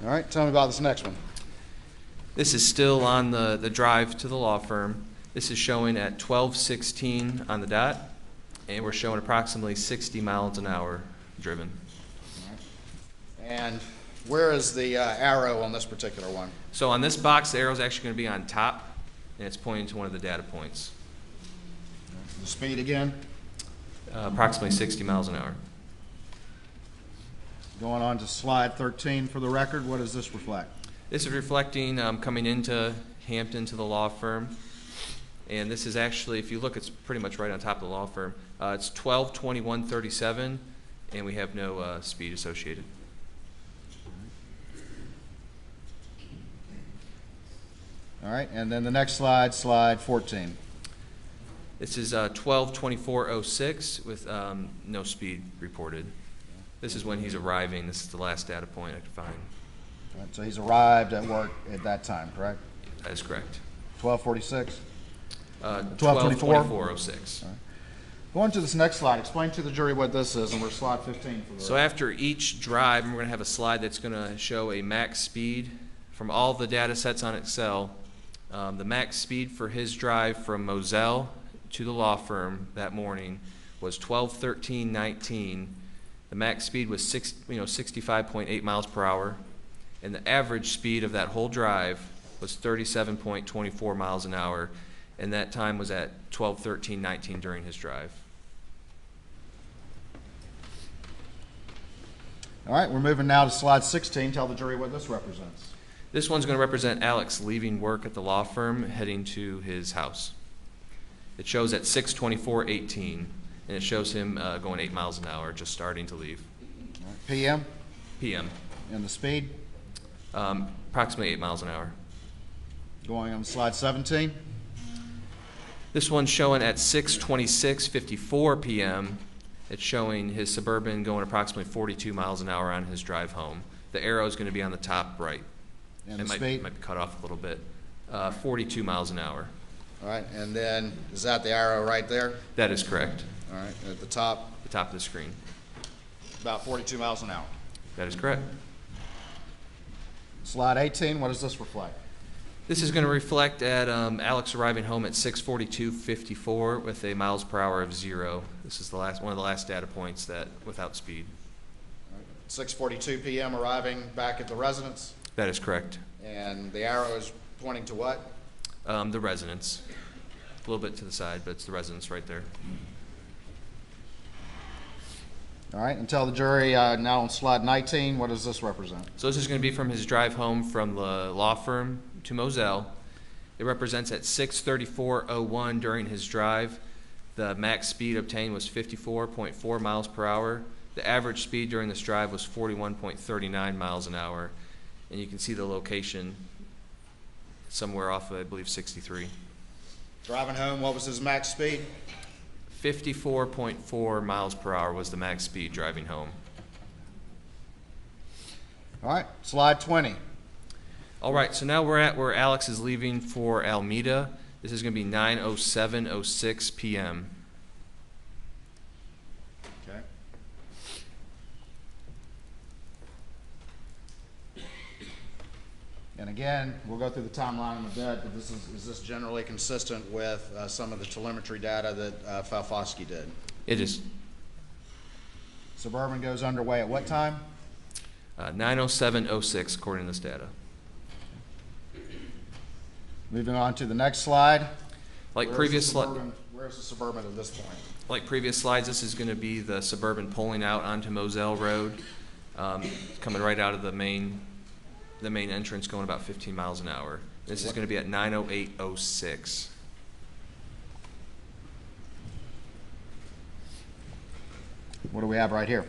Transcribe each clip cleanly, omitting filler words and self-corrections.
All right, tell me about this next one. This is still on the drive to the law firm. This is showing at 12:16 on the dot, and we're showing approximately 60 miles an hour driven. And where is the arrow on this particular one? So on this box, the arrow is actually going to be on top, and it's pointing to one of the data points. The speed again? Approximately 60 miles an hour. Going on to slide 13 for the record, what does this reflect? This is reflecting coming into Hampton to the law firm. And this is actually, if you look, it's pretty much right on top of the law firm. It's 12:21:37, and we have no speed associated. All right, and then the next slide, slide 14. This is 12:24:06 with no speed reported. This is when he's arriving. This is the last data point I could find. All right, so he's arrived at work at that time, correct? That is correct. 12:46? 12:24:06. All right. Going to this next slide, explain to the jury what this is, and we're slide 15 for the So after each drive, we're going to have a slide that's going to show a max speed from all the data sets on Excel. The max speed for his drive from Moselle to the law firm that morning was 12:13:19. The max speed was 65.8 miles per hour, and the average speed of that whole drive was 37.24 miles an hour, and that time was at 12:13:19 during his drive. All right, we're moving now to slide 16. Tell the jury what this represents. This one's going to represent Alex leaving work at the law firm, heading to his house. It shows at 6:24:18, and it shows him going 8 miles an hour, just starting to leave. All right, PM? PM. And the speed? Approximately 8 miles an hour. Going on to slide 17. This one's showing at 6:26:54 p.m. It's showing his Suburban going approximately 42 miles an hour on his drive home. The arrow is going to be on the top right. And it the might speed? be cut off a little bit. 42 miles an hour. All right, and then is that the arrow right there? That is correct. All right, at the top, The top of the screen. about 42 miles an hour. That is correct. Slide 18, what does this reflect? This is going to reflect at Alex arriving home at 6:42:54 with a miles per hour of 0. This is one of the last data points that without speed. 6:42 p.m. arriving back at the residence, That is correct. and the arrow is pointing to what? The residence. A little bit to the side, but it's the residence right there. All right, and tell the jury now on slide 19, what does this represent? So this is going to be from his drive home from the law firm to Moselle. It represents at 6:34:01 during his drive. The max speed obtained was 54.4 miles per hour. The average speed during this drive was 41.39 miles an hour. And you can see the location somewhere off of, I believe, 63. Driving home, what was his max speed? 54.4 miles per hour was the max speed driving home. All right, slide 20. All right, so now we're at where Alex is leaving for Alameda. This is going to be 9:07:06 p.m. Okay. And again, we'll go through the timeline in a bit, but is this generally consistent with some of the telemetry data that Falfosky did? It is Suburban goes underway at what time? 9:07:06 according to this data. Moving on to the next slide. Like Where's previous the Suburban at this point? Like previous slides, this is going to be the Suburban pulling out onto Moselle Road, coming right out of the main entrance, going about 15 miles an hour. This is going to be at 9:08:06. What do we have right here?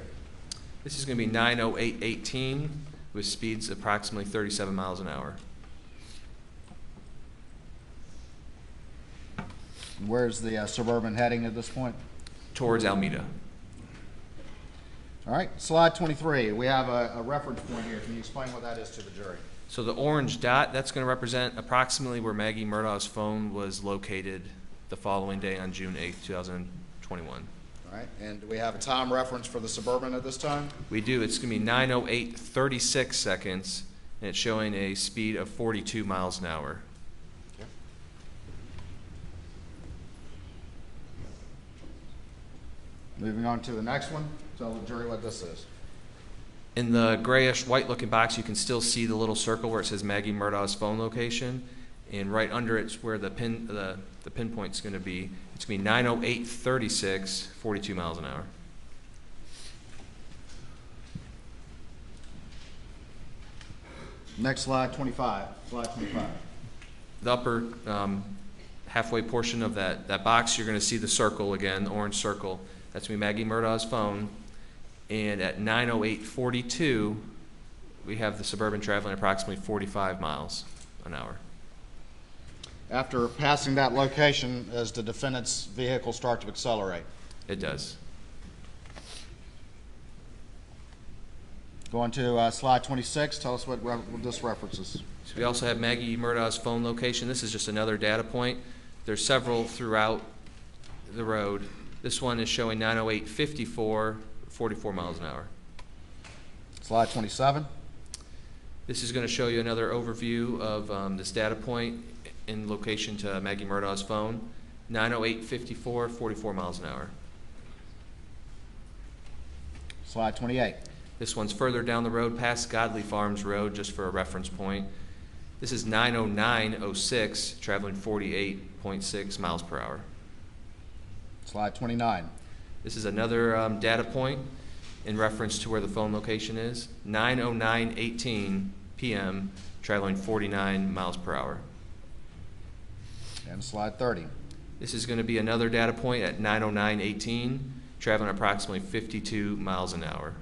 This is going to be 9:08:18 with speeds approximately 37 miles an hour. Where's the Suburban heading at this point? Towards Alameda. All right, slide 23. We have a reference point here. Can you explain what that is to the jury? So the orange dot, that's going to represent approximately where Maggie Murdaugh's phone was located the following day on June 8th, 2021. All right, and do we have a time reference for the Suburban at this time? We do. It's going to be 9:08:36 seconds, and it's showing a speed of 42 miles an hour. Moving on to the next one, tell the jury what this is. In the grayish white looking box, you can still see the little circle where it says Maggie Murdaugh's phone location, and right under it's where the pinpoint's going to be. It's going to be 90836, 42 miles an hour. Next slide, 25. Slide 25. The upper halfway portion of that box, you're going to see the circle again, the orange circle. That's going to be Maggie Murdaugh's phone. And at 90842, we have the Suburban traveling approximately 45 miles an hour. After passing that location, does the defendant's vehicle start to accelerate? It does. Going to slide 26, tell us what this references. So we also have Maggie Murdaugh's phone location. This is just another data point. There's several throughout the road. This one is showing 90854, 44 miles an hour. Slide 27. This is going to show you another overview of this data point in location to Maggie Murdaugh's phone. 90854, 44 miles an hour. Slide 28. This one's further down the road past Godley Farms Road, just for a reference point. This is 90906, traveling 48.6 miles per hour. Slide 29. This is another data point in reference to where the phone location is. 90918 p.m., traveling 49 miles per hour. And slide 30. This is going to be another data point at 90918, traveling approximately 52 miles an hour.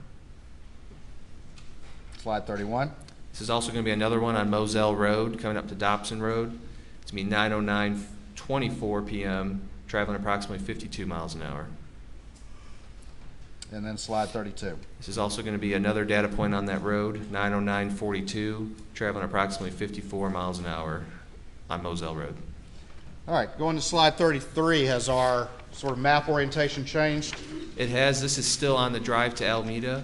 Slide 31. This is also going to be another one on Moselle Road, coming up to Dobson Road. It's going to be 90924 p.m., traveling approximately 52 miles an hour. And then slide 32. This is also going to be another data point on that road, 90942, traveling approximately 54 miles an hour on Moselle Road. All right, going to slide 33, has our sort of map orientation changed? It has. This is still on the drive to Alameda.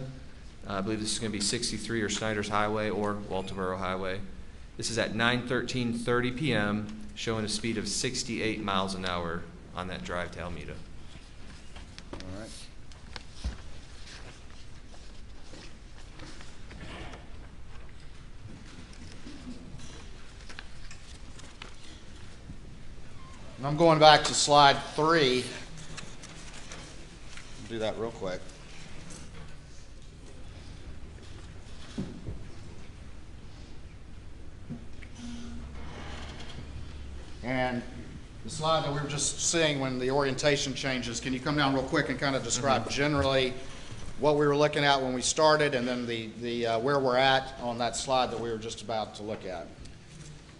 I believe this is going to be 63 or Snyder's Highway or Walterboro Highway. This is at 9:13:30 p.m., showing a speed of 68 miles an hour on that drive to Alameda. All right. And I'm going back to slide 3. Do that real quick. And the slide that we were just seeing when the orientation changes, can you come down real quick and kind of describe generally what we were looking at when we started and then the where we're at on that slide that we were just about to look at?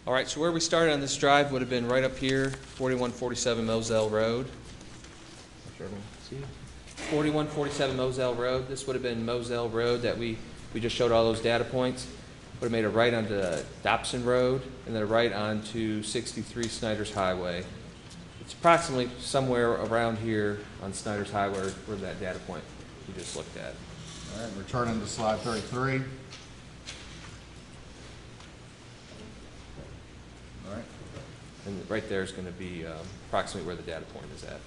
All right, so where we started on this drive would have been right up here, 4147 Moselle Road. 4147 Moselle Road. This would have been Moselle Road that we just showed all those data points. Would have made a right onto Dobson Road and then a right onto 63 Snyder's Highway. It's approximately somewhere around here on Snyder's Highway where that data point we just looked at. All right, returning to slide 33. All right. And right there is going to be approximately where the data point is at.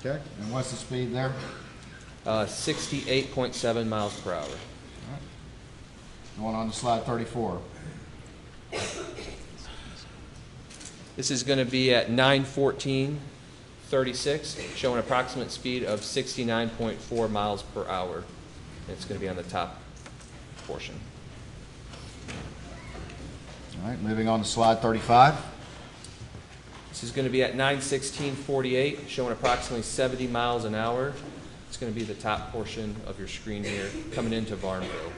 Okay, and what's the speed there? 68.7 miles per hour. Going on to slide 34. This is going to be at 9:14:36, showing approximate speed of 69.4 miles per hour. It's going to be on the top portion. All right, moving on to slide 35. This is going to be at 9:16:48, showing approximately 70 miles an hour. It's going to be the top portion of your screen here, coming into Varnville.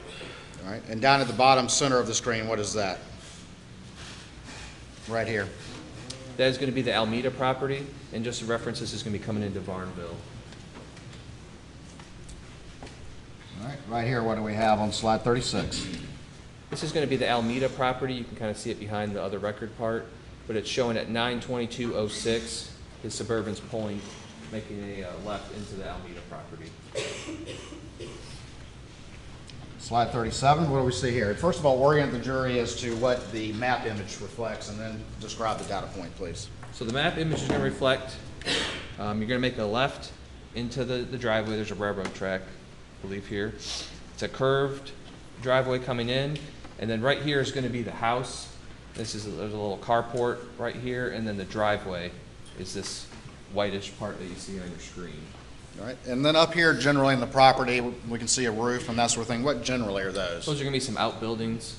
All right, and down at the bottom center of the screen, what is that? Right here. That is going to be the Alameda property, and just a reference, this is going to be coming into Varnville. All right, right here, what do we have on slide 36? This is going to be the Alameda property. You can kind of see it behind the other record part, but it's showing at 9:22:06. His Suburban's pulling, making a left into the Alameda property. Slide 37, what do we see here? First of all, orient the jury as to what the map image reflects, and then describe the data point, please. So the map image is going to reflect, you're going to make a left into the driveway. There's a railroad track, I believe here. It's a curved driveway coming in, and then right here is going to be the house. There's a little carport right here, and then the driveway is this whitish part that you see on your screen. All right, and then up here, generally in the property, we can see a roof and that sort of thing. What generally are those? Those are going to be some outbuildings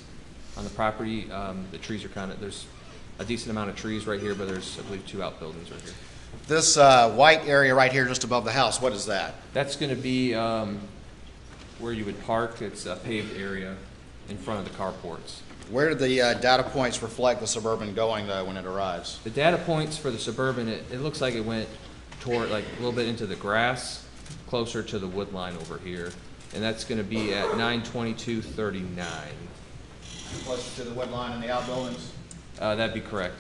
on the property. The trees are there's a decent amount of trees right here, but there's, I believe, 2 outbuildings right here. This white area right here just above the house, what is that? That's going to be where you would park. It's a paved area in front of the carports. Where do the data points reflect the Suburban going, though, when it arrives? The data points for the Suburban, it looks like it went toward, like, a little bit into the grass, closer to the wood line over here. And that's going to be at 92239. Closer to the wood line and the outbuildings? That'd be correct.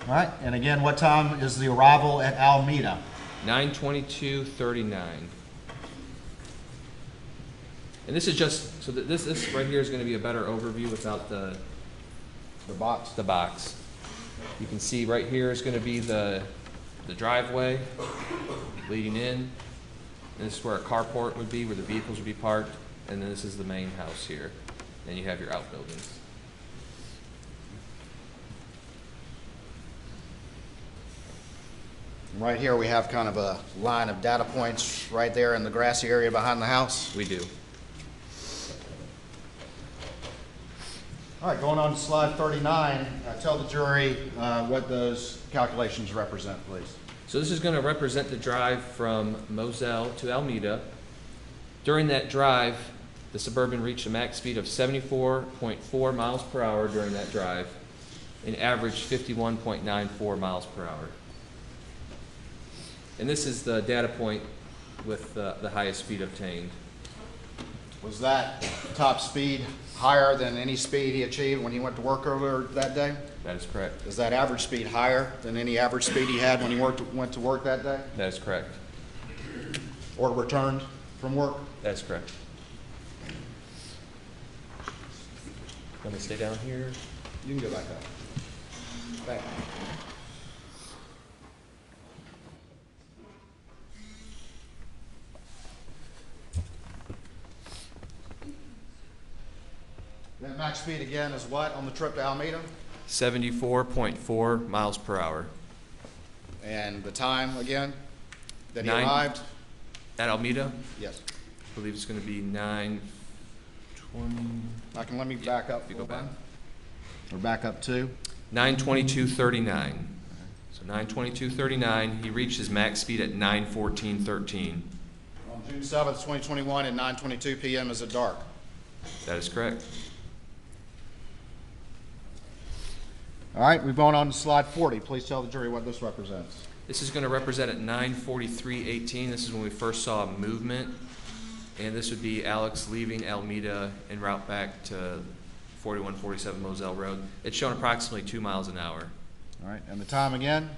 All right, and again, what time is the arrival at Alameda? 92239. And this is just, so that this right here is going to be a better overview without the box. The box. You can see right here is going to be the driveway leading in. And this is where a carport would be, where the vehicles would be parked. And then this is the main house here. Then you have your outbuildings. Right here, we have kind of a line of data points right there in the grassy area behind the house. We do. All right, going on to slide 39, tell the jury what those calculations represent, please. So this is going to represent the drive from Moselle to Alameda. During that drive, the Suburban reached a max speed of 74.4 miles per hour during that drive and averaged 51.94 miles per hour. And this is the data point with the highest speed obtained. Was that top speed higher than any speed he achieved when he went to work earlier that day? That is correct. Is that average speed higher than any average speed he had when he went to work that day? That is correct. Or returned from work? That is correct. Want me to stay down here? You can go back up. Back. That max speed again is what on the trip to Alameda? 74.4 miles per hour. And the time again that he 9 arrived? At Alameda? Yes. I believe it's going to be 9:20. Let me back up. You go back. Or back up to? 9:22:39. So 9:22:39. He reached his max speed at 9:14:13. On June 7th, 2021 at 9:22 p.m. is it dark? That is correct. All right, we've gone on to slide 40. Please tell the jury what this represents. This is going to represent at 9:43:18. This is when we first saw movement. And this would be Alex leaving Alameda en route back to 4147 Moselle Road. It's shown approximately 2 miles an hour. All right, and the time again?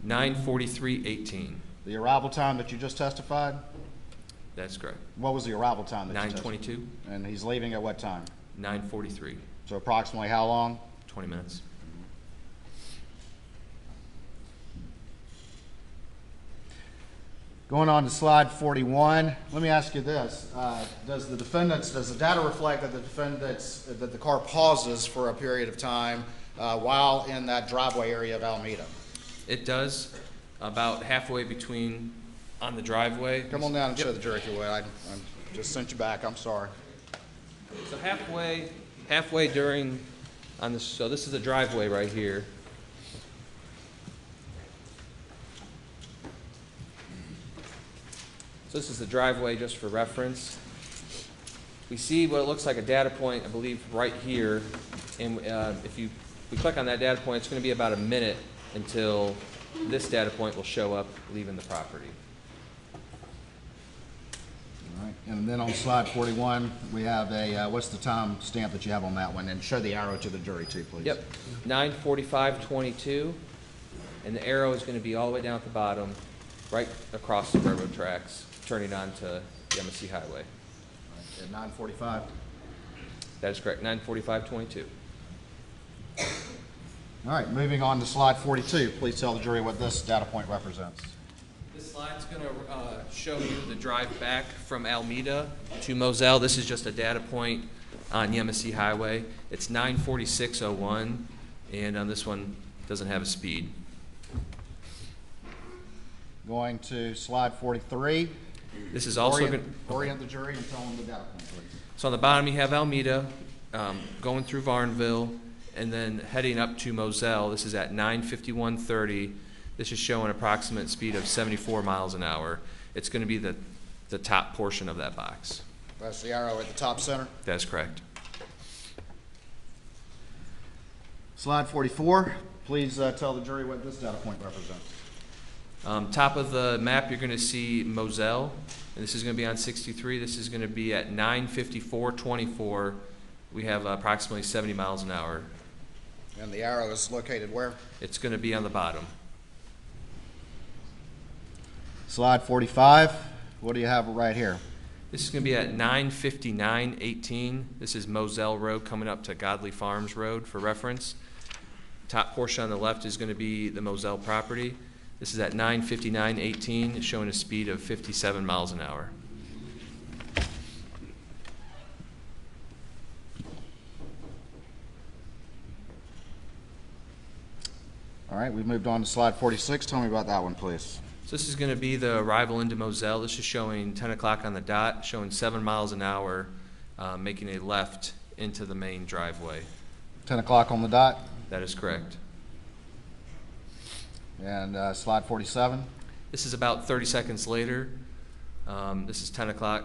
9:43:18. The arrival time that you just testified? That's correct. What was the arrival time that you 9:22. And he's leaving at what time? 9:43. So approximately how long? 20 minutes. Going on to slide 41, let me ask you this. Does the data reflect that that the car pauses for a period of time while in that driveway area of Alameda? It does, about halfway between on the driveway. Come on down and show the jury if you would. I just sent you back, I'm sorry. So halfway during, on this, so this is the driveway right here. So this is the driveway just for reference. We see what looks like a data point, I believe, right here. And if we click on that data point, it's going to be about a minute until this data point will show up leaving the property. All right, and then on slide 41, we have a, what's the time stamp that you have on that one? And show the arrow to the jury too, please. Yep, 9:45:22, and the arrow is going to be all the way down at the bottom, right across the railroad tracks. turning onto Yemassee Highway. At 9:45. That is correct, 9:45:22. All right, moving on to slide 42. Please tell the jury what this data point represents. This slide's going to show you the drive back from Alameda to Moselle. This is just a data point on Yemassee Highway. It's 9:46:01, and this one doesn't have a speed. Going to slide 43. This is also orient the jury and tell them the data point, please. So on the bottom you have Alameda, going through Varnville, and then heading up to Moselle. This is at 9:51:30. This is showing an approximate speed of 74 miles an hour. It's going to be the top portion of that box. That's the arrow at the top center. That's correct. Slide 44. Please tell the jury what this data point represents. Top of the map, you're going to see Moselle, and this is going to be on 63. This is going to be at 9:54:24. We have approximately 70 miles an hour. And the arrow is located where? It's going to be on the bottom. Slide 45. What do you have right here? This is going to be at 9:59:18. This is Moselle Road coming up to Godley Farms Road for reference. Top portion on the left is going to be the Moselle property. This is at 9:59:18, showing a speed of 57 miles an hour. All right, we've moved on to slide 46. Tell me about that one, please. So this is going to be the arrival into Moselle. This is showing 10 o'clock on the dot, showing 7 miles an hour, making a left into the main driveway. 10 o'clock on the dot. That is correct. And slide 47. This is about 30 seconds later. This is 10 o'clock.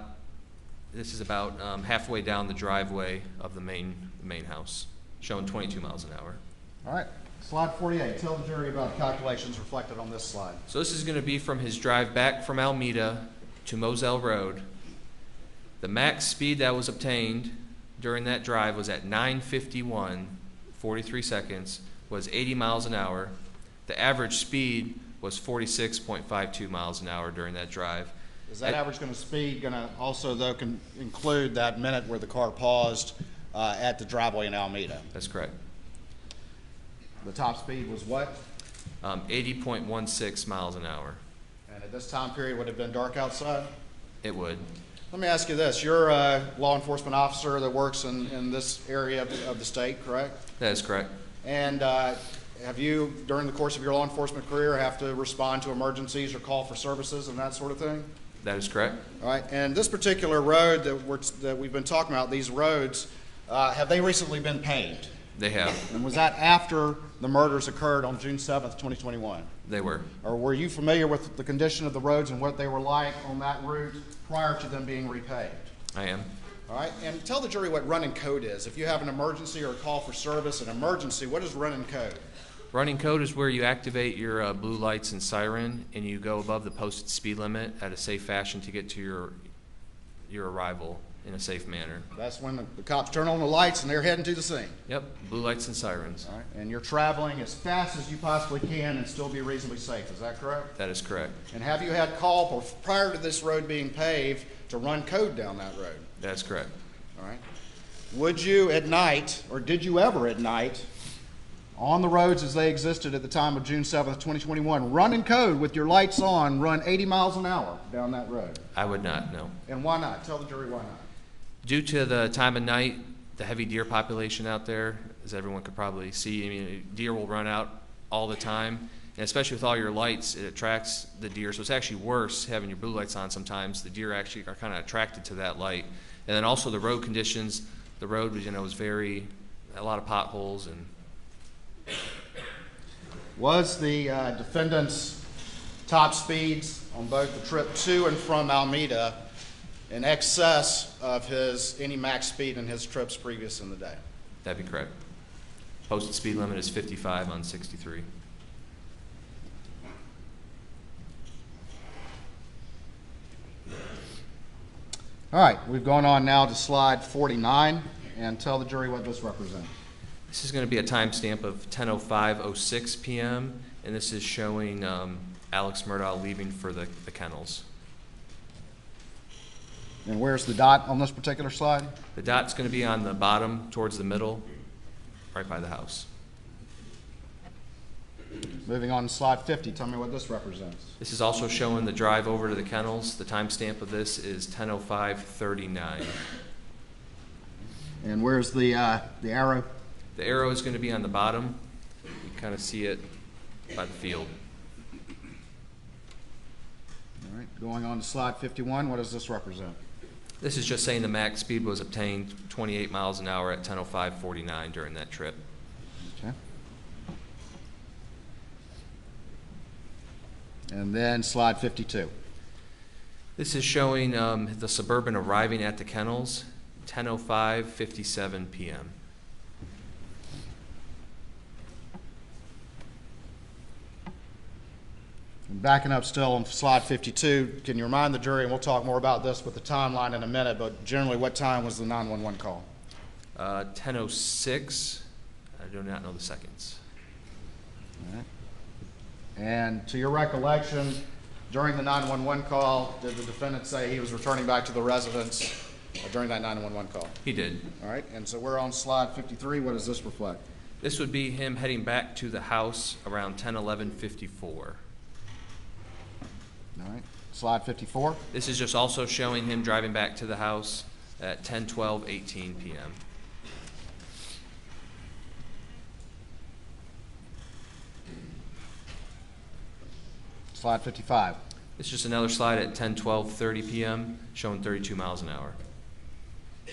This is about halfway down the driveway of the main house, showing 22 miles an hour. All right. Slide 48. Tell the jury about the calculations reflected on this slide. So this is going to be from his drive back from Alameda to Moselle Road. The max speed that was obtained during that drive was at 9:51:43 seconds, was 80 miles an hour. The average speed was 46.52 miles an hour during that drive. Is that average speed going to also, though, include that minute where the car paused at the driveway in Alameda? That's correct. The top speed was what? 80.16 miles an hour. And at this time period, would it have been dark outside? It would. Let me ask you this. You're a law enforcement officer that works in this area of the state, correct? That is correct. And have you, during the course of your law enforcement career, have to respond to emergencies or call for services and that sort of thing? That is correct. All right. And this particular road that we've been talking about, these roads, have they recently been paved? They have. And was that after the murders occurred on June 7th, 2021? They were. Or were you familiar with the condition of the roads and what they were like on that route prior to them being repaved? I am. All right. And tell the jury what running code is. If you have an emergency or a call for service, an emergency, what is running code? Running code is where you activate your blue lights and siren, and you go above the posted speed limit at a safe fashion to get to your arrival in a safe manner. That's when the cops turn on the lights and they're heading to the scene. Yep, blue lights and sirens. All right. And you're traveling as fast as you possibly can and still be reasonably safe. Is that correct? That is correct. And have you had call prior to this road being paved to run code down that road? That's correct. All right. Would you at night, or did you ever at night, on the roads as they existed at the time of June 7th, 2021, run in code with your lights on, run 80 miles an hour down that road? I would not, no. And why not? Tell the jury why not. Due to the time of night, the heavy deer population out there, as everyone could probably see, I mean, deer will run out all the time, and especially with all your lights, it attracts the deer. So it's actually worse having your blue lights on sometimes. The deer actually are kind of attracted to that light. And then also the road conditions, the road was, was a lot of potholes. And was the defendant's top speeds on both the trip to and from Alameda in excess of any max speed in his trips previous in the day? That'd be correct. Posted speed limit is 55 on 63. All right, we've gone on now to slide 49, and tell the jury what this represents. This is going to be a timestamp of 10:05:06 p.m., and this is showing Alex Murdaugh leaving for the kennels. And where's the dot on this particular slide? The dot's going to be on the bottom towards the middle, right by the house. Moving on to slide 50, tell me what this represents. This is also showing the drive over to the kennels. The timestamp of this is 10:05:39. And where's the arrow? The arrow is going to be on the bottom. You can kind of see it by the field. All right, going on to slide 51, what does this represent? This is just saying the max speed was obtained 28 miles an hour at 10:05:49 during that trip. Okay. And then slide 52. This is showing the Suburban arriving at the kennels 10:05:57 p.m. And backing up still on slide 52, can you remind the jury, and we'll talk more about this with the timeline in a minute, but generally what time was the 911 call? 10:06. I do not know the seconds. All right. And to your recollection, during the 911 call, did the defendant say he was returning back to the residence during that 911 call? He did. All right, and so we're on slide 53. What does this reflect? This would be him heading back to the house around 10:11:54. All right, slide 54. This is just also showing him driving back to the house at 10:12:18 p.m. Slide 55. It's just another slide at 10:12:30 p.m. showing 32 miles an hour.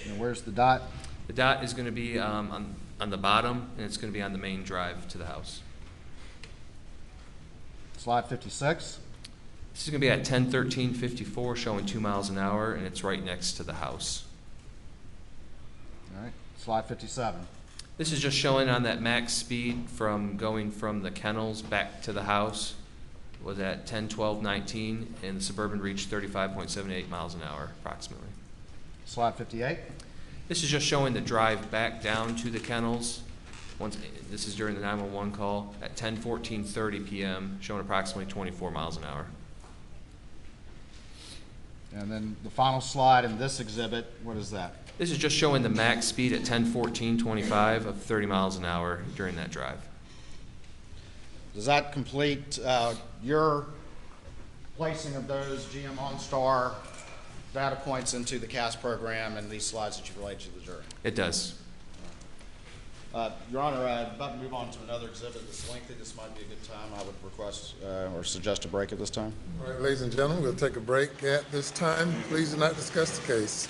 And where's the dot? The dot is going to be on the bottom, and it's going to be on the main drive to the house. Slide 56. This is going to be at 10:13:54 showing 2 miles an hour, and it's right next to the house. All right, slide 57. This is just showing on that max speed from going from the kennels back to the house was at 10:12:19, and the Suburban reached 35.78 miles an hour approximately. Slide 58. This is just showing the drive back down to the kennels. This is during the 911 call at 10:14:30 p.m., showing approximately 24 miles an hour. And then the final slide in this exhibit, what is that? This is just showing the max speed at 10:14:25 of 30 miles an hour during that drive. Does that complete your placing of those GM OnStar data points into the CAS program and these slides that you've relayed to the jury? It does. Your Honor, I'm about to move on to another exhibit that's lengthy. This might be a good time. I would request or suggest a break at this time. All right, ladies and gentlemen, we'll take a break at this time. Please do not discuss the case.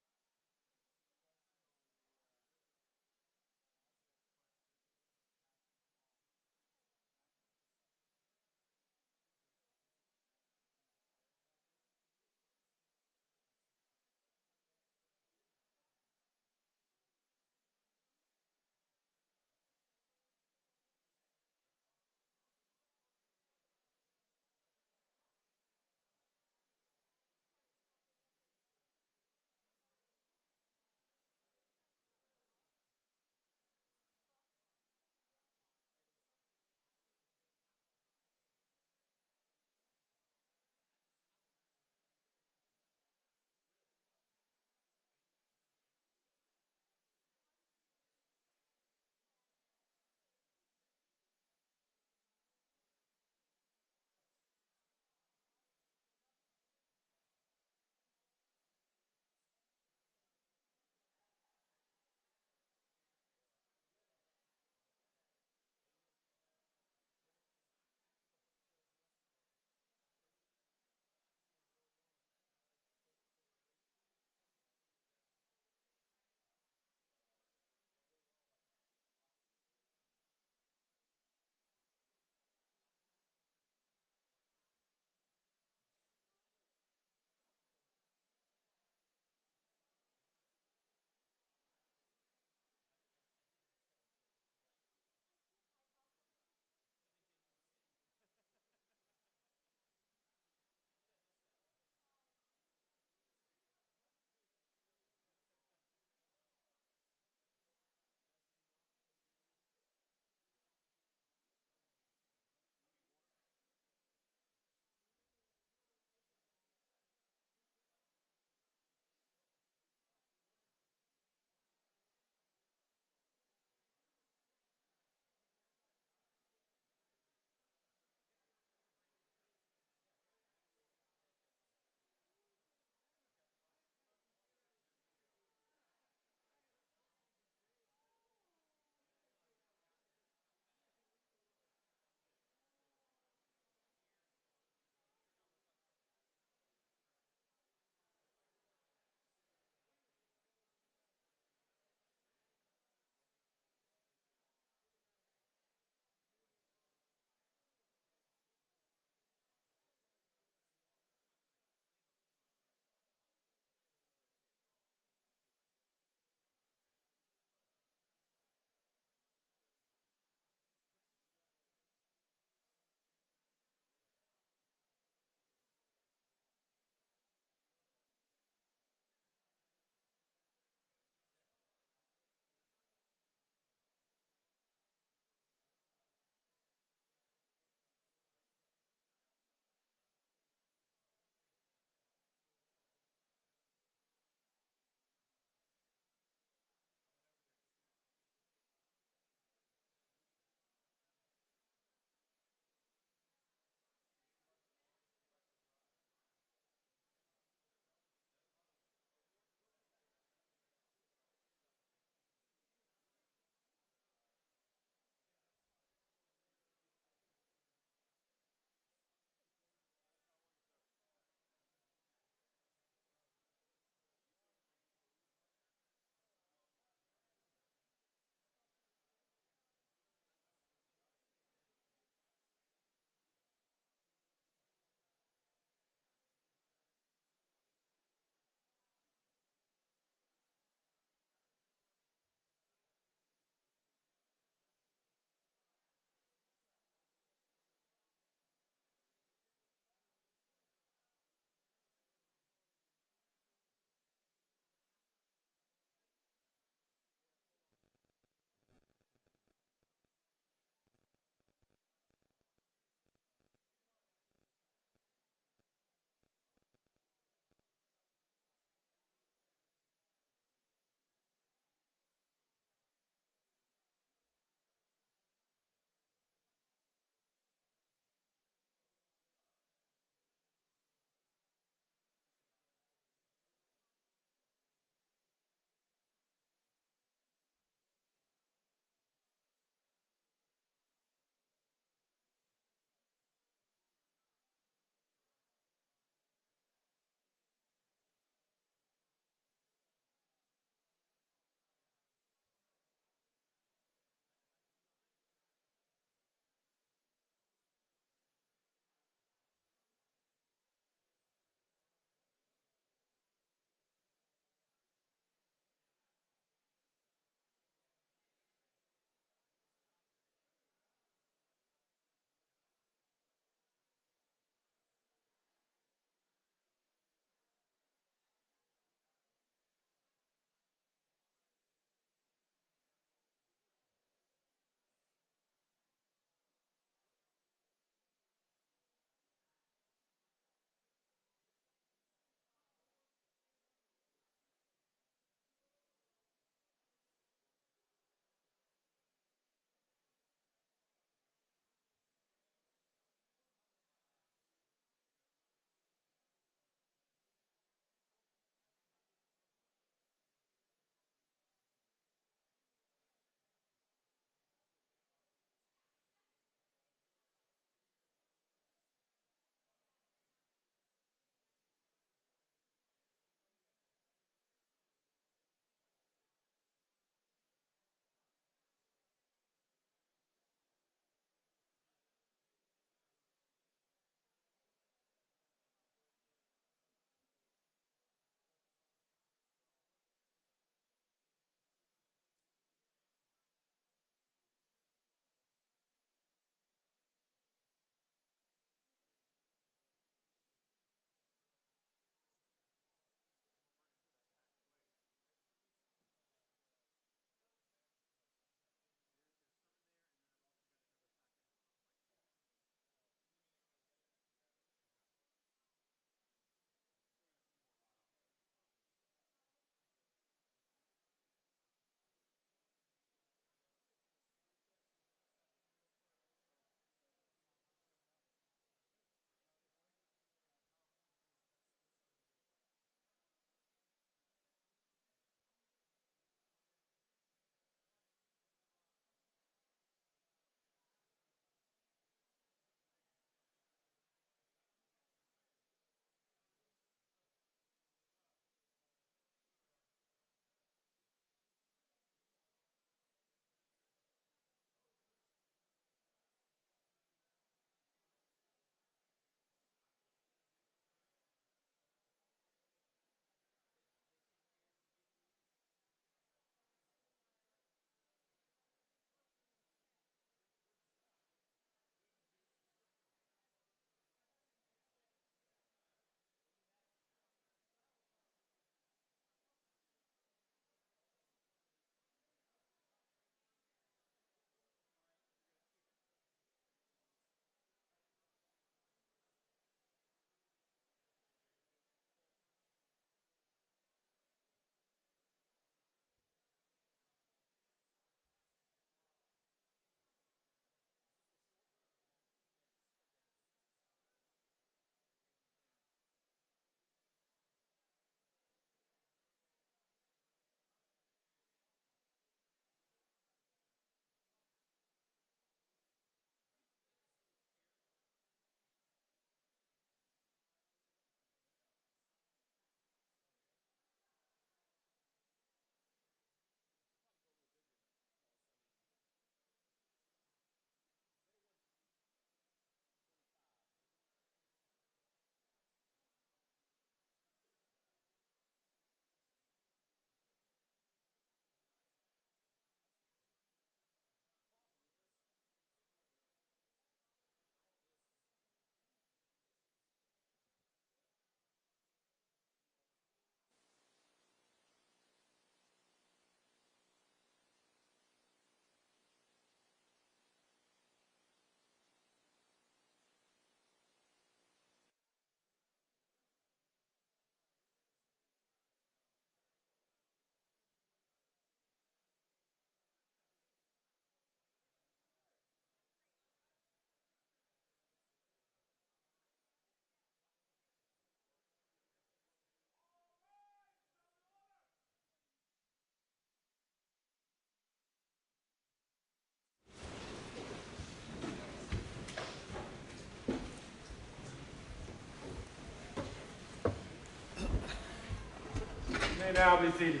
may now be seated.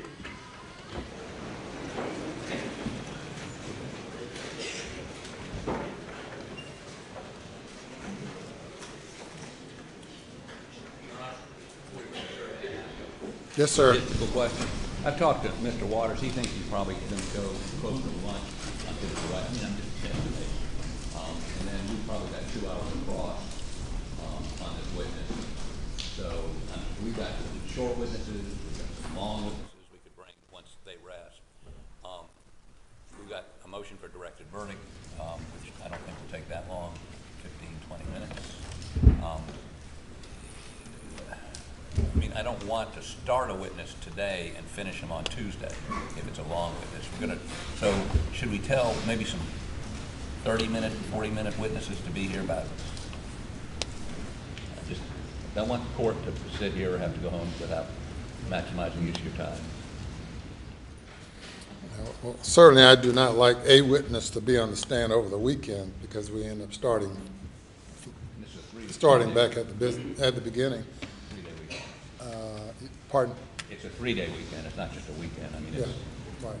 Yes, sir. Difficult question. I've talked to Mr. Waters. He thinks he's probably going to go closer to lunch until the right. I mean, I'm just estimating. And then we've probably got 2 hours across on this witness. So we've got short witnesses, we've got some long witnesses we could bring once they rest. We've got a motion for directed verdict, which I don't think will take that long, 15, 20 minutes. I mean, I don't want to start a witness today and finish him on Tuesday if it's a long witness. So should we tell maybe some 30-minute, 40-minute witnesses to be here about this? I just don't want the court to sit here or have to go home without maximizing use of your time. Well, certainly I do not like a witness to be on the stand over the weekend because we end up starting back at the beginning. Pardon? It's a 3-day weekend. It's not just a weekend. I mean, it's, yeah, right.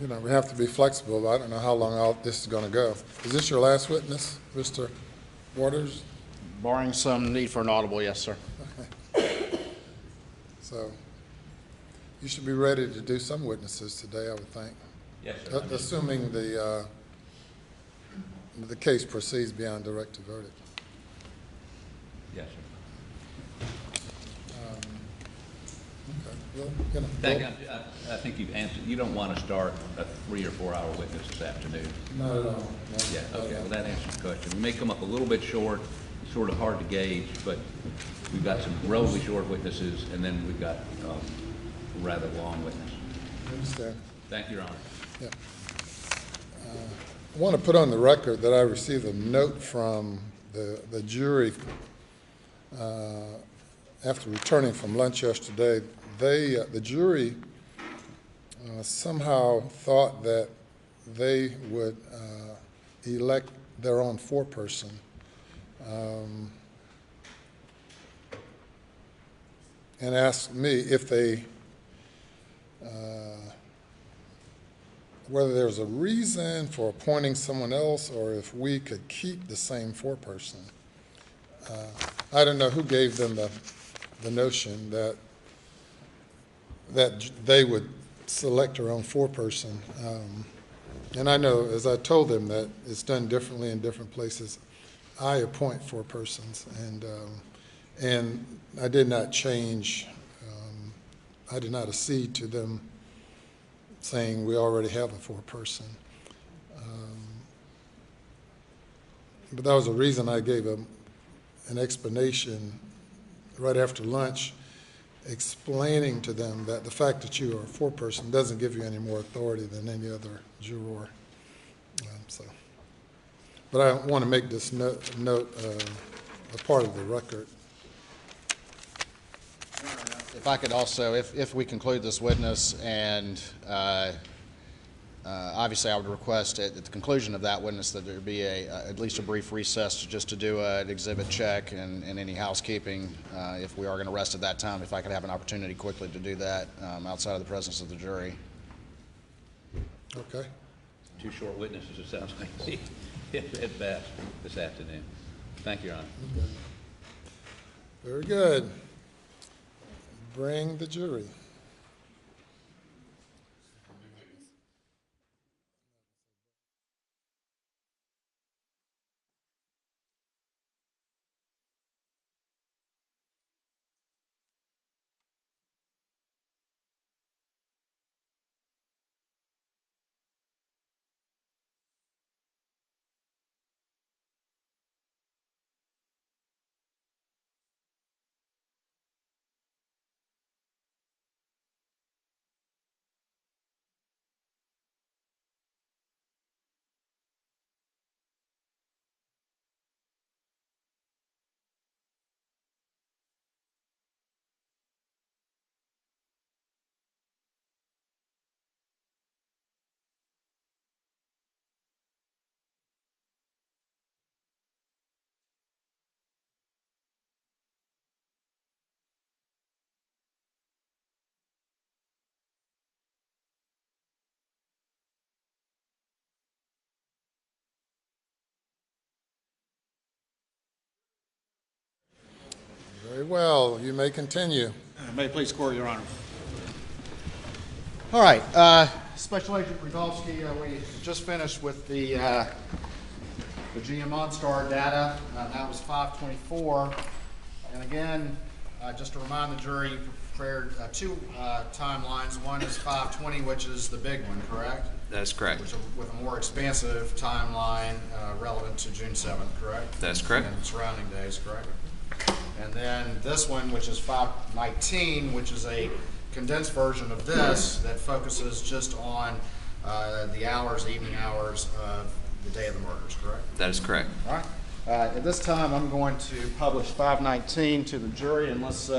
You know, we have to be flexible. I don't know how long all this is going to go. Is this your last witness, Mr. Waters? Barring some need for an audible, yes, sir. So you should be ready to do some witnesses today, I would think. yes, sir. Assuming the case proceeds beyond directed verdict. Yes, sir. Okay. Well, you know, Thank you. I think you've answered. You don't want to start a 3 or 4 hour witness this afternoon. not at all. No, Yeah, not okay, at all. well, that answers the question. We may come up a little bit short, sort of hard to gauge, but we've got some relatively short witnesses, and then we've got a rather long witness. I understand. Thank you, Your Honor. Yeah. I want to put on the record that I received a note from the jury after returning from lunch yesterday. The jury somehow thought that they would elect their own foreperson. And asked me if they whether there's a reason for appointing someone else or if we could keep the same foreperson. I don't know who gave them the notion that they would select their own foreperson. And I know, as I told them, that it's done differently in different places. I appoint forepersons, and I did not change. I did not accede to them saying we already have a foreperson. But that was the reason I gave an explanation right after lunch, explaining to them that the fact that you are a foreperson doesn't give you any more authority than any other juror. But I want to make this note a part of the record. If I could also, if we conclude this witness, and obviously I would request at the conclusion of that witness that there be at least a brief recess just to do an exhibit check and any housekeeping if we are going to rest at that time, if I could have an opportunity quickly to do that outside of the presence of the jury. Okay. 2 short witnesses, it sounds like, at best, this afternoon. Thank you, Your Honor. Okay. Very good. Bring the jury. well. You may continue. May it please the court, Your Honor. All right, Special Agent Rudolski, we just finished with the GM OnStar data. That was 524. And again, just to remind the jury, you prepared two timelines. One is 520, which is the big one, correct? That's correct. With a more expansive timeline relevant to June 7th, correct? That's correct. And surrounding days, correct? And then this one, which is 519, which is a condensed version of this that focuses just on the hours, evening hours of the day of the murders, correct? That is correct. All right. At this time, I'm going to publish 519 to the jury, and let's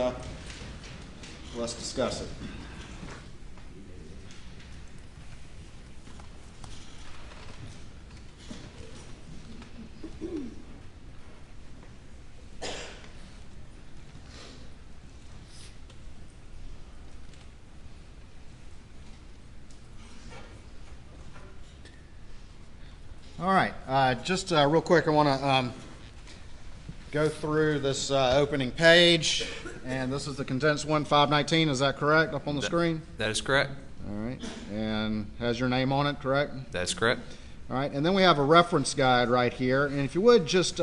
discuss it. All right, just real quick, I want to go through this opening page, and this is the condensed one, 519, is that correct, up on the screen? That is correct. All right, and has your name on it, correct? That's correct. All right, and then we have a reference guide right here, and if you would just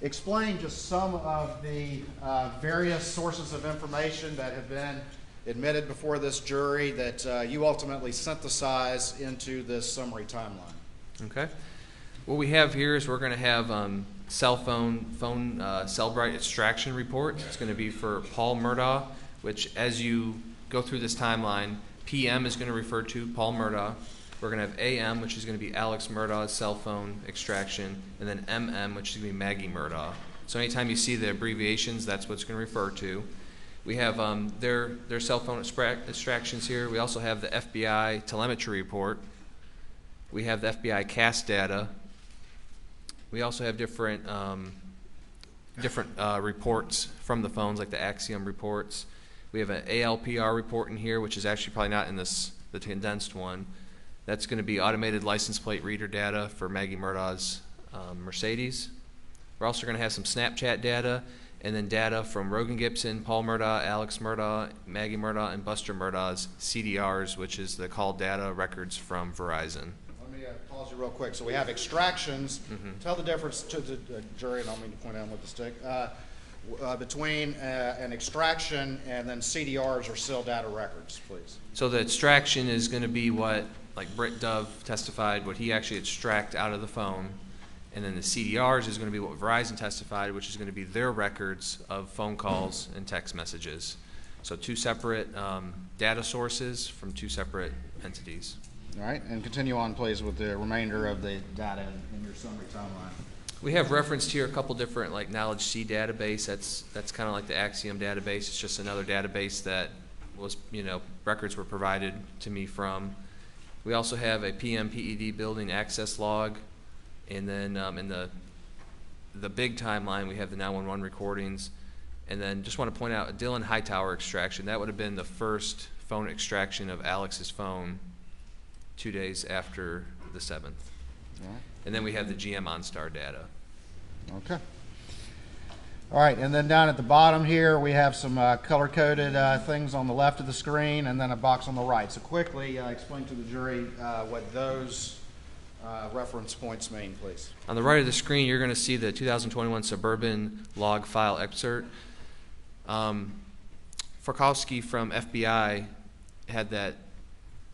explain just some of the various sources of information that have been admitted before this jury that you ultimately synthesize into this summary timeline. Okay. What we have here is we're going to have cell bright extraction report. It's going to be for Paul Murdaugh, which as you go through this timeline, PM is going to refer to Paul Murdaugh. We're going to have AM, which is going to be Alex Murdaugh's cell phone extraction, and then MM, which is going to be Maggie Murdaugh. So anytime you see the abbreviations, that's what it's going to refer to. We have their cell phone extractions here. We also have the FBI telemetry report. We have the FBI CAS data. We also have different reports from the phones, like the Axiom reports. We have an ALPR report in here, which is actually probably not in the condensed one. That's going to be automated license plate reader data for Maggie Murdaugh's Mercedes. We're also going to have some Snapchat data, and then data from Rogan Gibson, Paul Murdaugh, Alex Murdaugh, Maggie Murdaugh, and Buster Murdaugh's CDRs, which is the call data records from Verizon. Pause you real quick. So we have extractions. Tell the difference to the jury, and I don't mean to point out with the stick, between an extraction and then CDRs or SIL data records, please. So the extraction is going to be what, like Britt Dove testified, what he actually extract out of the phone. And then the CDRs is going to be what Verizon testified, which is going to be their records of phone calls and text messages. So two separate data sources from two separate entities. All right, and continue on, please, with the remainder of the data in your summary timeline. We have referenced here a couple different, like Knowledge C database. That's kind of like the Axiom database. It's just another database that was, records were provided to me from. We also have a PM PED building access log, and then in the big timeline we have the 911 recordings, and then just want to point out a Dylan Hightower extraction. That would have been the first phone extraction of Alex's phone 2 days after the 7th. All right. And then we have the GM OnStar data. Okay. All right, and then down at the bottom here, we have some color-coded things on the left of the screen and then a box on the right. So quickly explain to the jury what those reference points mean, please. On the right of the screen, you're going to see the 2021 Suburban log file excerpt. Farkowski from FBI had that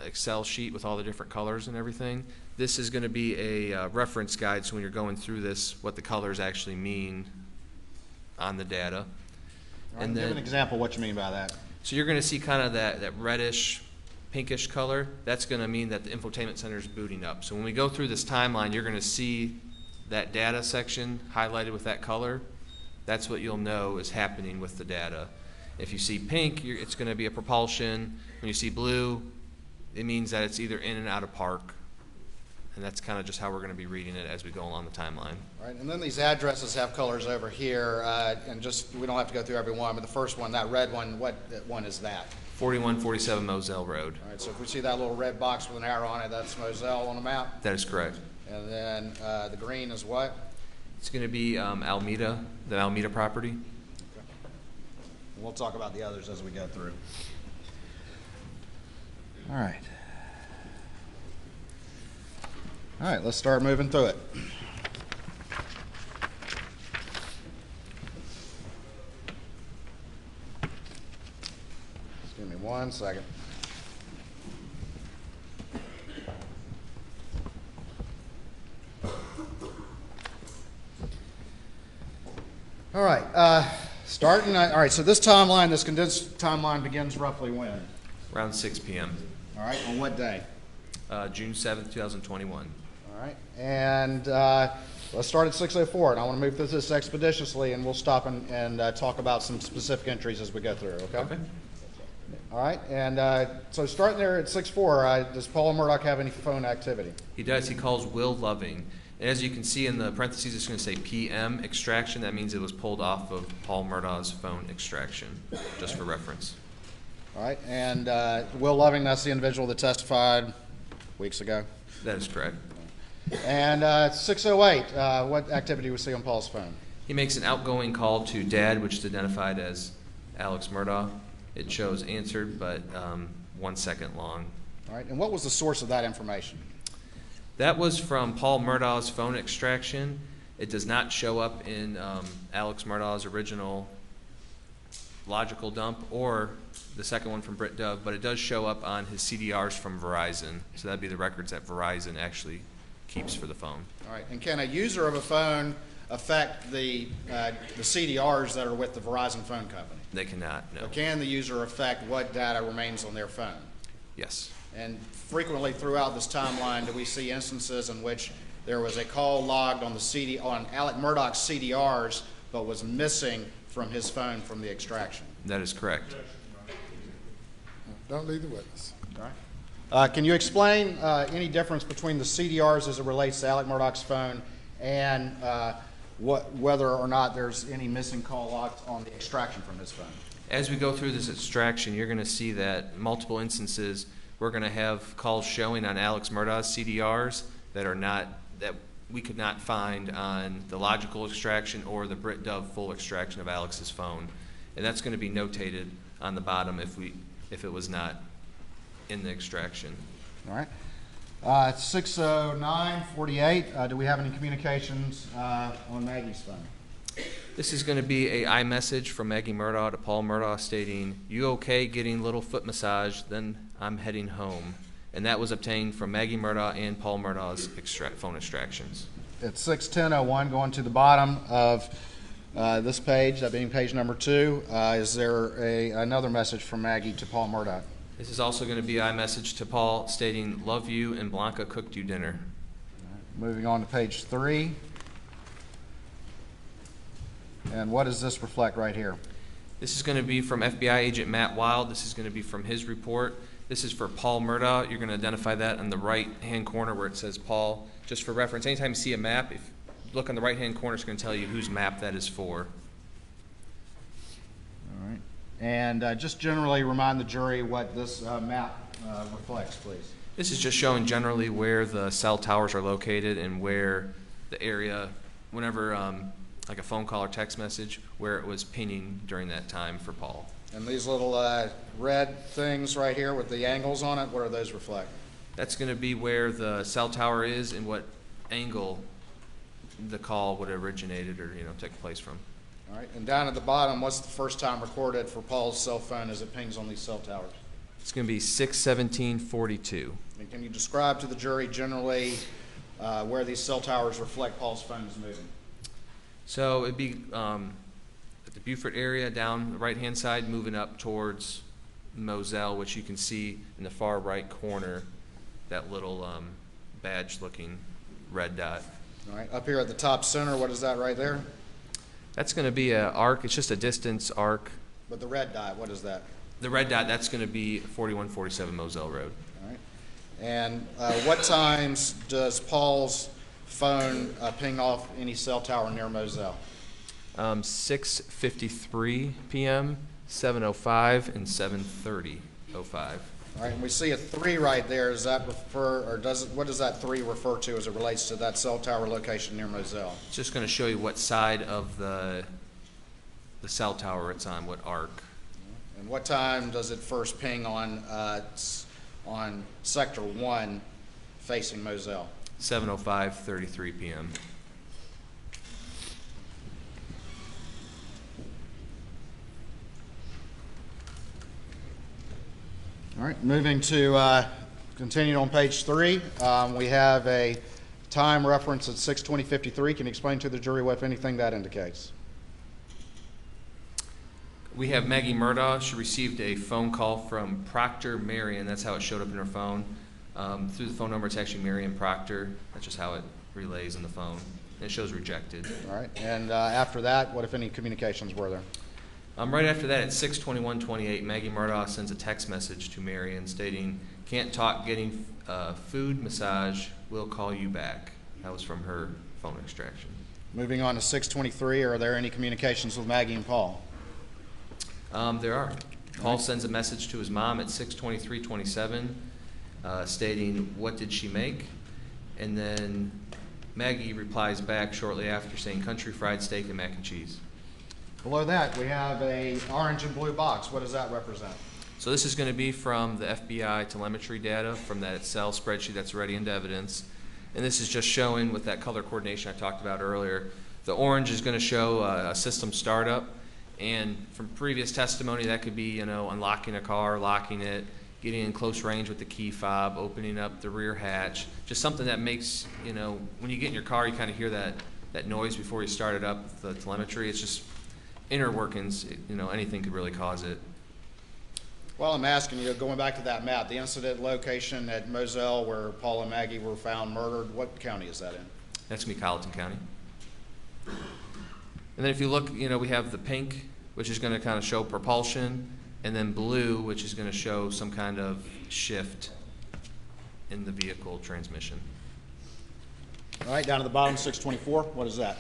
Excel sheet with all the different colors and everything. This is going to be a reference guide, so when you're going through this, what the colors actually mean on the data. All right, And give then, an example of what you mean by that. so you're going to see kind of that reddish, pinkish color. That's going to mean that the infotainment center is booting up. So when we go through this timeline, you're going to see that data section highlighted with that color. That's what you'll know is happening with the data. If you see pink, it's going to be a propulsion. When you see blue, it means that it's either in and out of park. And that's kind of just how we're going to be reading it as we go along the timeline. All right, and then these addresses have colors over here, and just, we don't have to go through every one, but the first one, that red one, what one is that? 4147 Moselle Road. All right, so if we see that little red box with an arrow on it, that's Moselle on the map. That is correct. And then the green is what? It's going to be Almeda, the Almeda property. Okay. We'll talk about the others as we go through. All right. All right, let's start moving through it. Just give me 1 second. All right, all right, so this timeline, this condensed timeline begins roughly when? Around 6 p.m. All right, on what day? June 7th, 2021. All right, and let's start at 6:04, and I want to move through this expeditiously, and we'll stop and talk about some specific entries as we go through, okay? Okay. All right, and so starting there at 6:04, does Paul Murdaugh have any phone activity? He does. He calls Will Loving. And as you can see in the parentheses, it's going to say PM extraction. That means it was pulled off of Paul Murdaugh's phone extraction, just for reference. All right, and Will Loving, that's the individual that testified weeks ago. That is correct. And 6:08, what activity we see on Paul's phone? He makes an outgoing call to Dad, which is identified as Alex Murdaugh. It shows answered, but 1 second long. All right, and what was the source of that information? That was from Paul Murdaugh's phone extraction. It does not show up in Alex Murdaugh's original logical dump or the second one from Britt Dove, but it does show up on his CDRs from Verizon. So that'd be the records that Verizon actually keeps for the phone. All right, and can a user of a phone affect the CDRs that are with the Verizon phone company? They cannot, no. Or can the user affect what data remains on their phone? Yes. And frequently throughout this timeline, do we see instances in which there was a call logged on on Alex Murdaugh's CDRs, but was missing from his phone from the extraction? That is correct. Don't leave the witness. All right. Can you explain any difference between the CDRs as it relates to Alex Murdaugh's phone and whether or not there's any missing call logs on the extraction from his phone? As we go through this extraction, you're going to see that multiple instances we're going to have calls showing on Alex Murdaugh's CDRs that we could not find on the logical extraction or the Britt Dove full extraction of Alex's phone, and that's going to be notated on the bottom if it was not in the extraction. All right. It's 6:09:48. Do we have any communications on Maggie's phone? This is going to be a iMessage from Maggie Murdaugh to Paul Murdaugh stating, "You okay getting little foot massage? Then I'm heading home." And that was obtained from Maggie Murdaugh and Paul Murdaugh's phone extractions. At 6:10:01, going to the bottom of this page, that being page number 2, is there another message from Maggie to Paul Murdaugh? This is also going to be iMessage to Paul stating, "Love you and Blanca cooked you dinner." Moving on to page 3. And what does this reflect right here? This is going to be from FBI agent Matt Wild. This is going to be from his report. This is for Paul Murdaugh. You're going to identify that in the right-hand corner where it says Paul. Just for reference, anytime you see a map, if you look on the right-hand corner, it's going to tell you whose map that is for. All right. And just generally remind the jury what this map reflects, please. This is just showing generally where the cell towers are located and where the area, whenever like a phone call or text message, where it was pinging during that time for Paul. And these little red things right here with the angles on it, what do those reflect? That's going to be where the cell tower is and what angle the call would have originated or take place from. All right, and down at the bottom, what's the first time recorded for Paul's cell phone as it pings on these cell towers? It's going to be 6/17/42. And can you describe to the jury generally where these cell towers reflect Paul's phone is moving? So it'd be at the Beaufort area down the right-hand side, moving up towards Moselle, which you can see in the far right corner, that little badge-looking red dot. All right, up here at the top center, what is that right there? That's going to be an arc. It's just a distance arc. But the red dot, what is that? The red dot, that's going to be 4147 Moselle Road. All right. And what times does Paul's phone ping off any cell tower near Moselle? 6:53 p.m., 7:05, and 7:30:05. All right, and we see a 3 right there. Does that refer, or what does that 3 refer to as it relates to that cell tower location near Moselle? It's just going to show you what side of the cell tower it's on, what arc. And what time does it first ping on Sector 1 facing Moselle? 7:05:33 p.m. All right, moving to continue on page 3. We have a time reference at 6:20:53. Can you explain to the jury what, if anything, that indicates? We have Maggie Murdaugh. She received a phone call from Proctor Marion. That's how it showed up in her phone. Through the phone number, it's actually Marion Proctor. That's just how it relays in the phone. And it shows rejected. All right, and after that, what, if any, communications were there? Right after that, at 6:21:28, Maggie Murdaugh sends a text message to Marion stating, "Can't talk, getting food, massage, we'll call you back." That was from her phone extraction. Moving on to 6:23, are there any communications with Maggie and Paul? There are. Paul sends a message to his mom at 6:23:27 stating, "What did she make?" And then Maggie replies back shortly after saying, "Country fried steak and mac and cheese." Below that, we have a orange and blue box. What does that represent? So this is going to be from the FBI telemetry data from that Excel spreadsheet that's already into evidence. And this is just showing with that color coordination I talked about earlier. The orange is going to show a system startup. And from previous testimony, that could be, unlocking a car, locking it, getting in close range with the key fob, opening up the rear hatch. Just something that makes, when you get in your car, you kind of hear that noise before you start it up, the telemetry. It's just inner workings, anything could really cause it. Well, I'm asking you, going back to that map, the incident location at Moselle where Paul and Maggie were found murdered, what county is that in? That's going to be Colleton County. And then if you look, we have the pink, which is going to kind of show propulsion, and then blue, which is going to show some kind of shift in the vehicle transmission. All right, down to the bottom, 624, what is that?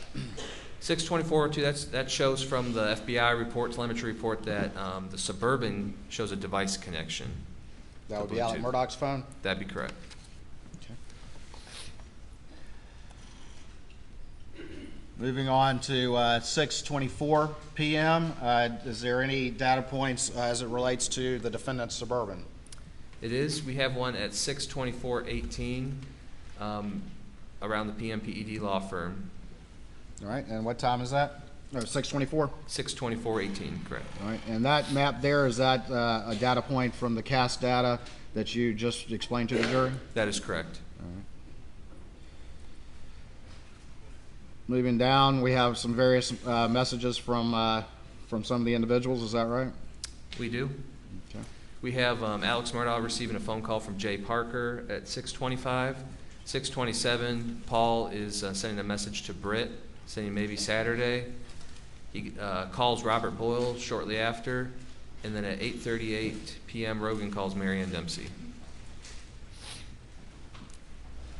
624.2, that shows from the FBI report, telemetry report, that the Suburban shows a device connection. That would be Alex Murdaugh's phone? That'd be correct. Okay. Moving on to 6:24 p.m. Is there any data points as it relates to the defendant's Suburban? It is. We have one at 6:24:18 around the PMPED law firm. All right, and what time is that? No, 6:24? 6:24:18, correct. All right, and that map there, is that a data point from the CAS data that you just explained to the jury? That is correct. All right. Moving down, we have some various messages from some of the individuals, is that right? We do. Okay. We have Alex Murdaugh receiving a phone call from Jay Parker at 6:25. 6:27, Paul is sending a message to Britt, saying maybe Saturday. He calls Robert Boyle shortly after, and then at 8:38 p.m., Rogan calls Marianne Dempsey.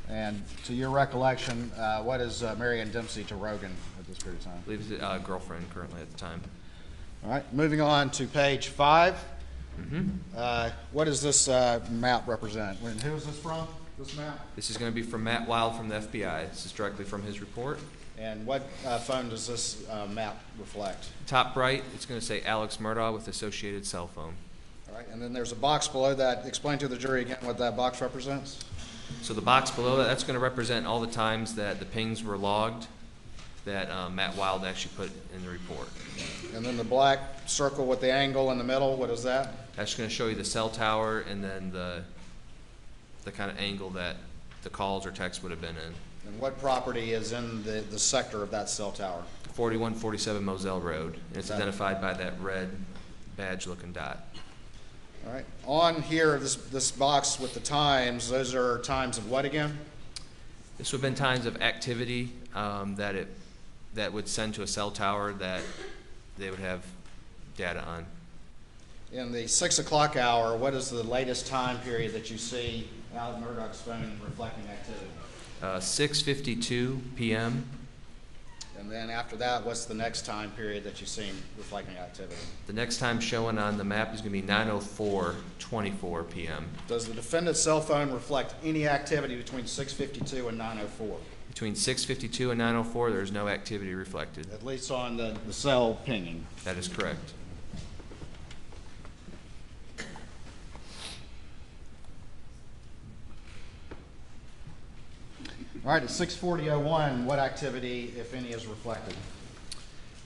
And to your recollection, what is Marianne Dempsey to Rogan at this period of time? I believe it's a girlfriend currently at the time. All right, moving on to page 5. Mm-hmm. What does this map represent? And who is this from, this map? This is going to be from Matt Wild from the FBI. This is directly from his report. And what phone does this map reflect? Top right, it's going to say Alex Murdaugh with associated cell phone. All right, and then there's a box below that. Explain to the jury again what that box represents. So the box below that, that's going to represent all the times that the pings were logged that Matt Wild actually put in the report. And then the black circle with the angle in the middle, what is that? That's going to show you the cell tower and then the kind of angle that the calls or texts would have been in. And what property is in the sector of that cell tower? 4147 Moselle Road. And it's identified by that red badge-looking dot. All right. On here, this box with the times, those are times of what again? This would have been times of activity that would send to a cell tower that they would have data on. In the 6 o'clock hour, what is the latest time period that you see Alex Murdaugh's phone reflecting activity? 6:52 p.m. and then after that, what's the next time period that you see him reflecting activity? The next time showing on the map is going to be 9:04:24 p.m. Does the defendant's cell phone reflect any activity between 6:52 and 9:04? Between 6:52 and 9:04, there is no activity reflected. At least on the cell pinging. That is correct. All right, at 6:40:01, what activity, if any, is reflected?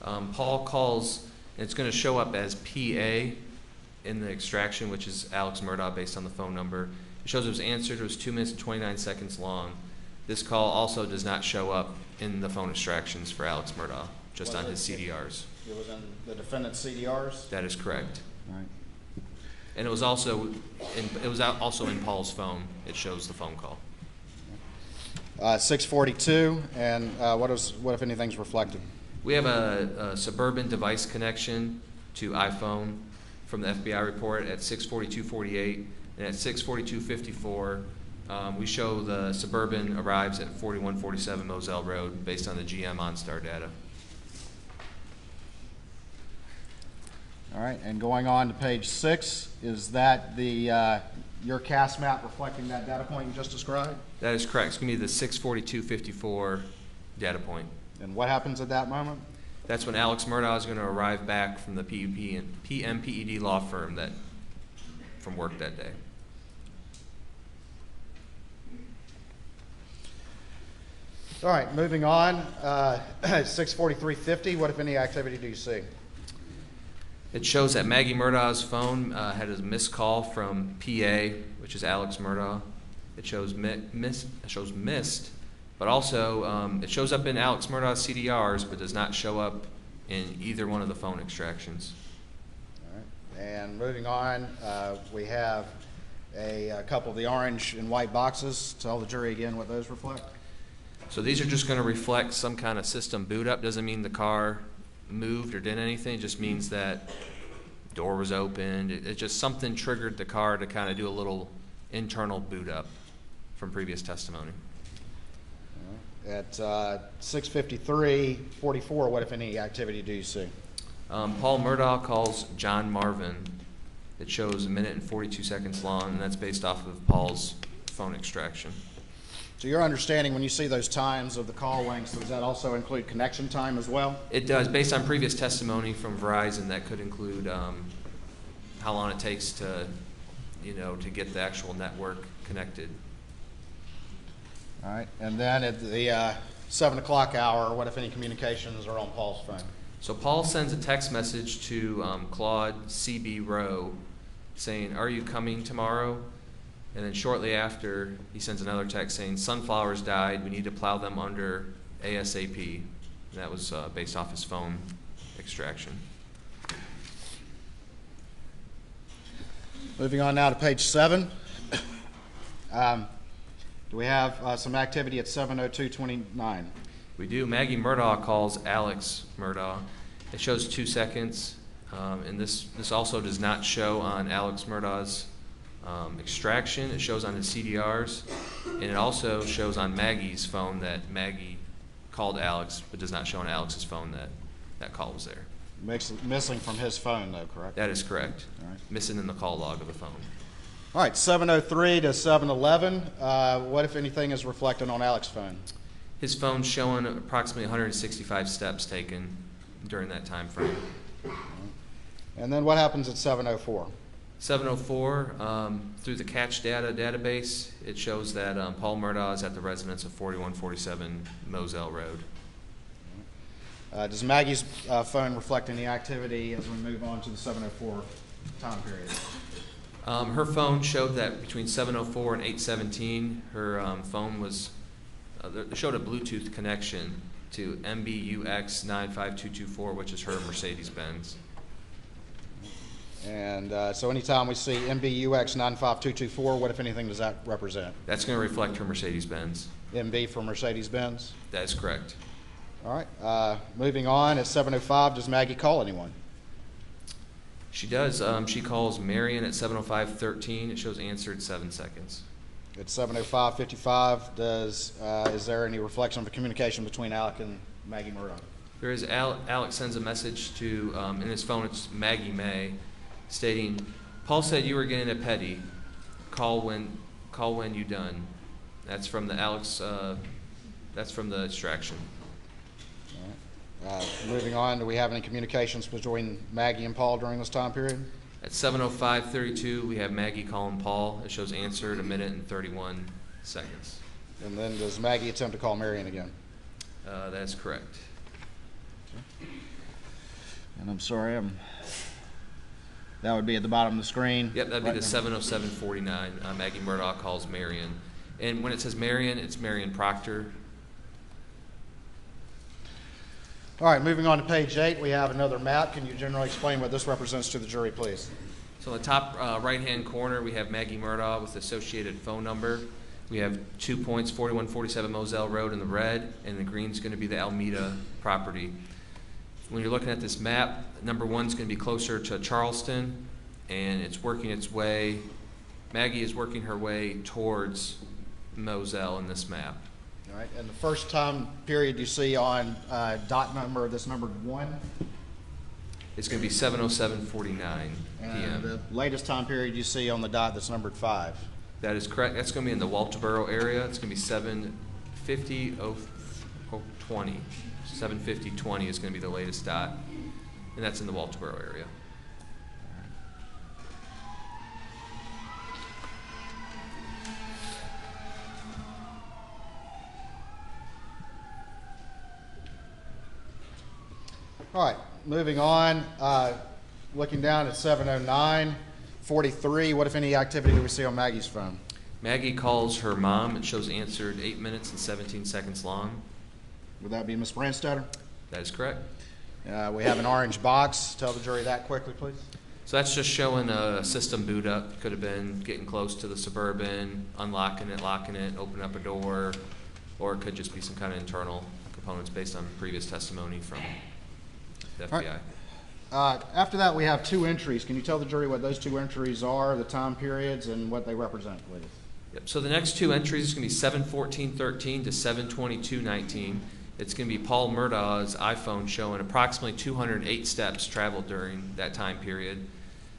Paul calls, and it's going to show up as PA in the extraction, which is Alex Murdaugh based on the phone number. It shows it was answered. It was 2 minutes and 29 seconds long. This call also does not show up in the phone extractions for Alex Murdaugh, just on his CDRs. It was in the defendant's CDRs? That is correct. All right. And it was also in Paul's phone. It shows the phone call. 6:42, and what if anything's reflected? We have a Suburban device connection to iPhone from the FBI report at 6:42:48, and at 6:42:54, we show the Suburban arrives at 4147 Moselle Road based on the GM OnStar data. All right, and going on to page 6, is that your CAS map reflecting that data point you just described? That is correct. It's going to be the 6:42:54 data point. And what happens at that moment? That's when Alex Murdaugh is going to arrive back from the PMPED law firm from work that day. All right, moving on. 6:43:50, what if any activity do you see? It shows that Maggie Murdaugh's phone had a missed call from PA, which is Alex Murdaugh. It shows missed, but also it shows up in Alex Murdaugh's CDRs, but does not show up in either one of the phone extractions. All right, and moving on, we have a couple of the orange and white boxes. Tell the jury again what those reflect. So these are just going to reflect some kind of system boot up. Doesn't mean the car moved or did anything. It just means that door was opened. It just something triggered the car to kind of do a little internal boot up from previous testimony. At 6:53:44, what if any activity do you see? Paul Murdaugh calls John Marvin. It shows 1 minute and 42 seconds long, and that's based off of Paul's phone extraction. So your understanding, when you see those times of the call lengths, does that also include connection time as well? It does. Based on previous testimony from Verizon, that could include how long it takes to get the actual network connected. All right, and then at the 7 o'clock hour, what if any communications are on Paul's phone? So Paul sends a text message to Claude CB Rowe saying, "Are you coming tomorrow?" And then shortly after, he sends another text saying, "Sunflowers died. We need to plow them under ASAP." And that was based off his phone extraction. Moving on now to page 7. Do we have some activity at 7:02:29? We do. Maggie Murdaugh calls Alex Murdaugh. It shows 2 seconds, and this also does not show on Alex Murdaugh's extraction. It shows on his CDRs, and it also shows on Maggie's phone that Maggie called Alex, but does not show on Alex's phone that call was there. Missing from his phone, though, correct? That is correct. All right. Missing in the call log of the phone. All right, 7:03 to 7:11. What, if anything, is reflected on Alex's phone? His phone's showing approximately 165 steps taken during that time frame. And then what happens at 7:04? 7:04, through the catch data database, it shows that Paul Murdaugh is at the residence of 4147 Moselle Road. Does Maggie's phone reflect any activity as we move on to the 7:04 time period? Her phone showed that between 7:04 and 8:17, her phone was, showed a Bluetooth connection to MBUX 95224, which is her Mercedes-Benz. And so anytime we see MBUX 95224, what, if anything, does that represent? That's going to reflect her Mercedes-Benz. MB for Mercedes-Benz? That is correct. All right. Moving on, at 7:05, does Maggie call anyone? She does. She calls Marion at 7:05:13. It shows answered 7 seconds. At 7:05:55, is there any reflection of a communication between Alex and Maggie Murdaugh? There is Alex sends a message to, in his phone, it's Maggie May, stating, Paul said you were getting a petty. Call when you done. That's from the Alex, that's from the extraction. Moving on, do we have any communications between Maggie and Paul during this time period? At 7:05:32, we have Maggie calling Paul. It shows answered 1 minute and 31 seconds. And then does Maggie attempt to call Marion again? That is correct. And I'm sorry, that would be at the bottom of the screen. Yep, that'd be right the now. 7:07:49. Maggie Murdaugh calls Marion. And when it says Marion, it's Marion Proctor. All right, moving on to page 8, we have another map. Can you generally explain what this represents to the jury, please? So in the top right-hand corner, we have Maggie Murdaugh with the associated phone number. We have 2 points, 4147 Moselle Road in the red, and the green's going to be the Almeida property. When you're looking at this map, number 1's going to be closer to Charleston, and it's working its way. Maggie is working her way towards Moselle in this map. All right, and the first time period you see on dot number that's numbered 1, It's going to be 7:07:49 and p.m. the latest time period you see on the dot that's numbered 5. That is correct. That's going to be in the Walterboro area. It's going to be 7:50:20. 7:50:20 is going to be the latest dot, and that's in the Walterboro area. All right, moving on, looking down at 7:09:43, what if any activity do we see on Maggie's phone? Maggie calls her mom. It shows answered 8 minutes and 17 seconds long. Would that be Ms. Brandstetter? That is correct. We have an orange box. Tell the jury that quickly, please. So that's just showing a system boot up. Could have been getting close to the Suburban, unlocking it, locking it, opening up a door, or it could just be some kind of internal components based on previous testimony from the FBI. All right. After that, we have 2 entries. Can you tell the jury what those 2 entries are, the time periods, and what they represent, please? Yep. So the next 2 entries is going to be 7:14:13 to 7:22:19. It's going to be Paul Murdaugh's iPhone showing approximately 208 steps traveled during that time period.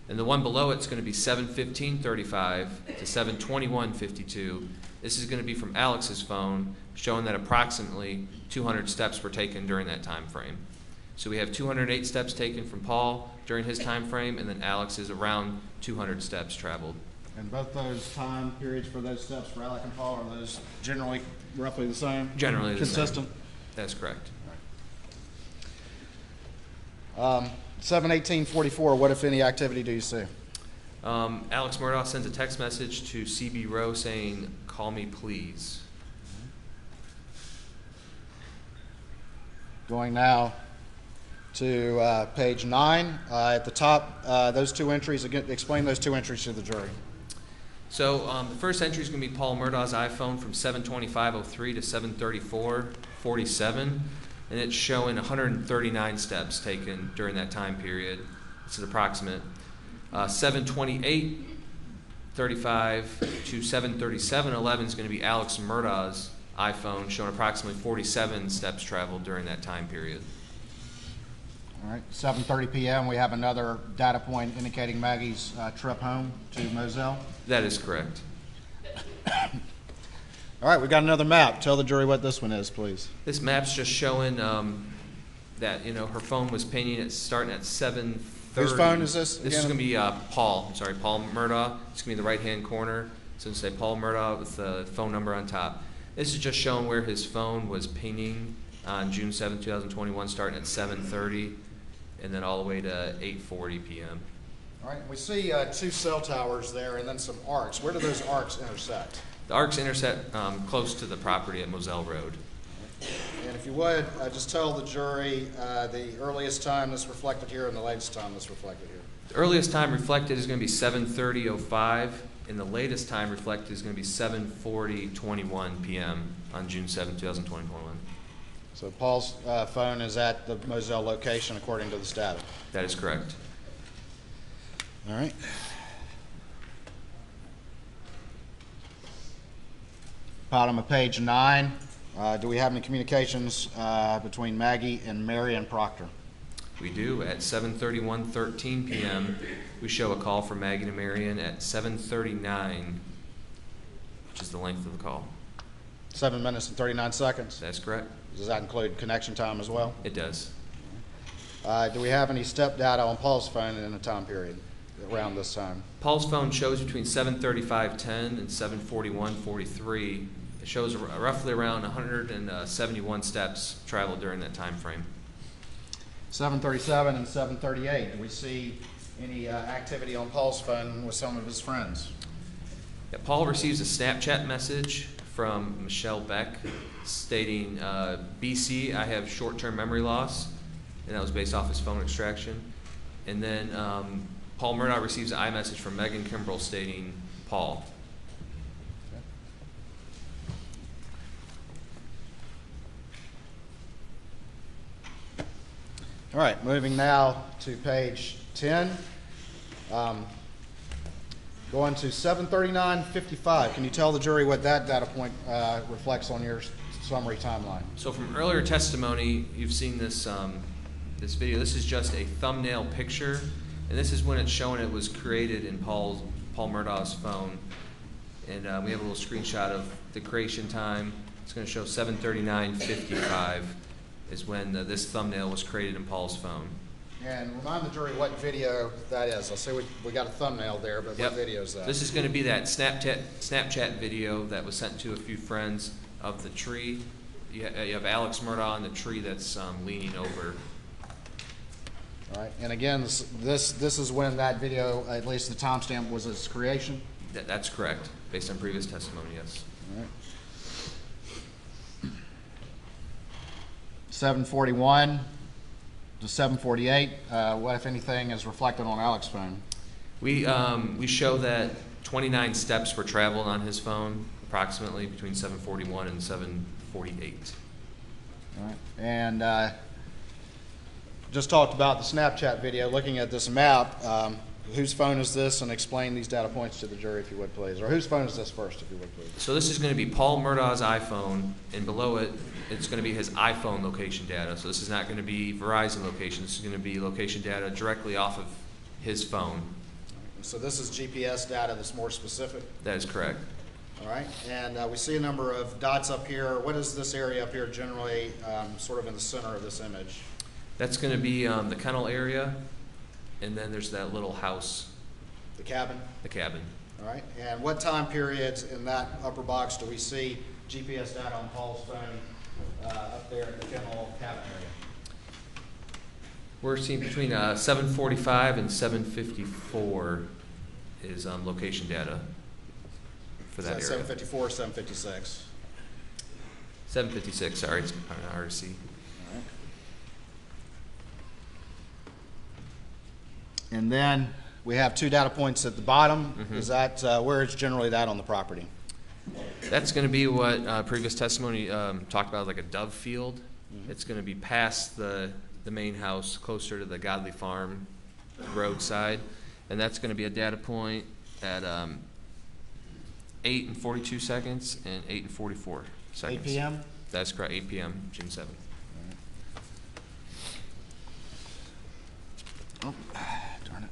And the one below it's going to be 7:15:35 to 7:21:52. This is going to be from Alex's phone, showing that approximately 200 steps were taken during that time frame. So we have 208 steps taken from Paul during his time frame, and then Alex is around 200 steps traveled. And both those time periods for those steps for Alec and Paul, are those generally roughly the same? Generally the same. Consistent? That's correct. 7:18:44, what if any activity do you see? Alex Murdaugh sends a text message to CB Rowe saying, "Call me, please." Going now to page 9. At the top, those 2 entries, again, explain those 2 entries to the jury. So the first entry is going to be Paul Murdaugh's iPhone from 7:25:03 to 7:34:47, and it's showing 139 steps taken during that time period. It's an approximate. 7:28:35 to 7:37:11 is going to be Alex Murdaugh's iPhone, showing approximately 47 steps traveled during that time period. All right, 7:30 p.m., we have another data point indicating Maggie's trip home to Moselle. That is correct. All right, we've got another map. Tell the jury what this one is, please. This map's just showing that her phone was pinging. It's starting at 7:30. Whose phone is this This is again? going to be Paul Murdaugh. It's going to be in the right-hand corner. So it's going to say Paul Murdaugh with the phone number on top. This is just showing where his phone was pinging on June 7, 2021, starting at 7:30, and then all the way to 8:40 p.m. All right, we see 2 cell towers there and then some arcs. Where do those arcs intersect? The arcs intersect close to the property at Moselle Road. And if you would, just tell the jury the earliest time that's reflected here and the latest time that's reflected here. The earliest time reflected is going to be 7:30:05, and the latest time reflected is going to be 7:40:21 p.m. on June 7, 2021. So Paul's phone is at the Moselle location according to this data. That is correct. All right. Bottom of page 9. Do we have any communications between Maggie and Marion Proctor? We do. At 7:13 p.m., we show a call from Maggie to Marion at 7:39, which is the length of the call. 7 minutes and 39 seconds. That's correct. Does that include connection time as well? It does. Do we have any step data on Paul's phone in a time period around this time? Paul's phone shows between 7:35:10 and 7:41:43. It shows roughly around 171 steps traveled during that time frame. 7:37 and 7:38. Do we see any activity on Paul's phone with some of his friends? Yeah, Paul receives a Snapchat message from Michelle Beck stating, BC, I have short-term memory loss, and that was based off his phone extraction. And then Paul Murdaugh receives an iMessage from Megan Kimbrell stating, Paul. All right, moving now to page 10. Going to 7:39:55. Can you tell the jury what that data point reflects on your summary timeline? So from earlier testimony, you've seen this this video. This is just a thumbnail picture, and this is when it's showing it was created in Paul Murdaugh's phone. And we have a little screenshot of the creation time. It's going to show 7:39:55 is when this thumbnail was created in Paul's phone. And remind the jury what video that is. I see we got a thumbnail there, but Yep. what video is that? This is going to be that Snapchat video that was sent to a few friends of the tree. You have Alex Murdaugh on the tree that's leaning over. All right, and again, this is when that video, at least the timestamp, was its creation? That's correct, based on previous testimony, yes. All right. 7:41 to 7:48. What, if anything, is reflected on Alex's phone? We show that 29 steps were traveled on his phone, approximately between 7:41 and 7:48. All right, and just talked about the Snapchat video. Looking at this map, whose phone is this? And explain these data points to the jury, if you would, please. Or whose phone is this first, if you would, please? So this is going to be Paul Murdaugh's iPhone, and below it, it's going to be his iPhone location data. So this is not going to be Verizon location. This is going to be location data directly off of his phone. So this is GPS data that's more specific? That is correct. All right, and we see a number of dots up here. What is this area up here generally sort of in the center of this image? That's going to be the kennel area, and then there's that little house, The cabin? the cabin. All right, and what time periods in that upper box do we see GPS data on Paul's phone up there at the kennel cabin area? We're seeing between 7:45 and 7:54 is location data for that Is area. 7:54 or 7:56? 7:56, sorry, it's kind of hard to see. All right. And then we have two data points at the bottom. Is that where is generally that on the property? That's going to be what previous testimony talked about, like a dove field. It's going to be past the main house, closer to the Godly Farm roadside, and that's going to be a data point at 8 and 42 seconds and 8 and 44 seconds. 8 p.m.? That's correct, 8 p.m., June 7th. Oh, darn it.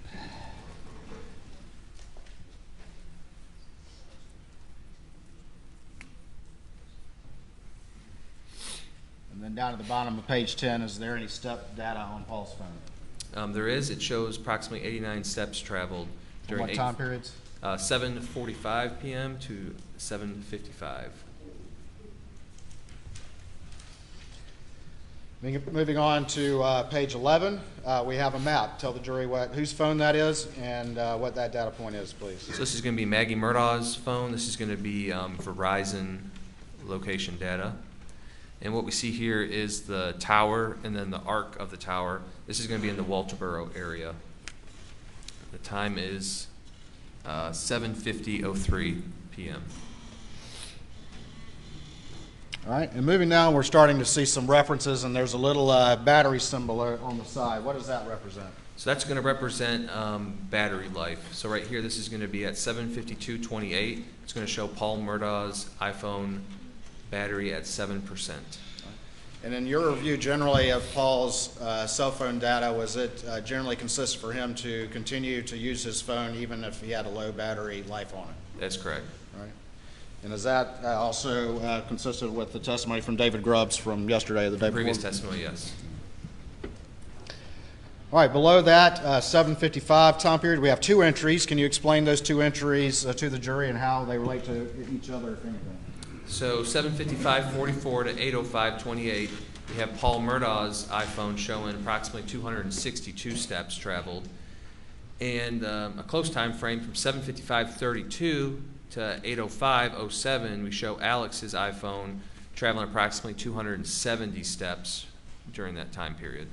And then down at the bottom of page 10, is there any step data on Paul's phone? There is. It shows approximately 89 steps traveled From during what time periods? 7:45 p.m. to 7:55. Moving on to page 11, we have a map. Tell the jury whose phone that is and what that data point is, please. So this is going to be Maggie Murdaugh's phone. This is going to be Verizon location data. And what we see here is the tower and then the arc of the tower. This is going to be in the Walterboro area. The time is 7:50:03 p.m. All right, and moving now, we're starting to see some references, and there's a little battery symbol on the side. What does that represent? So that's going to represent battery life. So right here, this is going to be at 7:52:28. It's going to show Paul Murdaugh's iPhone battery at 7%. And in your review generally of Paul's cell phone data, was it generally consistent for him to continue to use his phone even if he had a low battery life on it? That's correct. Right. And is that also consistent with the testimony from David Grubbs from yesterday or the day before? Previous testimony, yes. All right, below that, 7:55 time period, we have two entries. Can you explain those two entries to the jury and how they relate to each other, if anything? So 7:55:44 to 8:05:28, we have Paul Murdaugh's iPhone showing approximately 262 steps traveled. And a close time frame from 7:55:32 to 8:05:07, we show Alex's iPhone traveling approximately 270 steps during that time period.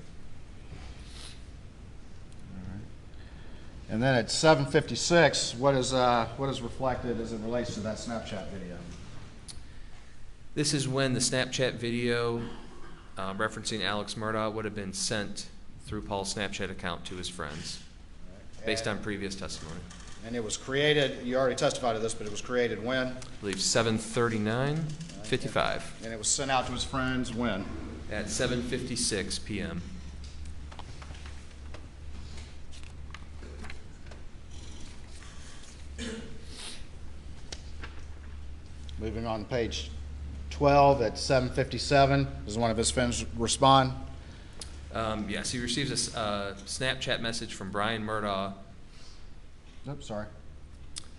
And then at 7:56, what is reflected as it relates to that Snapchat video? This is when the Snapchat video referencing Alex Murdaugh would have been sent through Paul's Snapchat account to his friends, based on previous testimony. And it was created, you already testified to this, but it was created when? I believe 7:39:55 And it was sent out to his friends when? at 7:56 p.m. Moving on to page 12 at 7:57, does one of his friends respond? Yes, he receives a Snapchat message from Brian Murdaugh Oops, sorry.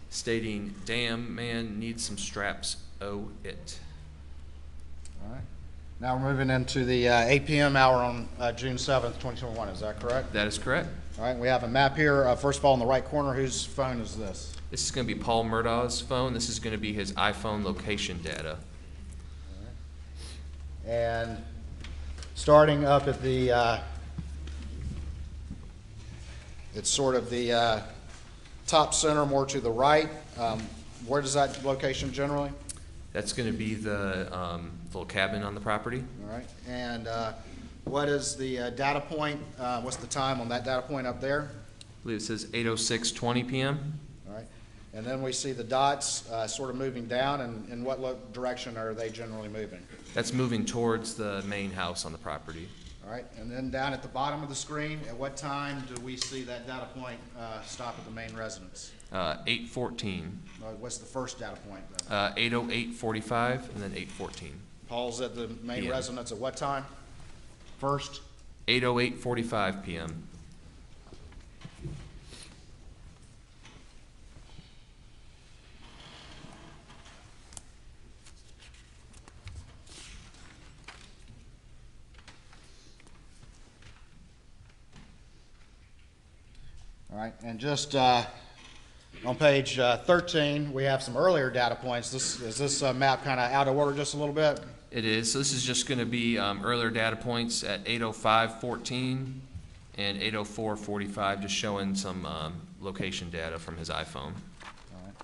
stating, "Damn, man, needs some straps, oh it." All right. Now we're moving into the 8 p.m. hour on June 7th, 2021, is that correct? That is correct. All right, we have a map here. First of all, in the right corner, whose phone is this? This is going to be Paul Murdaugh's phone. This is going to be his iPhone location data. And starting up at the, it's sort of the top center, more to the right. Where does that location generally? That's going to be the little cabin on the property. All right. And what is the data point? What's the time on that data point up there? I believe it says 8:06:20 p.m. All right. And then we see the dots sort of moving down. And in what direction are they generally moving? That's moving towards the main house on the property. All right. And then down at the bottom of the screen, at what time do we see that data point stop at the main residence? 8:14. What's the first data point? 8:08:45 and then 8:14. Paul's at the main PM. residence at what time? First? 8:08:45 p.m. All right, and just on page 13, we have some earlier data points. Is this map kind of out of order just a little bit? It is. So this is just going to be earlier data points at 8:05:14 and 8:04:45, just showing some location data from his iPhone. All right.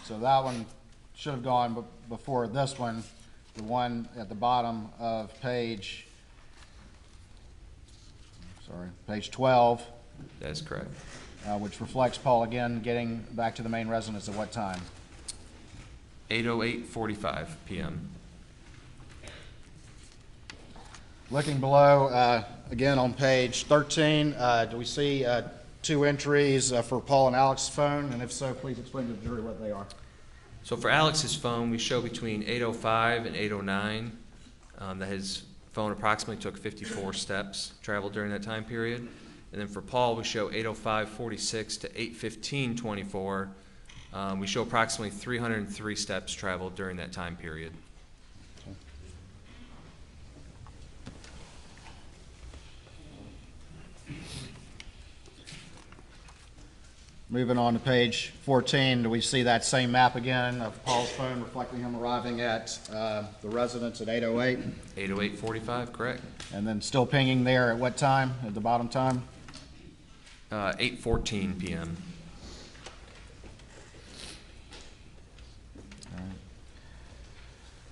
So that one should have gone before this one, the one at the bottom of page 12. That is correct. Which reflects Paul again getting back to the main residence at what time? 8:08:45 p.m. Looking below, again on page 13, do we see two entries for Paul and Alex's phone? And if so, please explain to the jury what they are. So for Alex's phone, we show between 8:05 and 8:09 that his phone approximately took 54 steps traveled during that time period. And then for Paul, we show 8:05:46 to 8:15:24. We show approximately 303 steps traveled during that time period. Moving on to page 14, do we see that same map again of Paul's phone reflecting him arriving at the residence at 8:08? 8:08:45, correct. And then still pinging there at what time, at the bottom time? 8:14 p.m.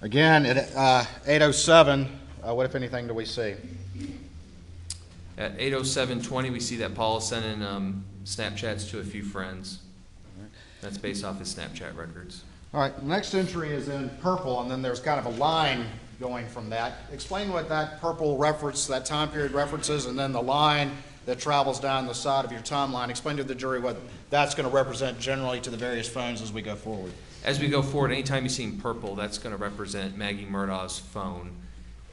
Again, at 8:07, what if anything do we see? At 8:07:20, we see that Paul is sending Snapchats to a few friends. That's based off his Snapchat records. All right, the next entry is in purple, and then there's kind of a line going from that. Explain what that purple reference, that time period references, and then the line that travels down the side of your timeline. Explain to the jury what that's going to represent generally to the various phones as we go forward. As we go forward, anytime you see in purple, that's going to represent Maggie Murdaugh's phone.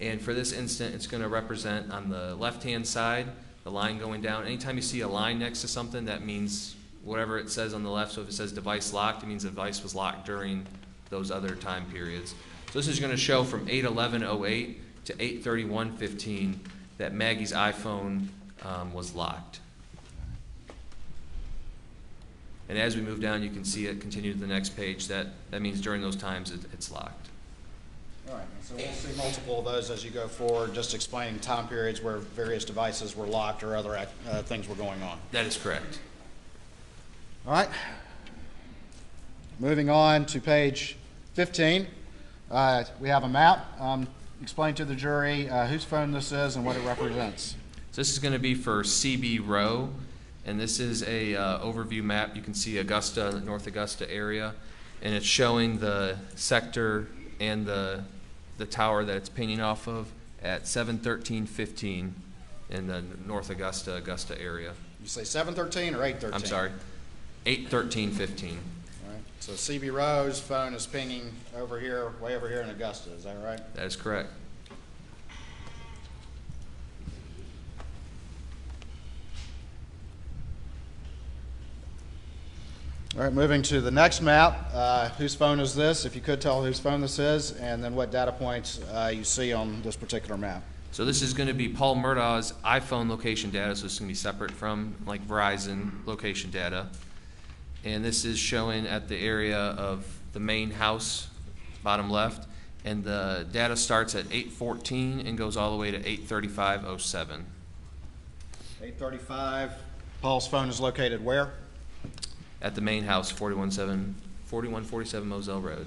And for this instant, it's going to represent on the left-hand side, the line going down. Anytime you see a line next to something, that means whatever it says on the left. So if it says device locked, it means the device was locked during those other time periods. So this is going to show from 8/11/08 to 8/31/15 that Maggie's iPhone was locked. And as we move down, you can see it continue to the next page. That means during those times it's locked. All right, so we'll see multiple of those as you go forward, just explaining time periods where various devices were locked or other things were going on. That is correct. All right. Moving on to page 15, we have a map. Explain to the jury whose phone this is and what it represents. So this is going to be for CB Row, and this is a overview map. You can see Augusta, North Augusta area, and it's showing the sector and the tower that it's pinging off of at 7/13/15 in the North Augusta area. You say 7/13 or 8/13? I'm sorry, 8/13/15. All right. So CB Rowe's phone is pinging over here, way over here in Augusta. Is that right? That is correct. All right, moving to the next map. Whose phone is this? If you could tell whose phone this is, and then what data points you see on this particular map. So this is going to be Paul Murdaugh's iPhone location data, so it's going to be separate from like Verizon location data. And this is showing at the area of the main house, bottom left, and the data starts at 8/14 and goes all the way to 8/35/07. 8:35. Paul's phone is located where? At the main house, 4147 Moselle Road.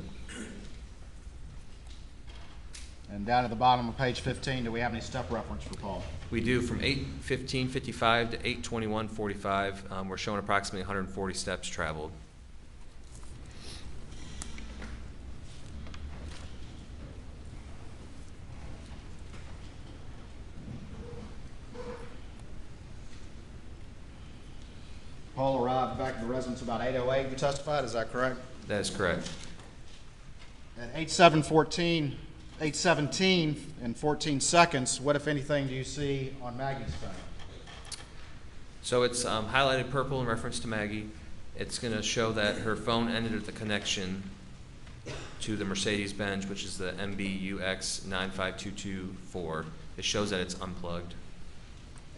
And down at the bottom of page 15, do we have any step reference for Paul? We do from 8:15:55 to 8:21:45. We're showing approximately 140 steps traveled. Paul arrived back at the residence about 8:08, you testified, is that correct? That is correct. At 8:17 and 14 seconds, what, if anything, do you see on Maggie's phone? So it's highlighted purple in reference to Maggie. It's going to show that her phone ended at the connection to the Mercedes-Benz, which is the MBUX 95224. It shows that it's unplugged.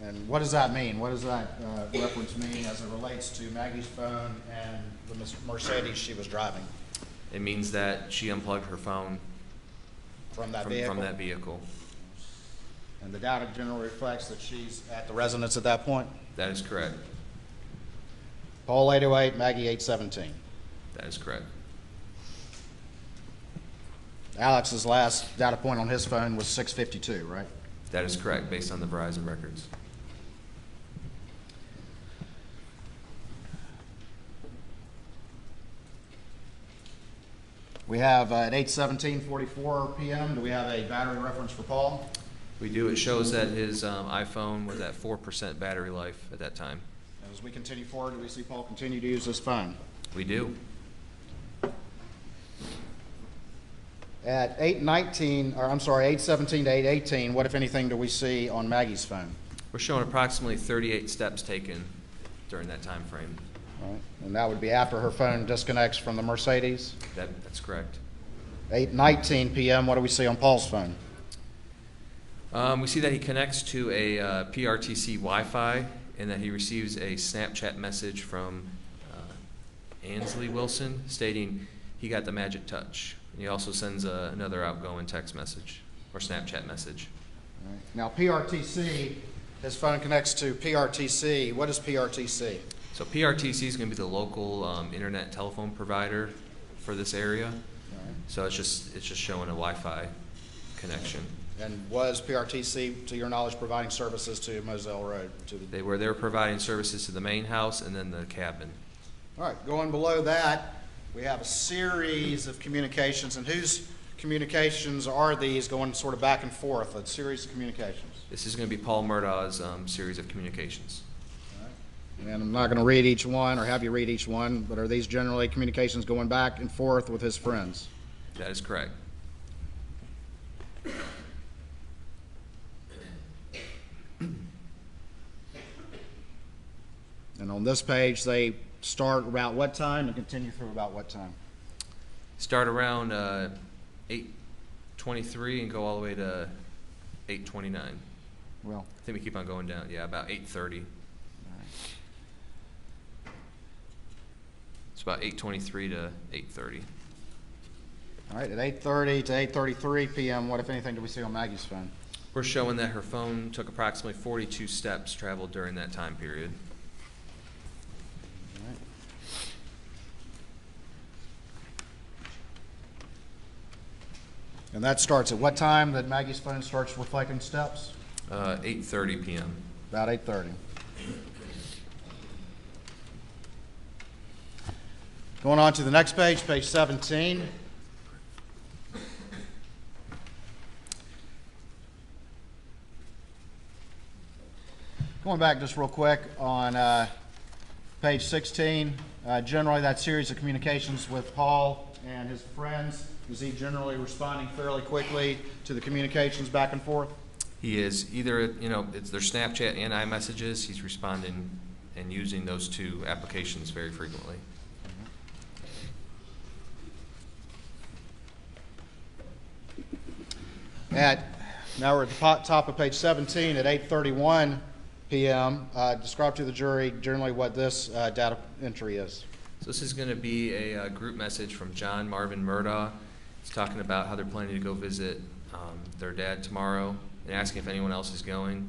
And what does that mean? What does that reference mean as it relates to Maggie's phone and the Mercedes she was driving? It means that she unplugged her phone From that vehicle? And the data generally reflects that she's at the residence at that point? That is correct. Paul 8:08, Maggie 8:17. That is correct. Alex's last data point on his phone was 6:52, right? That is correct, based on the Verizon records. We have at 8:17:44 p.m., do we have a battery reference for Paul? We do. It shows that his iPhone was at 4% battery life at that time. As we continue forward, do we see Paul continue to use his phone? We do. At 8:17 to 8:18, what, if anything, do we see on Maggie's phone? We're showing approximately 38 steps taken during that time frame. All right. And that would be after her phone disconnects from the Mercedes? That's correct. 8:19 p.m., what do we see on Paul's phone? We see that he connects to a PRTC Wi-Fi and that he receives a Snapchat message from Ansley Wilson stating he got the magic touch. He also sends another outgoing text message or Snapchat message. All right. Now, PRTC, his phone connects to PRTC. What is PRTC? So PRTC is going to be the local internet telephone provider for this area. All right. So it's just showing a Wi-Fi connection. And was PRTC, to your knowledge, providing services to Moselle Road? They were providing services to the main house and then the cabin. All right, going below that, we have a series of communications, and whose communications are these going sort of back and forth, a series of communications? This is going to be Paul Murdaugh's series of communications. And I'm not going to read each one or have you read each one, but are these generally communications going back and forth with his friends? That is correct. And on this page, they start about what time and continue through about what time? Start around 8:23 and go all the way to 8:29. Well, I think we keep on going down. Yeah, about 8:30. It's about 8:23 to 8:30. all right, at 8:30 to 8:33 p.m., what, if anything, do we see on Maggie's phone? We're showing that her phone took approximately 42 steps traveled during that time period. All right. And that starts at what time that Maggie's phone starts reflecting steps? 8:30 p.m. About 8:30. Going on to the next page, page 17. Going back just real quick on page 16, generally that series of communications with Paul and his friends, is he generally responding fairly quickly to the communications back and forth? He is either, it's their Snapchat and iMessages. He's responding and using those two applications very frequently. Now we're at the top of page 17 at 8:31 p.m. Describe to the jury generally what this data entry is. So this is going to be a group message from John Marvin Murdaugh. He's talking about how they're planning to go visit their dad tomorrow and asking if anyone else is going.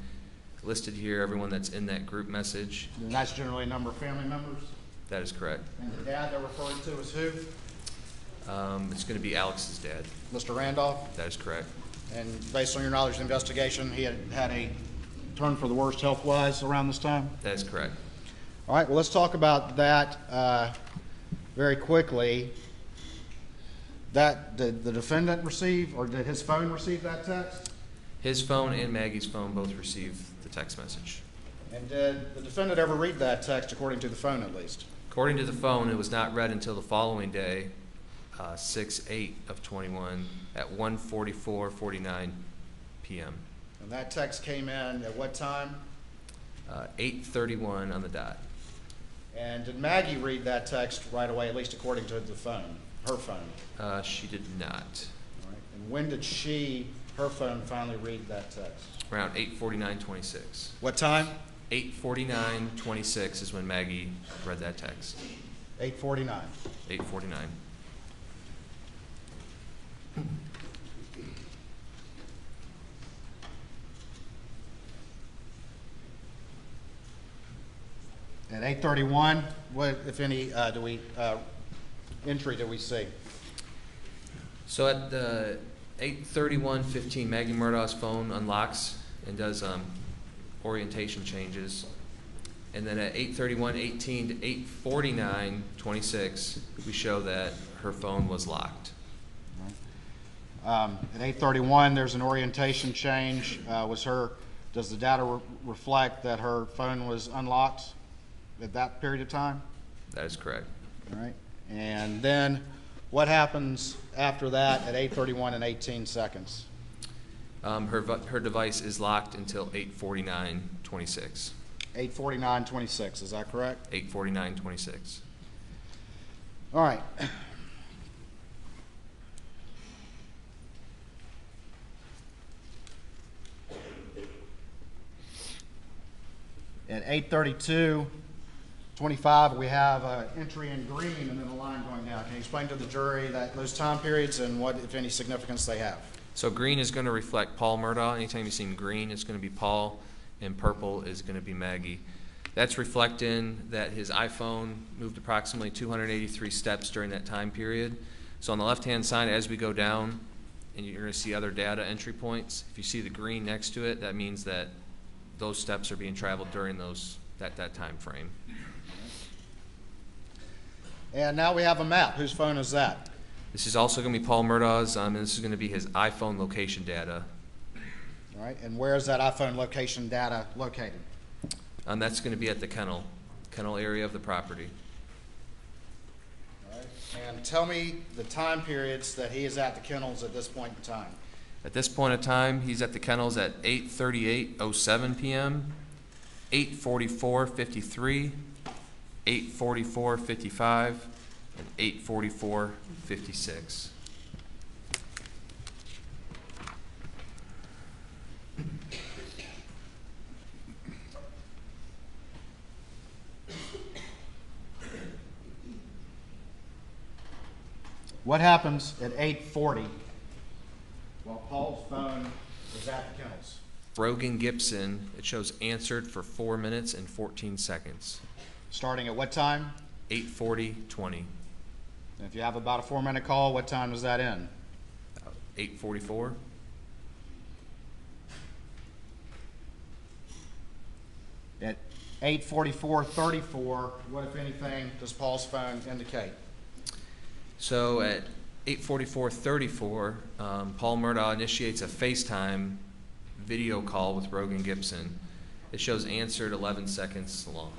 Listed here, everyone that's in that group message. And that's generally a number of family members. That is correct. And the dad they're referring to is who? It's going to be Alex's dad. Mr. Randolph. That is correct. And based on your knowledge of the investigation, he had a turn for the worst health-wise around this time? That is correct. All right, well, let's talk about that very quickly. Did the defendant receive, or did his phone receive that text? His phone and Maggie's phone both received the text message. And did the defendant ever read that text, according to the phone at least? According to the phone, it was not read until the following day, 6/8 of 21 at 1:44:49 p.m. And that text came in at what time? 8:31 on the dot. And did Maggie read that text right away, at least according to the phone, her phone? She did not. All right. And when did her phone finally read that text? Around 8:49:26. What time? 8:49:26 is when Maggie read that text. 8:49. 8:49. At 8:31, what, if any, entry do we see? So at the 8:31:15, Maggie Murdaugh's phone unlocks and does orientation changes. And then at 8:31:18 to 8:49:26, we show that her phone was locked. At 8:31, there's an orientation change. Does the data reflect that her phone was unlocked at that period of time? That is correct. All right. And then what happens after that at 8:31 and 18 seconds? Her device is locked until 8:49:26. 8:49:26, is that correct? 8:49:26. All right. At 8:32:25, we have an entry in green and then a line going down. Can you explain to the jury those time periods and what, if any, significance they have? So green is going to reflect Paul Murdaugh. Anytime you see green, it's going to be Paul, and purple is going to be Maggie. That's reflecting that his iPhone moved approximately 283 steps during that time period. So on the left-hand side, as we go down, and you're going to see other data entry points, if you see the green next to it, that means that those steps are being traveled during that time frame. And now we have a map. Whose phone is that? This is also going to be Paul Murdaugh's, and this is going to be his iPhone location data. All right, and where is that iPhone location data located? That's going to be at the kennel area of the property. All right, and tell me the time periods that he is at the kennels at this point in time. At this point in time, he's at the kennels at 8:38:07 p.m., 8:44:53, 8:44:55, and 8:44:56. What happens at 8:40 while Paul's phone is at the kennels? Brogan Gibson, it shows answered for 4 minutes and 14 seconds. Starting at what time? 8:40:20. And if you have about a 4-minute call, what time does that end? 8:44. At 8:44:34, what, if anything, does Paul's phone indicate? So at 8:44:34, Paul Murdaugh initiates a FaceTime video call with Brogan Gibson. It shows answered 11 seconds long.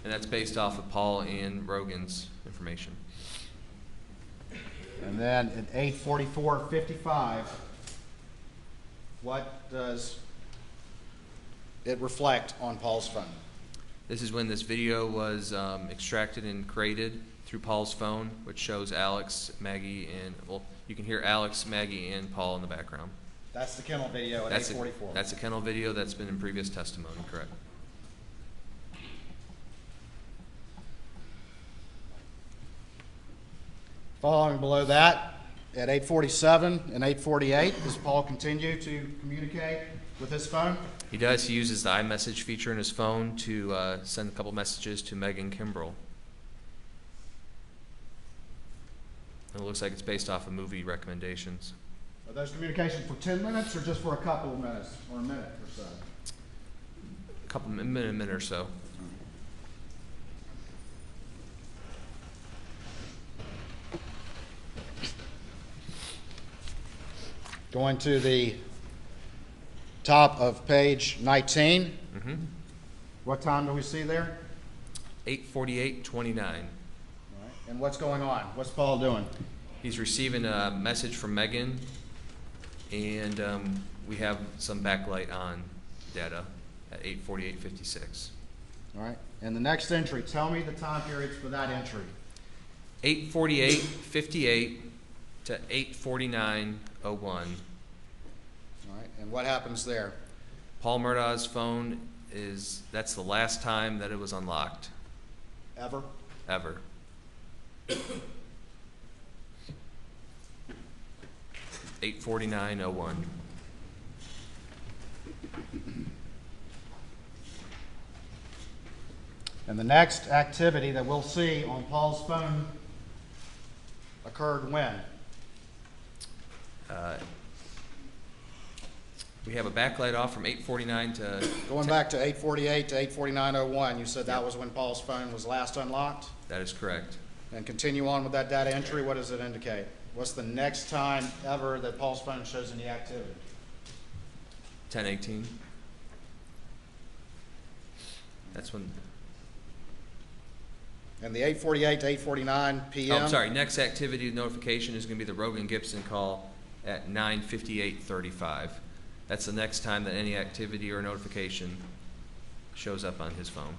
And that's based off of Paul and Brogan's information. And then at 8:44:55, what does it reflect on Paul's phone? This is when this video was extracted and created through Paul's phone, which shows Alex, Maggie, and, well, you can hear Alex, Maggie, and Paul in the background. That's the kennel video at 8:44. That's a kennel video that's been in previous testimony, correct? Following below that, at 8:47 and 8:48, does Paul continue to communicate with his phone? He does. He uses the iMessage feature in his phone to send a couple messages to Megan Kimbrell. And it looks like it's based off of movie recommendations. Are those communications for 10 minutes or just for a couple of minutes or a minute or so? A minute or so. Going to the top of page 19. Mm-hmm. What time do we see there? 8:48:29. And what's going on? What's Paul doing? He's receiving a message from Megan, and we have some backlight on data at 8:48:56. All right. And the next entry, tell me the time periods for that entry. 8:48:58 to 8:49:01. All right. And what happens there? Paul Murdaugh's phone that's the last time that it was unlocked. Ever? Ever. $8:49:01. And the next activity that we'll see on Paul's phone occurred when? We have a backlight off from 8:49 to... Going back to 8:48 to 8:49:01, you said that was when Paul's phone was last unlocked? That is correct. And continue on with that data entry, what does it indicate? What's the next time ever that Paul's phone shows any activity? 10:18. That's when... And the 8:48 to 8:49 p.m.? Oh, I'm sorry. Next activity notification is going to be the Brogan Gibson call at 9:58:35. That's the next time that any activity or notification shows up on his phone.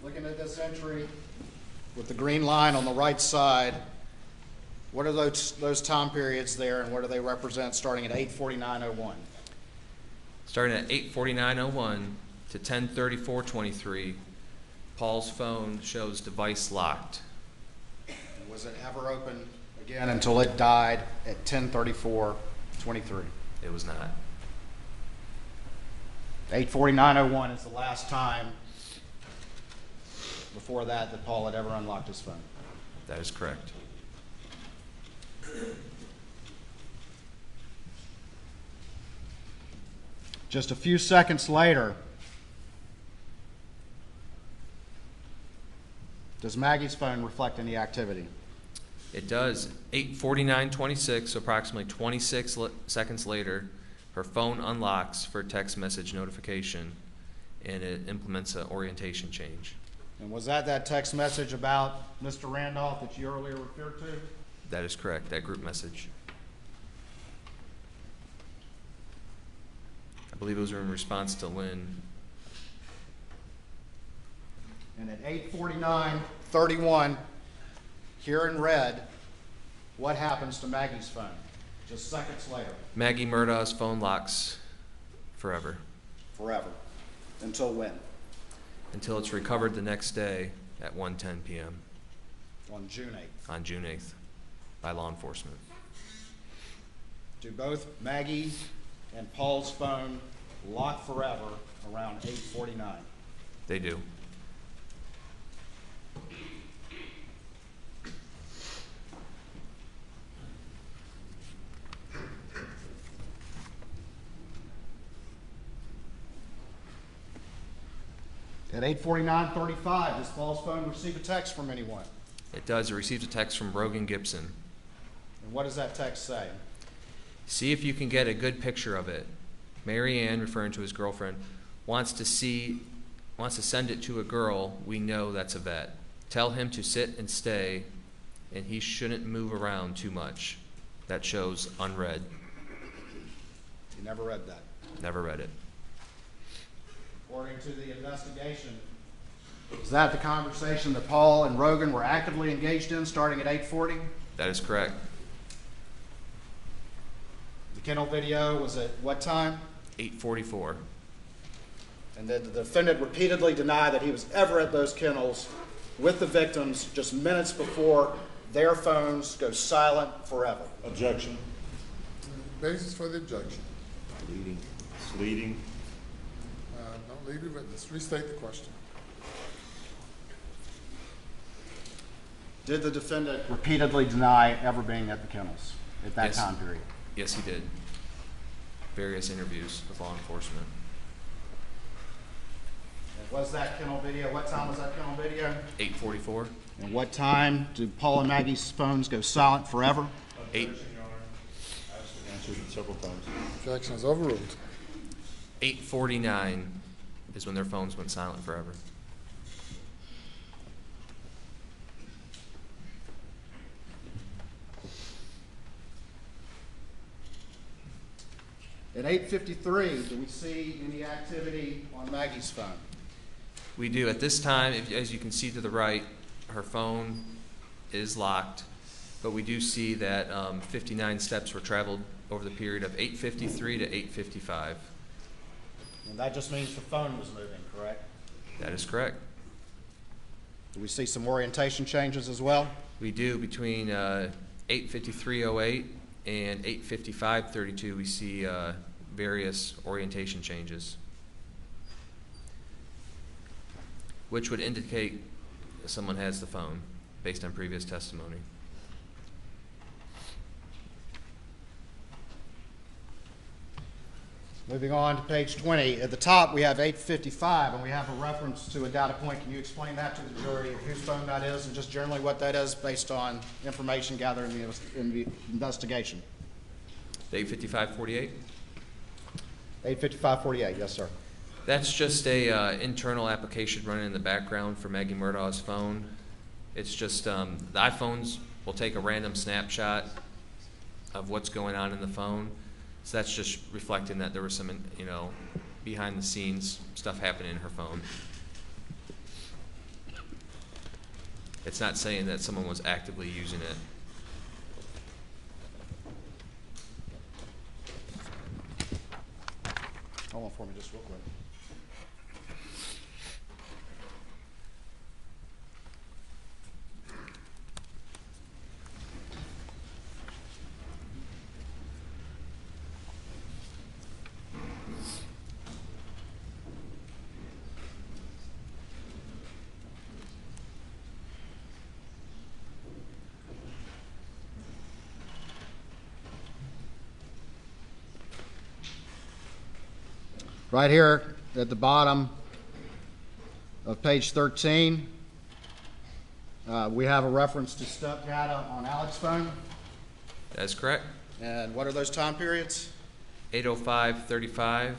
Looking at this entry with the green line on the right side, what are those time periods there, and what do they represent starting at 8:49:01? Starting at 8:49:01 to 10:34:23, Paul's phone shows device locked. Was it ever open again until it died at 10:34:23? It was not. 8:49:01 is the last time before that Paul had ever unlocked his phone. That is correct. Just a few seconds later, does Maggie's phone reflect any activity? It does. 8:49:26, so approximately 26 seconds later, her phone unlocks for text message notification, and it implements an orientation change. And was that text message about Mr. Randolph that you earlier referred to? That is correct, that group message. I believe it was in response to Lynn. And at 8:49:31, here in red, what happens to Maggie's phone? Just seconds later. Maggie Murdaugh's phone locks forever Forever. Until when? until it's recovered the next day at 1:10 p.m. On June 8th. on June 8th by law enforcement. Do both Maggie and Paul's phone lock forever around 8:49? They do. At 8:49:35, does Paul's phone receive a text from anyone? It does. It receives a text from Brogan Gibson. And what does that text say? See if you can get a good picture of it. Mary Ann, referring to his girlfriend, wants to send it to a girl we know that's a vet. Tell him to sit and stay, and he shouldn't move around too much. That shows unread. You never read that. Never read it. According to the investigation, is that the conversation that Paul and Rogan were actively engaged in starting at 8:40? That is correct. The kennel video was at what time? 8:44. And the defendant repeatedly denied that he was ever at those kennels with the victims just minutes before their phones go silent forever. Objection. Basis for the objection. Leading. It's leading. Don't leave your witness. Restate the question. Did the defendant repeatedly deny ever being at the kennels at that Yes. time period? Yes, he did. Various interviews with law enforcement. And was that kennel video, what time was that kennel video? 8:44. And what time did Paul and Maggie's phones go silent forever? 8 Answered it several times. Objection is overruled. 8:49 is when their phones went silent forever. At 8:53, do we see any activity on Maggie's phone? We do. At this time, as you can see to the right, her phone is locked, but we do see that 59 steps were traveled over the period of 8:53 to 8:55. And that just means the phone was moving, correct? That is correct. Do we see some orientation changes as well? We do. Between 8:53:08 and 8:55:32, we see various orientation changes, which would indicate someone has the phone based on previous testimony. Moving on to page 20. At the top, we have 8:55, and we have a reference to a data point. Can you explain that to the jury, whose phone that is, and just generally what that is based on information gathered in the investigation? 8:55:48. 8:55:48, yes, sir. That's just a internal application running in the background for Maggie Murdaugh's phone. It's just the iPhones will take a random snapshot of what's going on in the phone. So that's just reflecting that there was some, behind the scenes stuff happening in her phone. It's not saying that someone was actively using it. Hold on for me just real quick. Right here at the bottom of page 13, we have a reference to step data on Alex phone. That's correct. And what are those time periods? 8:05:35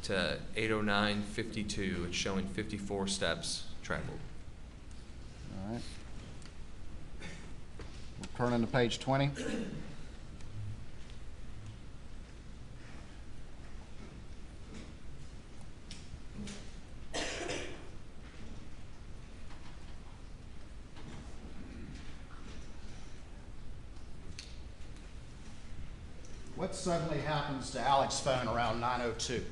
to 8:09:52. It's showing 54 steps traveled. All right. We'll turn into page 20. What suddenly happens to Alex's phone around 9:02?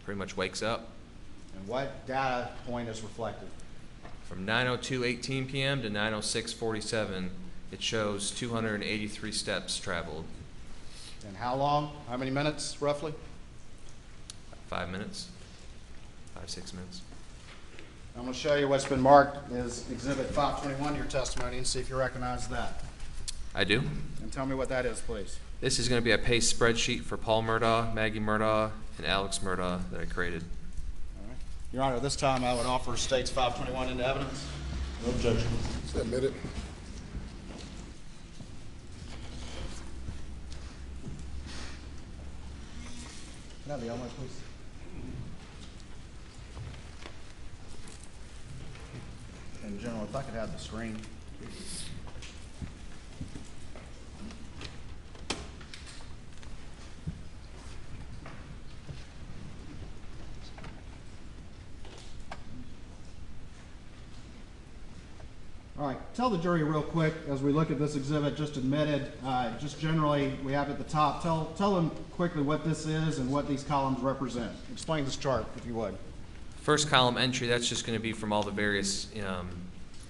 Pretty much wakes up. And what data point is reflected? From 9:02:18 p.m. to 9:06:47, it shows 283 steps traveled. And how long? How many minutes, roughly? 5 minutes, 5-6 minutes. I'm going to show you what's been marked as Exhibit 521 to your testimony and see if you recognize that. I do. And tell me what that is, please. This is going to be a paste spreadsheet for Paul Murdaugh, Maggie Murdaugh, and Alex Murdaugh that I created. All right. Your Honor, this time I would offer States 521 into evidence. No objection. Submit it. Can I have the Elmo, please? And General, if I could have the screen. All right, tell the jury real quick as we look at this exhibit just admitted, just generally we have at the top, tell them quickly what this is and what these columns represent. Explain this chart if you would. First column entry, that's just going to be from all the various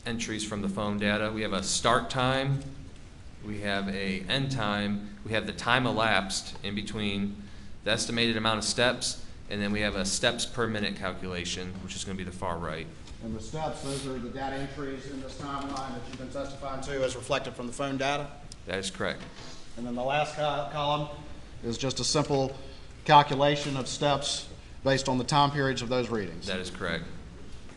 entries from the phone data. We have a start time, we have a end time, we have the time elapsed in between the estimated amount of steps, and then we have a steps per minute calculation, which is going to be the far right. And the steps, those are the data entries in this timeline that you've been testifying to as reflected from the phone data. That is correct. And then the last column is just a simple calculation of steps based on the time periods of those readings. That is correct.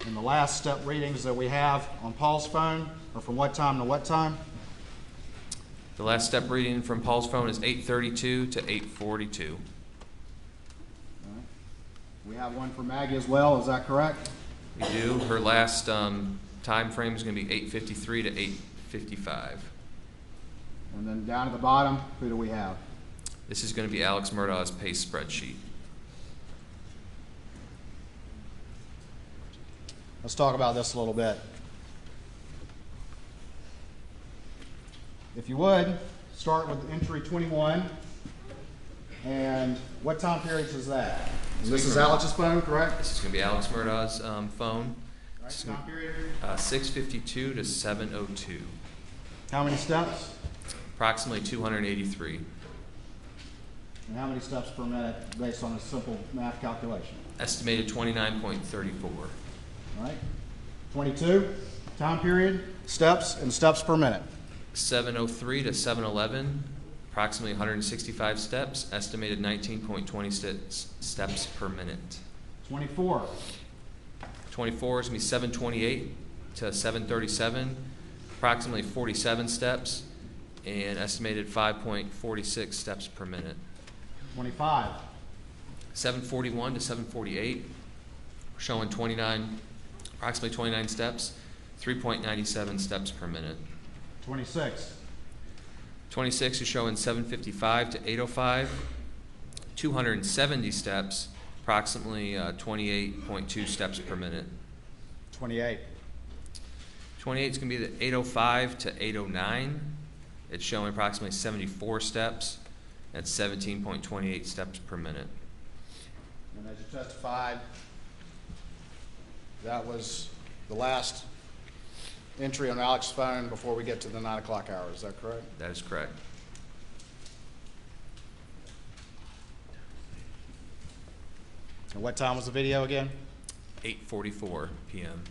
And the last step readings that we have on Paul's phone are from what time to what time? The last step reading from Paul's phone is 8:32 to 8:42. We have one for Maggie as well, is that correct? We do. Her last time frame is going to be 8:53 to 8:55. And then down at the bottom, who do we have? This is going to be Alex Murdaugh's paste spreadsheet. Let's talk about this a little bit. If you would, start with entry 21. And what time periods is that? This is Alex's phone, correct? This is going to be Alex Murdaugh's phone. Right, time period? 6:52 to 7:02. How many steps? Approximately 283. And how many steps per minute based on a simple math calculation? Estimated 29.34. All right. 22, time period, steps, and steps per minute. 7:03 to 7:11. Approximately 165 steps. Estimated 19.20 steps per minute. 24, 24 is going to be 7:28 to 7:37. Approximately 47 steps. And estimated 5.46 steps per minute. 25, 7:41 to 7:48, showing approximately 29 steps, 3.97 steps per minute. 26, 26 is showing 7:55 to 8:05, 270 steps, approximately 28.2 steps per minute. 28, 28 is going to be the 8:05 to 8:09. It's showing approximately 74 steps. That's 17.28 steps per minute. and as you testified, that was the last entry on Alex's phone before we get to the 9 o'clock hour, is that correct? That is correct. And what time was the video again? 8:44 p.m.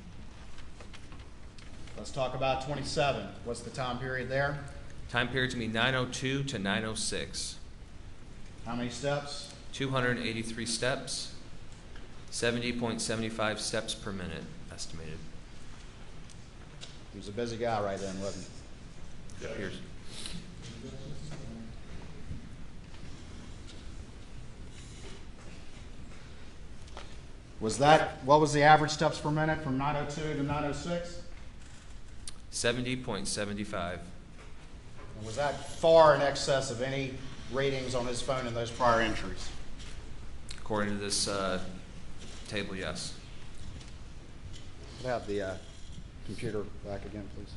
Let's talk about 27. What's the time period there? Time period's going to be 9:02 to 9:06. How many steps? 283 steps, 70.75 steps per minute estimated. He was a busy guy right then, wasn't he? It appears. What was the average steps per minute from 902 to 906? 70.75. And was that far in excess of any ratings on his phone in those prior entries? According to this table, yes. Could I have the computer back again, please?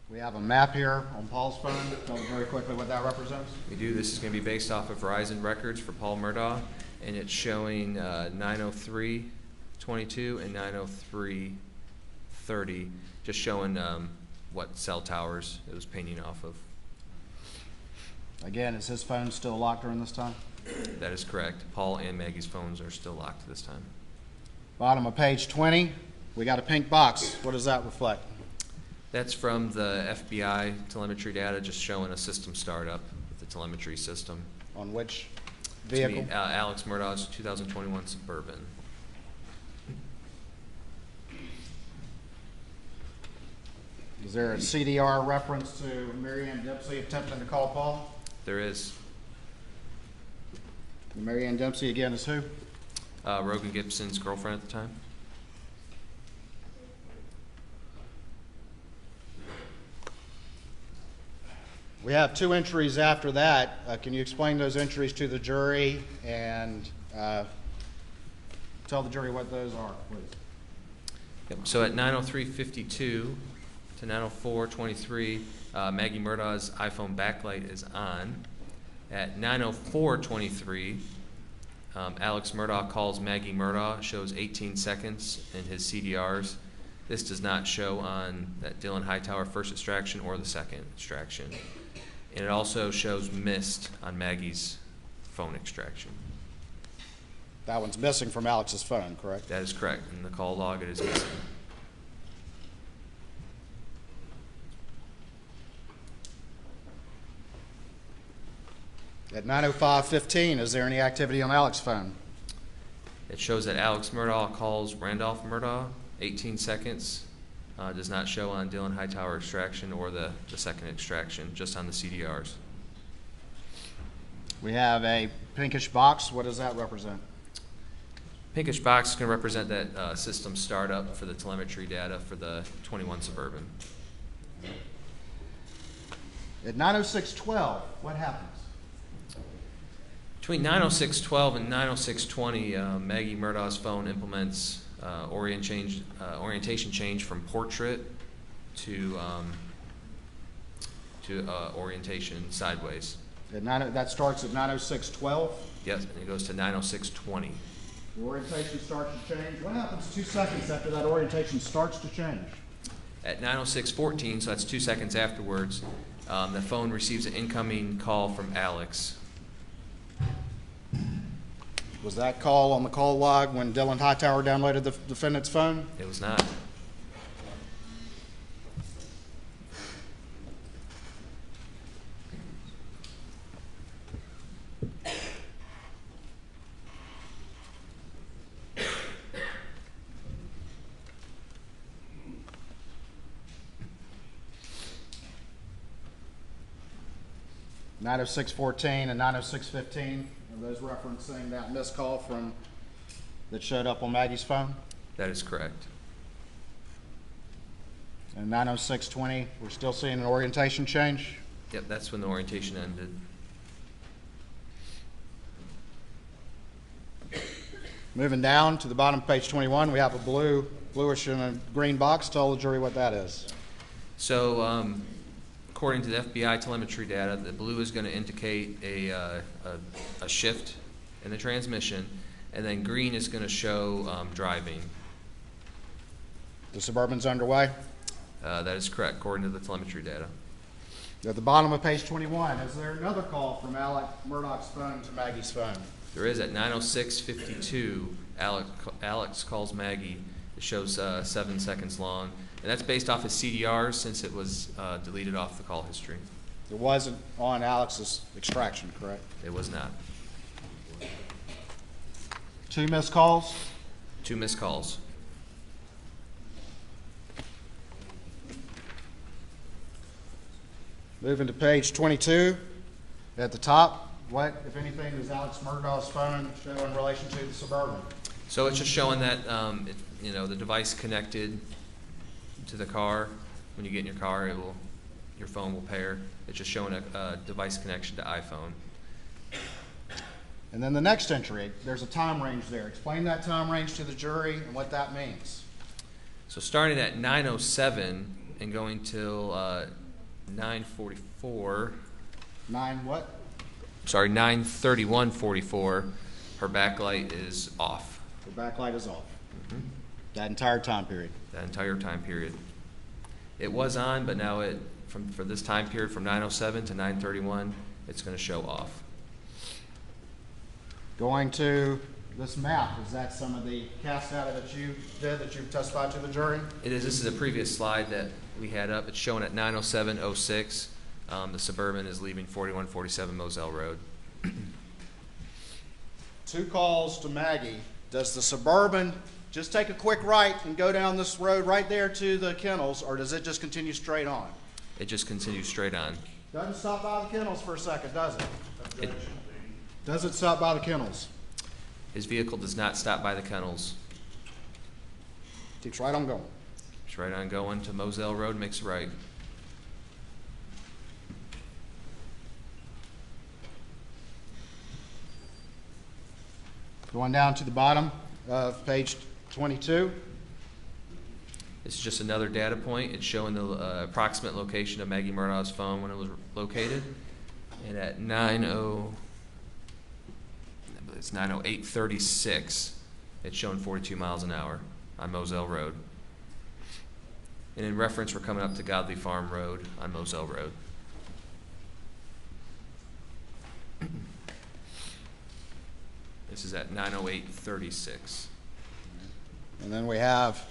We have a map here on Paul's phone. Tell me very quickly what that represents. We do. This is going to be based off of Verizon records for Paul Murdaugh, and it's showing 903.22 and 903.30, just showing what cell towers it was pinging off of. Again, is his phone still locked during this time? That is correct. Paul and Maggie's phones are still locked this time. Bottom of page 20, we got a pink box. What does that reflect? That's from the FBI telemetry data, just showing a system startup with the telemetry system. On which To me, vehicle? Alex Murdaugh's 2021 Suburban. Is there a CDR reference to Mary Ann Dempsey attempting to call Paul? There is. Mary Ann Dempsey again is who? Rogan Gibson's girlfriend at the time. We have two entries after that. Can you explain those entries to the jury and tell the jury what those are, please? Yep. So at 9:03:52 to 9:04:23, Maggie Murdaugh's iPhone backlight is on. At 9:04:23, Alex Murdaugh calls Maggie Murdaugh, shows 18 seconds in his CDRs. This does not show on that Dylan Hightower first extraction or the second extraction. And it also shows missed on Maggie's phone extraction. That one's missing from Alex's phone, correct? That is correct. In the call log, it is missing. At 9:05:15, is there any activity on Alex's phone? It shows that Alex Murdaugh calls Randolph Murdaugh, 18 seconds. Does not show on Dylan Hightower extraction or the second extraction, just on the CDRs. We have a pinkish box. What does that represent? Pinkish box is going to represent that system startup for the telemetry data for the 21 Suburban. At 9:06:12, what happens? Between 9:06:12 and 9:06:20, Maggie Murdaugh's phone implements orientation change from portrait to orientation sideways. That starts at 9:06:12. Yes, and it goes to 9:06:20. The orientation starts to change. What happens 2 seconds after that orientation starts to change? At 9:06:14, so that's 2 seconds afterwards, the phone receives an incoming call from Alex. Was that call on the call log when Dylan Hightower downloaded the defendant's phone? It was not. – 9:06:14 and 9:06:15. Are those referencing that missed call that showed up on Maggie's phone? That is correct. And 9:06:20, we're still seeing an orientation change? Yep, that's when the orientation ended. Moving down to the bottom of page 21, we have a bluish and a green box. Tell the jury what that is. So, according to the FBI telemetry data, the blue is going to indicate a shift in the transmission, and then green is going to show driving. The Suburban's underway? That is correct, according to the telemetry data. At the bottom of page 21, is there another call from Alex Murdaugh's phone to Maggie's phone? There is at 9:06:52. Alex calls Maggie. It shows 7 seconds long, and that's based off his CDR since it was deleted off the call history. It wasn't on Alex's extraction, correct? It was not. 2 missed calls? 2 missed calls. Moving to page 22, at the top, what, if anything, does Alex Murdaugh's phone show in relation to the Suburban? So it's just showing that the device connected to the car. When you get in your car, your phone will pair. It's just showing a device connection to iPhone. And then the next entry, there's a time range there. Explain that time range to the jury and what that means. So starting at 9:07 and going till 9:44. 9 what? Sorry, 9:31:44. Her backlight is off. The backlight is off. That entire time period. That entire time period. It was on, but now for this time period from 9:07 to 9:31, it's going to show off. Going to this map, is that some of the cast data that you did, that you testified to the jury? It is. This is a previous slide that we had up. It's showing at 9:07:06. The Suburban is leaving 4147 Moselle Road. 2 calls to Maggie. Does the Suburban just take a quick right and go down this road right there to the kennels, or does it just continue straight on? It just continues straight on. Doesn't stop by the kennels for a second, does it? It, Does it stop by the kennels? his vehicle does not stop by the kennels. Keeps right on going. It's right on going to Moselle Road, makes a right. Going down to the bottom of page 22. This is just another data point. It's showing the approximate location of Maggie Murdaugh's phone when it was located. And at 9:08:36, it's showing 42 miles an hour on Moselle Road. And in reference, we're coming up to Godley Farm Road on Moselle Road. This is at 9:08:36. And then we have,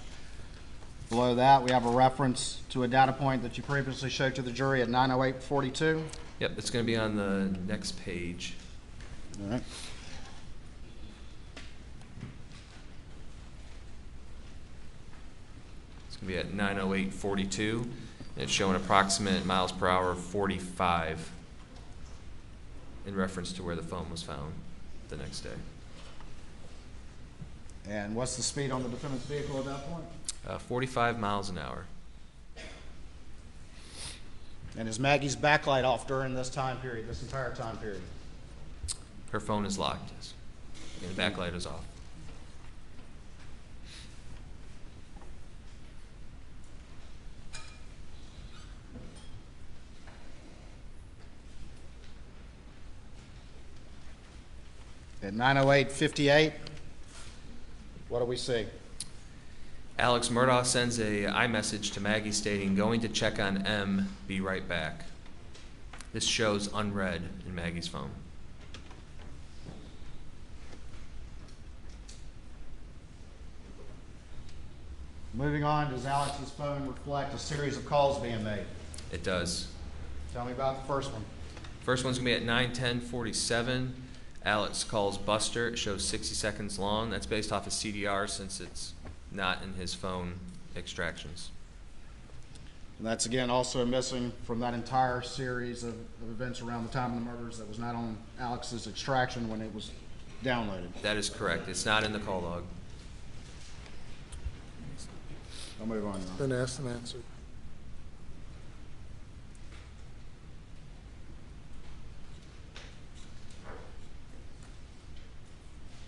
below that, we have a reference to a data point that you previously showed to the jury at 9:08:42. Yep, it's going to be on the next page. All right. It's going to be at 9:08:42, and it's showing approximate miles per hour of 45 in reference to where the phone was found the next day. And what's the speed on the defendant's vehicle at that point? 45 miles an hour. And is Maggie's backlight off during this time period, this entire time period? Her phone is locked, yes. And the backlight is off. At 9:08:58, what do we see? Alex Murdaugh sends a iMessage to Maggie stating, "Going to check on M, be right back." This shows unread in Maggie's phone. Moving on, does Alex's phone reflect a series of calls being made? It does. Tell me about the first one. First one's going to be at 9:10:47. Alex calls Buster. It shows 60 seconds long. That's based off of CDR since it's not in his phone extractions. And that's again also missing from that entire series of events around the time of the murders that was not on Alex's extraction when it was downloaded. That is correct. It's not in the call log. I'll move on. Been asked and answered.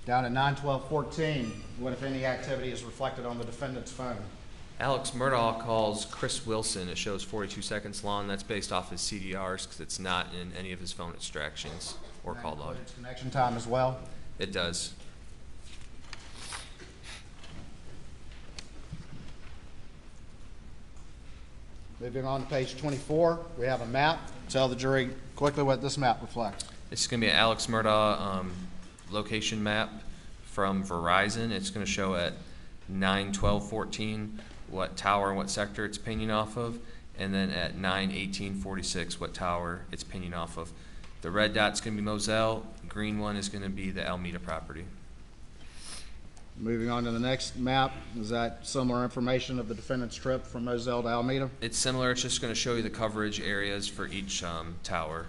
Down at 9:12:14, what if any activity is reflected on the defendant's phone? Alex Murdaugh calls Chris Wilson. It shows 42 seconds long. That's based off his CDRs because it's not in any of his phone extractions or call log. Includes connection time as well. It does. Moving on to page 24, we have a map. Tell the jury quickly what this map reflects. This is going to be an Alex Murdaugh location map from Verizon. It's going to show at 9/12/14 what tower and what sector it's pinging off of, and then at 9/18/46 what tower it's pinging off of. The red dot's going to be Moselle. Green one is going to be the Alameda property. Moving on to the next map, is that similar information of the defendant's trip from Moselle to Alameda? It's similar. It's just going to show you the coverage areas for each tower.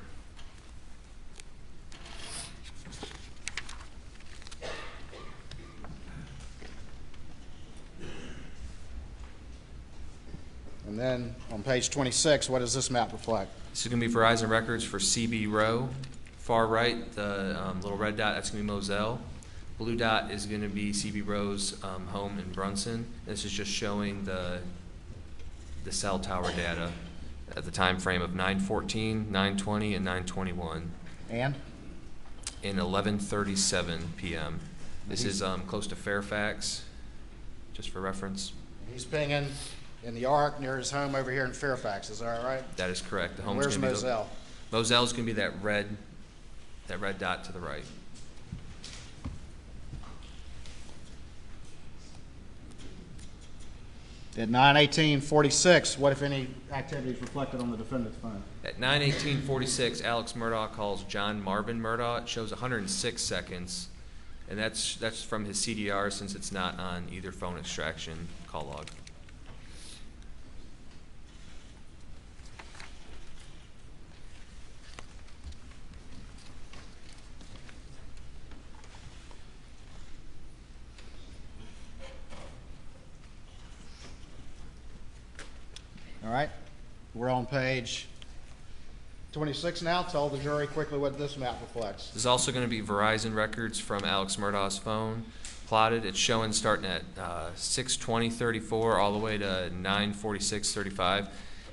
And then on page 26, what does this map reflect? This is going to be Verizon records for CB Row. Far right, the little red dot, that's going to be Moselle. Blue dot is going to be CB Row's home in Brunson. This is just showing the cell tower data at the time frame of 9/14, 9/20, and 9/21. And? In 11:37 p.m. This is close to Fairfax, just for reference. He's pinging in the arc near his home over here in Fairfax, is that right? That is correct. The home's Where's gonna be Moselle? Moselle's going to be that red dot to the right. At 9/18/46, what if any activity is reflected on the defendant's phone? At 9/18/46, Alex Murdaugh calls John Marvin Murdaugh. It shows 106 seconds, and that's from his CDR since it's not on either phone extraction call log. All right, we're on page 26 now. Tell the jury quickly what this map reflects. There's also going to be Verizon records from Alex Murdaugh's phone plotted. It's showing starting at 6:20:34 all the way to 9:46:35.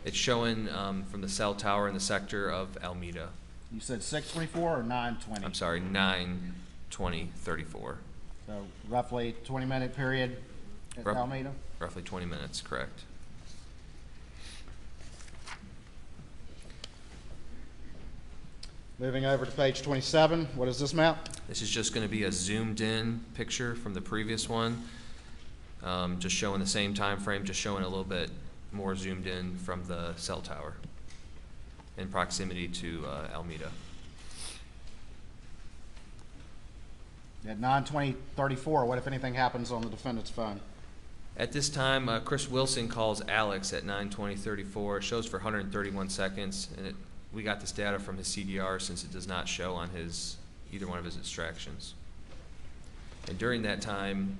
It's showing from the cell tower in the sector of Alameda. You said 6:24 or 9:20? I'm sorry, 9:20:34. So roughly 20-minute period at Alameda? Roughly 20 minutes, correct. Moving over to page 27, what is this map? This is just going to be a zoomed in picture from the previous one, just showing the same time frame, just showing a little bit more zoomed in from the cell tower in proximity to Alameda. At 9:20:34, what if anything happens on the defendant's phone? At this time, Chris Wilson calls Alex at 9:20:34. It shows for 131 seconds, and we got this data from his CDR since it does not show on either one of his extractions. And during that time,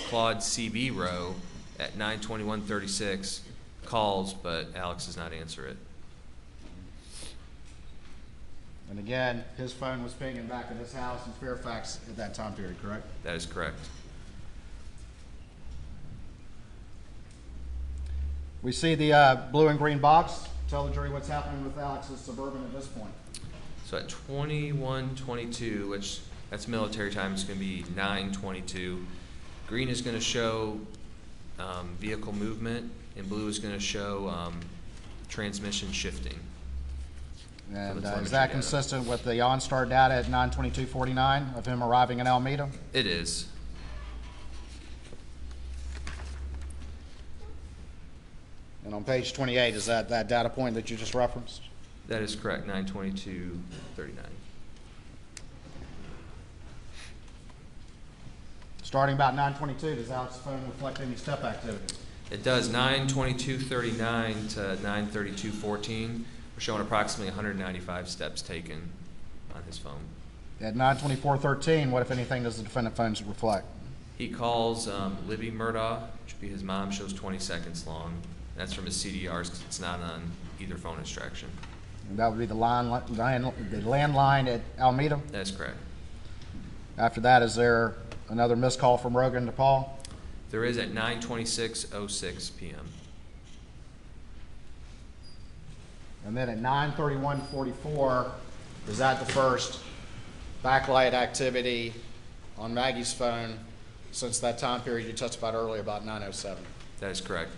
Claude CB Row at 9:21:36 calls, but Alex does not answer it. And again, his phone was pinging back at his house in Fairfax at that time period, correct? That is correct. We see the blue and green box. Tell the jury what's happening with Alex's Suburban at this point. So at 21:22, which that's military time, it's going to be 9:22. Green is going to show vehicle movement, and blue is going to show transmission shifting. And the is telemetry that data. consistent with the OnStar data at 9:22:49 of him arriving in Alameda? It is. And on page 28, is that data point that you just referenced? That is correct, 9:22:39. Starting about 9:22, does Alex's phone reflect any step activity? It does 9:22:39 to 9:32:14. We're showing approximately 195 steps taken on his phone. At 9:24:13, what if anything does the defendant phones reflect? He calls Libby Murdaugh, which would be his mom, shows 20 seconds long. That's from his CDRs because it's not on either phone extraction. And that would be the landline at Alameda? That's correct. After that, is there another missed call from Rogan to Paul? There is at 9:26:06 p.m. And then at 9:31:44, is that the first backlight activity on Maggie's phone since that time period you testified earlier about 9:07? That is correct.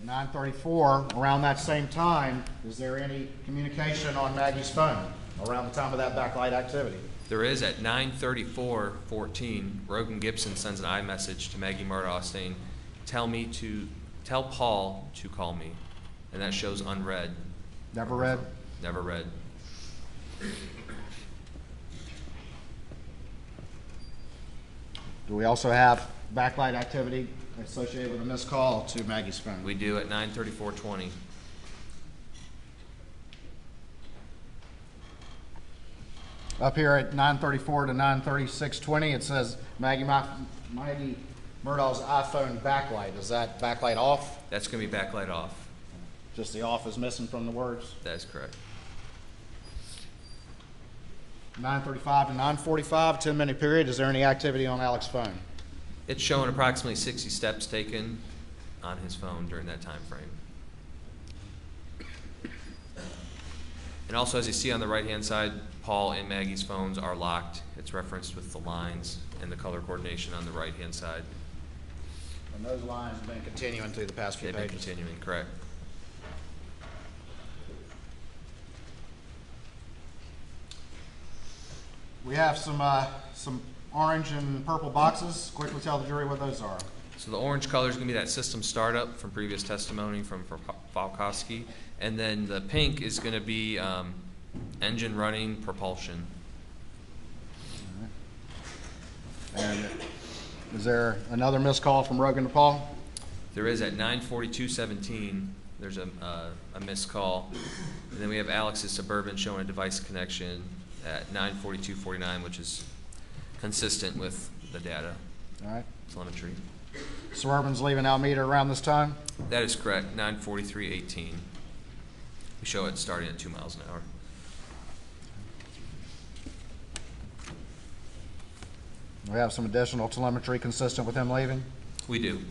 9:34, around that same time, is there any communication on Maggie's phone around the time of that backlight activity? There is at 9:34:14, Rogan Gibson sends an iMessage to Maggie Murdaugh saying, tell Paul to call me. And that shows unread. Never read? Never read. Do we also have backlight activity associated with a missed call to Maggie's phone? We do at 9:34:20. Up here at 9:34 to 9:36:20, it says Maggie Murdaugh's iPhone backlight. Is that backlight off? That's going to be backlight off. Just the off is missing from the words? That is correct. 9:35 to 9:45, 10-minute period. Is there any activity on Alex's phone? It's showing approximately 60 steps taken on his phone during that time frame. And also, as you see on the right-hand side, Paul and Maggie's phones are locked. It's referenced with the lines and the color coordination on the right-hand side. And those lines have been continuing through the past few They've been pages. continuing, correct. We have some orange and purple boxes. Quickly tell the jury what those are. So the orange color is going to be that system startup from previous testimony from Falkowski. And then the pink is going to be engine running propulsion. And is there another missed call from Rogan to Paul? There is at 9:42:17. There's a missed call. And then we have Alex's Suburban showing a device connection at 9:42:49, which is consistent with the data All right. telemetry. Suburban's leaving Alameda around this time. That is correct, 9:43:18. We show it starting at 2 miles an hour. We have some additional telemetry consistent with him leaving. We do.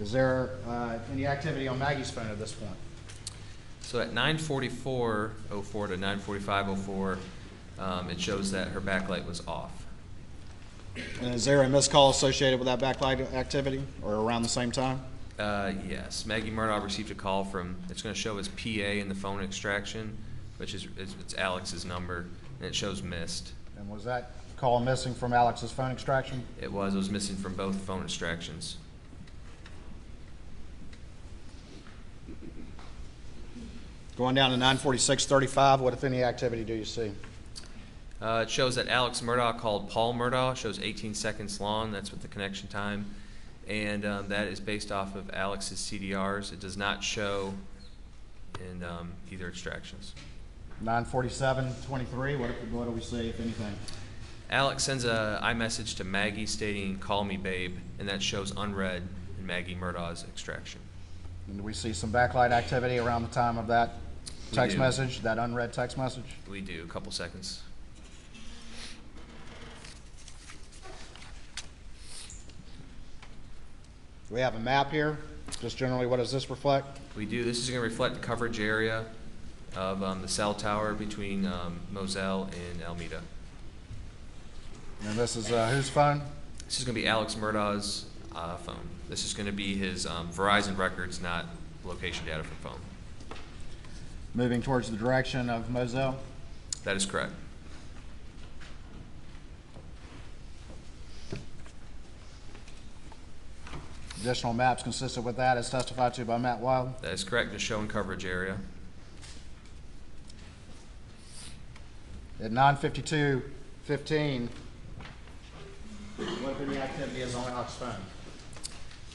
Is there any activity on Maggie's phone at this point? So at 9:44:04 to 9:45:04, it shows that her backlight was off. And is there a missed call associated with that backlight activity or around the same time? Yes, Maggie Murdaugh received a call from, it's going to show as PA in the phone extraction, which is it's Alex's number, and it shows missed. And was that call missing from Alex's phone extraction? It was missing from both phone extractions. Going down to 9:46:35, what if any activity do you see? It shows that Alex Murdaugh called Paul Murdaugh. It shows 18 seconds long. That's with the connection time. And that is based off of Alex's CDRs. It does not show in either extractions. 9:47:23, what do we see, if anything? Alex sends a iMessage to Maggie stating, "Call me, babe," and that shows unread in Maggie Murdaugh's extraction. And do we see some backlight activity around the time of that text do. message, that unread text message? We do, a couple seconds. Do we have a map here? Just generally, what does this reflect? We do. This is going to reflect the coverage area of the cell tower between Moselle and Alameda. And this is whose phone? This is going to be Alex Murdaugh's phone. This is going to be his Verizon records, not location data from phone. Moving towards the direction of Moselle? That is correct. Additional maps consistent with that as testified to by Matt Wild? That is correct, just showing coverage area. At 9:52:15, what if any activity is on Alex's phone?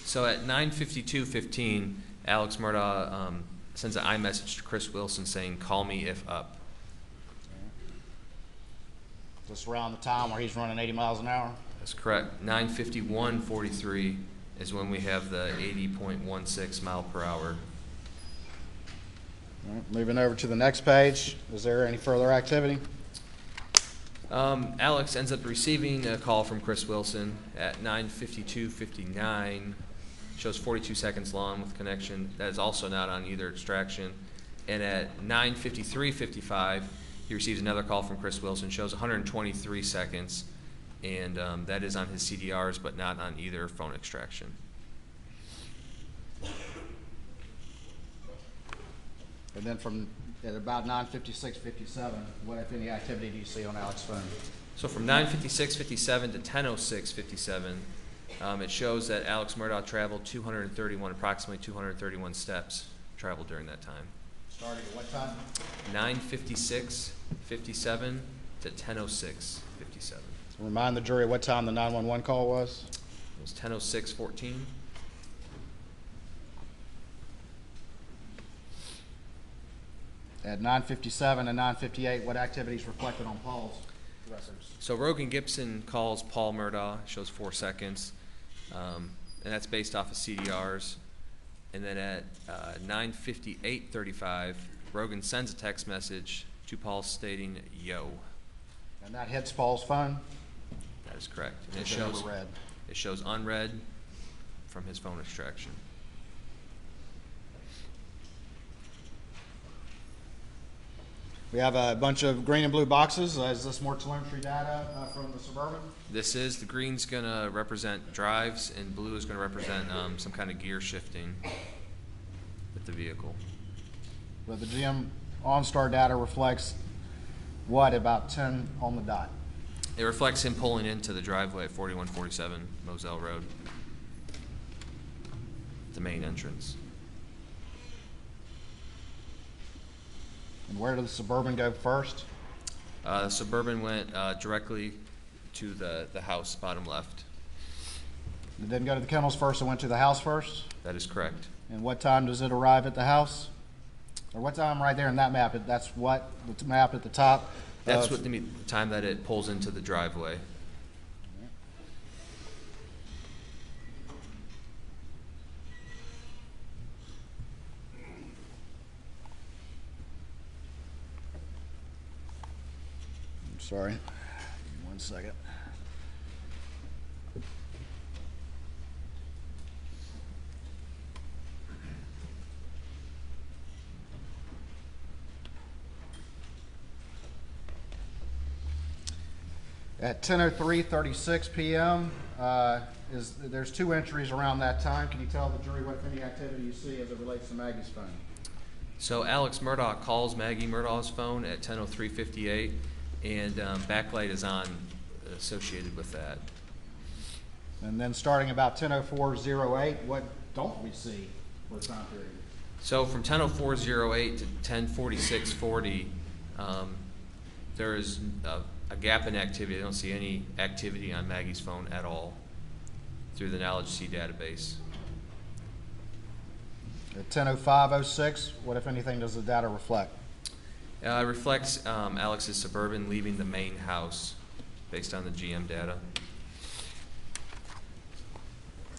So at 9:52:15, Alex Murdaugh sends an iMessage to Chris Wilson saying, "Call me if up." Just around the time where he's running 80 miles an hour? That's correct. 9:51:43 is when we have the 80.16 mile per hour. All right, moving over to the next page, is there any further activity? Alex ends up receiving a call from Chris Wilson at 9:52:59. Shows 42 seconds long with connection. That is also not on either extraction. And at 9:53:55, he receives another call from Chris Wilson. Shows 123 seconds, and that is on his CDRs, but not on either phone extraction. And then from, at about 9:56, 57, what, if any, activity do you see on Alex's phone? So from 9:56:57 to 10:06:57, it shows that Alex Murdaugh traveled approximately 231 steps traveled during that time. Starting at what time? 9:56:57 to 10:06:57. So remind the jury what time the 911 call was. It was 10:06:14. At 9:57 and 9:58, what activities reflected on Paul's records? So Rogan Gibson calls Paul Murdaugh, shows 4 seconds, and that's based off of CDRs. And then at 9:58:35, Rogan sends a text message to Paul stating, "Yo." And that hits Paul's phone? That is correct. And Is it overread? it shows unread from his phone extraction. We have a bunch of green and blue boxes. Is this more telemetry data from the Suburban? This is, the green's gonna represent drives and blue is gonna represent some kind of gear shifting with the vehicle. But the GM OnStar data reflects what, about 10 on the dot? It reflects him pulling into the driveway at 4147 Moselle Road, the main entrance. And where did the Suburban go first? The Suburban went directly to the house, bottom left. It didn't go to the kennels first, it went to the house first? That is correct. And what time does it arrive at the house? Or what time right there in that map? That's what, the map at the top? That's what the time that it pulls into the driveway. I'm sorry. Give me 1 second. At 10:03:36 p.m., there's 2 entries around that time. Can you tell the jury what, if any, activity you see as it relates to Maggie's phone? So Alex Murdaugh calls Maggie Murdaugh's phone at 10:03:58, and backlight is on associated with that. And then starting about 10:04:08, what don't we see for the time period? So from 10:04:08 to 10:46:40, there is a gap in activity. I don't see any activity on Maggie's phone at all through the Knowledge C database. At 10:05:06, what, if anything, does the data reflect? It reflects Alex's Suburban leaving the main house based on the GM data.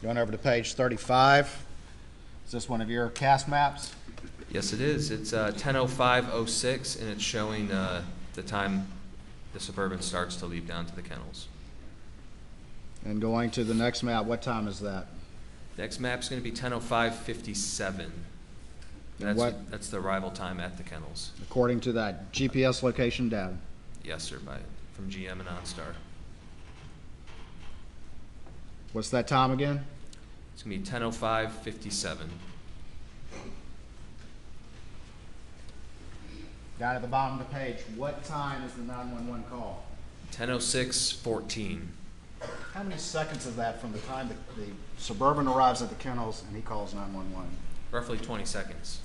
Going over to page 35, is this one of your cast maps? Yes, it is. It's 10:05:06, and it's showing the time the Suburban starts to leave down to the kennels. And going to the next map, what time is that? Next map's going to be 10:05:57. That's the arrival time at the kennels. According to that GPS location data. Yes, sir, from GM and OnStar. What's that time again? It's going to be 10:05:57. Down at the bottom of the page, what time is the 911 call? 10:06:14. How many seconds is that from the time the Suburban arrives at the kennels and he calls 911? Roughly 20 seconds.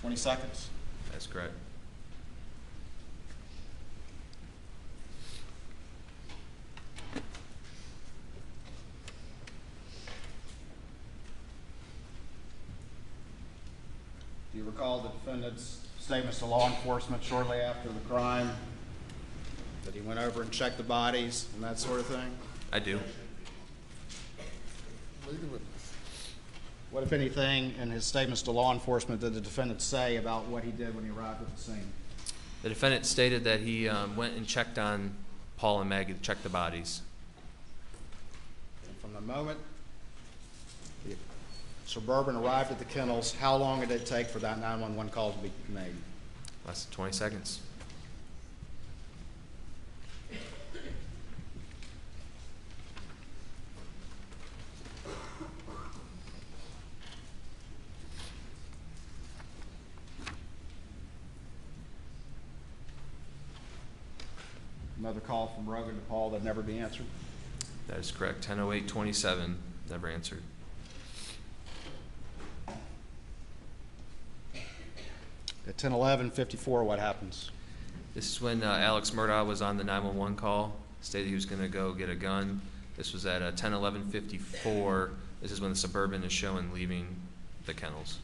20 seconds. That's correct. Do you recall the defendant's statements to law enforcement shortly after the crime? That he went over and checked the bodies and that sort of thing? I do. What, if anything, in his statements to law enforcement did the defendant say about what he did when he arrived at the scene? The defendant stated that he went and checked on Paul and Maggie to check the bodies. And from the moment the Suburban arrived at the kennels, how long did it take for that 911 call to be made? Less than 20 seconds. Another call from Rogan to Paul that never be answered. That is correct. 10:08:27, never answered. At 10:11:54, what happens? This is when Alex Murdaugh was on the 911 call, stated he was going to go get a gun. This was at 10:11:54. This is when the Suburban is showing leaving the kennels.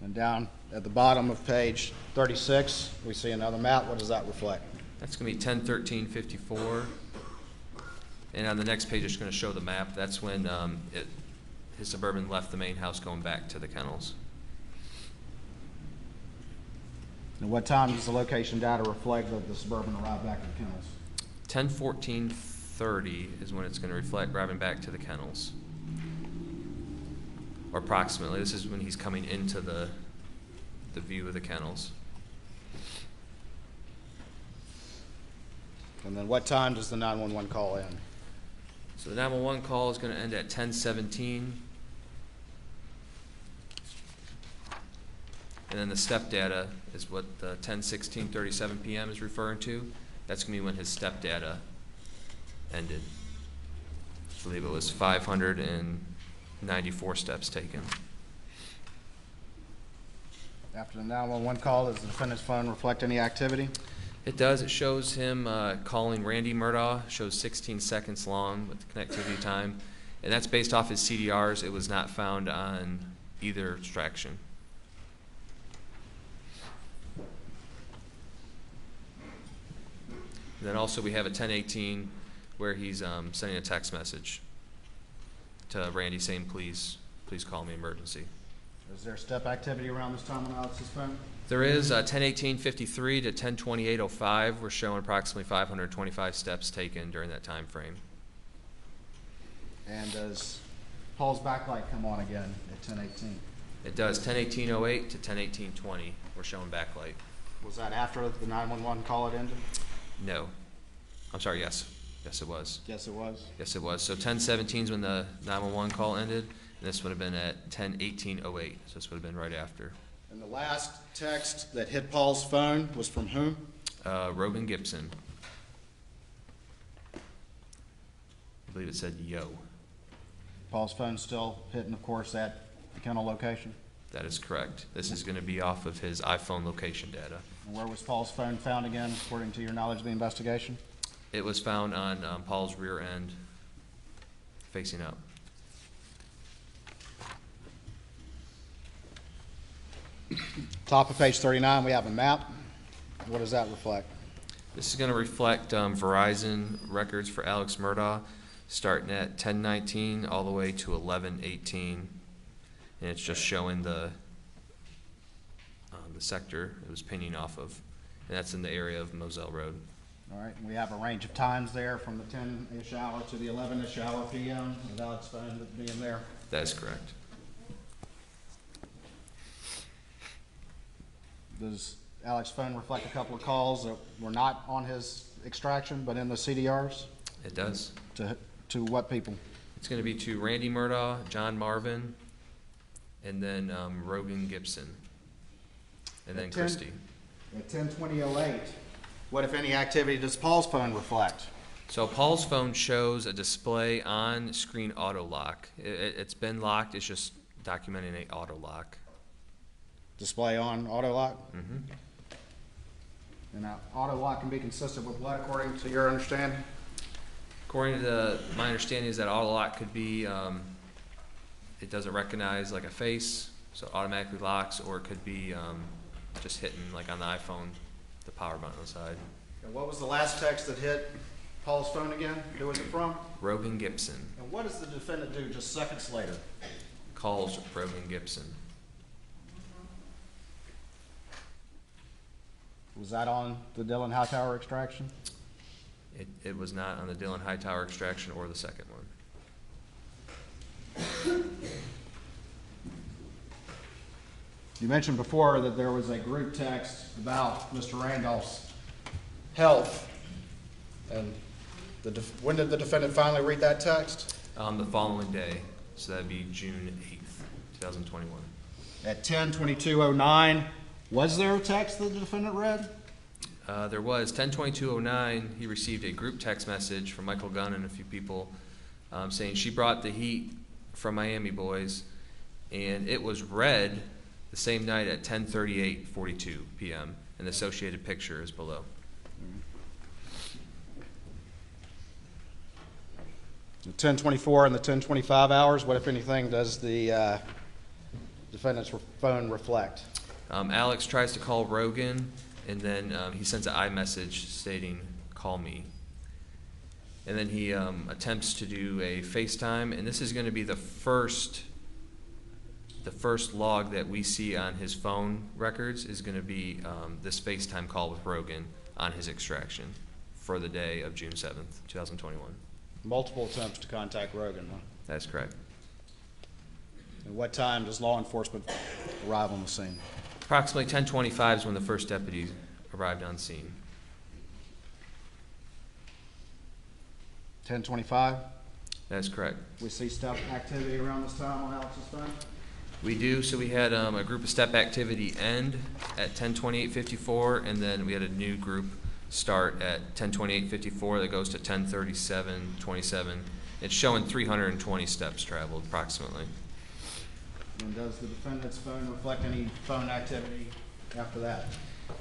And down at the bottom of page 36, we see another map. What does that reflect? That's going to be 10:13:54. And on the next page, it's going to show the map. That's when his Suburban left the main house going back to the kennels. And what time does the location data reflect that the Suburban arrived back at the kennels? 10:14:30 is when it's going to reflect driving back to the kennels. Or approximately. This is when he's coming into the view of the kennels. And then what time does the 911 call end? So the 911 call is going to end at 10:17. And then the step data is what the 10:16:37 p.m. is referring to. That's going to be when his step data ended. I believe it was 594 steps taken. After the 911 call, does the defendant's phone reflect any activity? It does. It shows him calling Randy Murdaugh. Shows 16 seconds long with the connectivity time. And that's based off his CDRs. It was not found on either extraction. And then also we have a 10:18 where he's sending a text message to Randy saying, please call me emergency. Is there step activity around this time on Alex's phone? There is 10:18:53 to 10:28:05. We're showing approximately 525 steps taken during that time frame. And does Paul's backlight come on again at 10:18? It does 10:18:08 to 10:18:20. We're showing backlight. Was that after the 911 call had ended? No. I'm sorry, yes. Yes, it was. Yes, it was. Yes, it was. So 10:17 is when the 911 call ended, and this would have been at 10:18:08. So this would have been right after. And the last text that hit Paul's phone was from whom? Rogan Gibson. I believe it said yo. Paul's phone still hitting, of course, at the kennel location. That is correct. This is going to be off of his iPhone location data. And where was Paul's phone found again, according to your knowledge of the investigation? It was found on Paul's rear end, facing up. Top of page 39, we have a map. What does that reflect? This is going to reflect Verizon records for Alex Murdaugh, starting at 10:19 all the way to 11:18, and it's just showing the sector it was pinging off of, and that's in the area of Moselle Road. All right, and we have a range of times there from the 10-ish hour to the 11-ish hour p.m. with Alex phone being there. That is correct. Does Alex's phone reflect a couple of calls that were not on his extraction but in the CDRs? It does. To what people? It's going to be to Randy Murdaugh, John Marvin, and then Rogan Gibson, and then Christie. At 10:20:08, what, if any, activity does Paul's phone reflect? So Paul's phone shows a display on screen auto lock. It's been locked. It's just documenting a auto lock. Display on auto lock? Mm-hmm. And now, auto lock can be consistent with what, according to your understanding? According to my understanding is that auto lock could be, it doesn't recognize like a face, so it automatically locks, or it could be just hitting like on the iPhone, the power button on the side. And what was the last text that hit Paul's phone again? Who was it from? Rogan Gibson. And what does the defendant do just seconds later? Calls Rogan Gibson. Was that on the Dillon Hightower extraction? It was not on the Dillon Hightower extraction or the second one. You mentioned before that there was a group text about Mr. Randolph's health. And when did the defendant finally read that text? The following day, so that'd be June 8th, 2021. At 10:22:09, was there a text that the defendant read? There was 10:22:09. He received a group text message from Michael Gunn and a few people saying she brought the heat from Miami boys, and it was read the same night at 10:38:42 p.m. An associated picture is below. The 10:24 and the 10:25 hours, what, if anything, does the defendant's phone reflect? Alex tries to call Rogan, and then he sends an iMessage stating, "Call me." And then he attempts to do a FaceTime, and this is going to be the first log that we see on his phone records is going to be this FaceTime call with Rogan on his extraction for the day of June 7th, 2021. Multiple attempts to contact Rogan, huh? That's correct. And what time does law enforcement arrive on the scene? Approximately 10:25 is when the first deputy arrived on scene. 10:25? That's correct. We see step activity around this time on Alex's phone? We do. So we had a group of step activity end at 10:28:54, and then we had a new group start at 10:28:54 that goes to 10:37:27. It's showing 320 steps traveled approximately. And does the defendant's phone reflect any phone activity after that?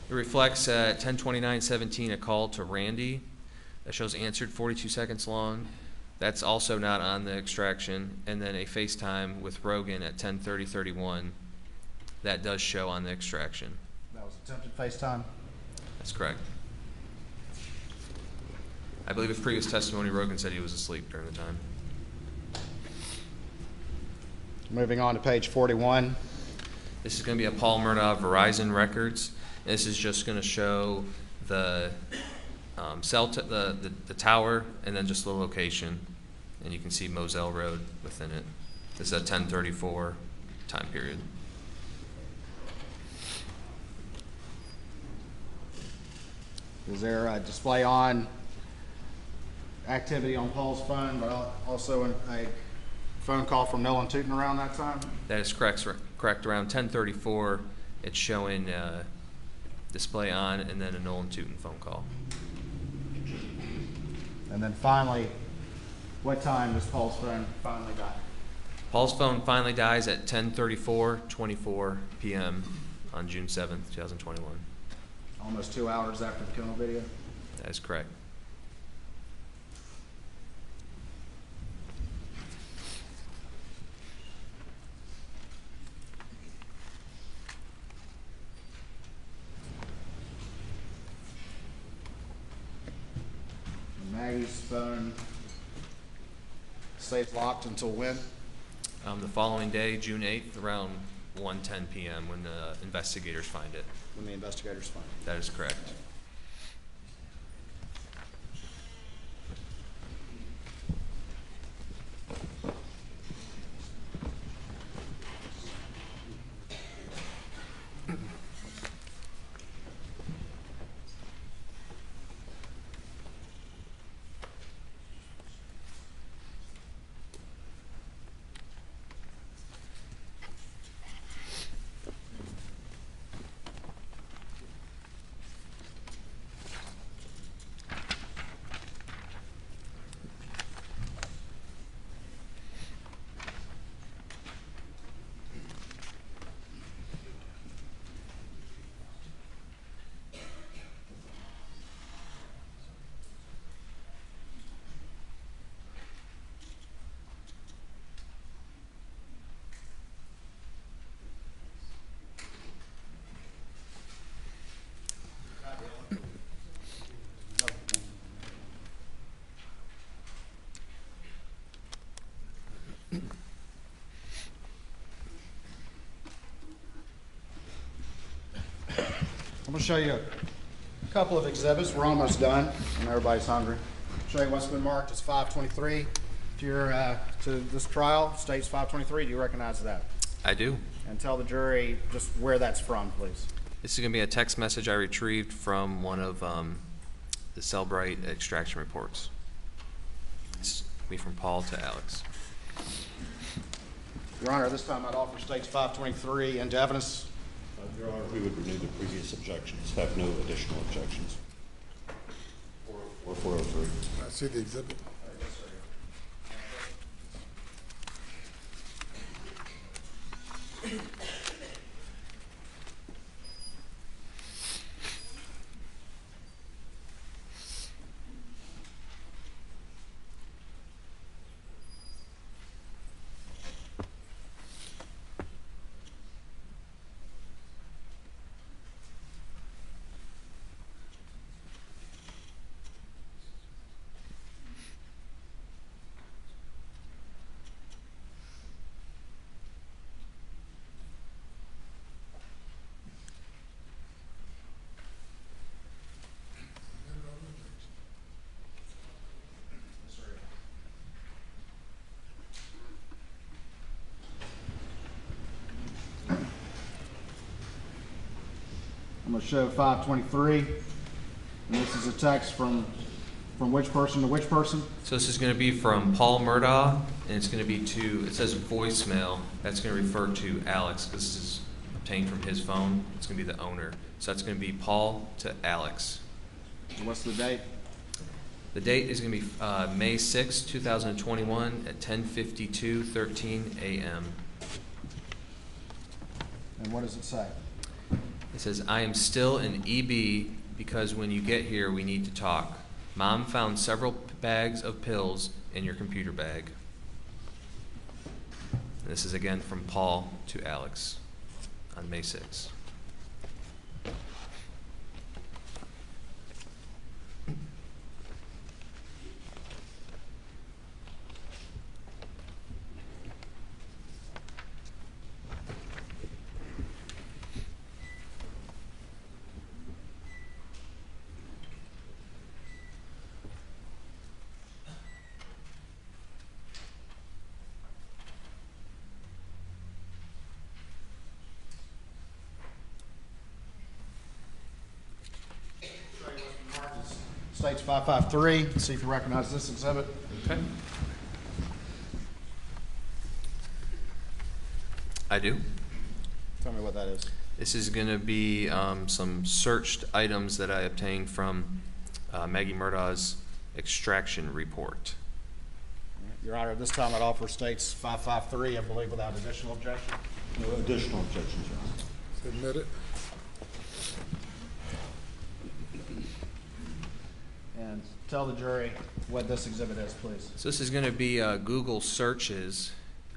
It reflects at 10:29:17 a call to Randy that shows answered 42 seconds long. That's also not on the extraction. And then a FaceTime with Rogan at 10:30:31 that does show on the extraction. That was attempted FaceTime? That's correct. I believe in previous testimony, Rogan said he was asleep during the time. Moving on to page 41. This is going to be a Paul Murdaugh Verizon records. This is just going to show the the tower and then just the location, and you can see Moselle Road within it. This is a 10:34 time period. Is there a display on activity on Paul's phone, but also a phone call from Nolan Tootin around that time? That is correct. Correct. Around 10:34, it's showing display on, and then a Nolan Tootin phone call. And then finally, what time does Paul's phone finally die? Paul's phone finally dies at 10:34:24 p.m. on June 7th, 2021. Almost 2 hours after the kennel video? That is correct. Maggie's phone stays locked until when? The following day, June 8th, around 1:10 p.m. when the investigators find it. When the investigators find it. That is correct. I'm going to show you a couple of exhibits. We're almost done, and everybody's hungry. Show you what's been marked as 523. If you're to this trial, states 523. Do you recognize that? I do. And tell the jury just where that's from, please. This is going to be a text message I retrieved from one of the Cellbrite extraction reports. It's me from Paul to Alex. Your Honor, this time I'd offer states 523 into evidence. Your Honor, we would renew the previous objections, have no additional objections. Or 403. I see the exhibit. I'm going to show 523. And this is a text from which person to which person? So this is going to be from Paul Murdaugh, and it's going to be to, it says voicemail. That's going to refer to Alex. This is obtained from his phone. It's going to be the owner. So that's going to be Paul to Alex. And what's the date? The date is going to be May 6, 2021 at 10:52:13 a.m. And what does it say? It says, I am still in EB because when you get here, we need to talk. Mom found several bags of pills in your computer bag. And this is again from Paul to Alex on May 6. States 553. Let's see if you recognize this exhibit. Okay. I do. Tell me what that is. This is going to be some searched items that I obtained from Maggie Murdaugh's extraction report. Your Honor, this time I'd offer states 553, I believe, without additional objection. No additional objections, Your Honor. Submit it. And tell the jury what this exhibit is, please. So this is going to be Google searches.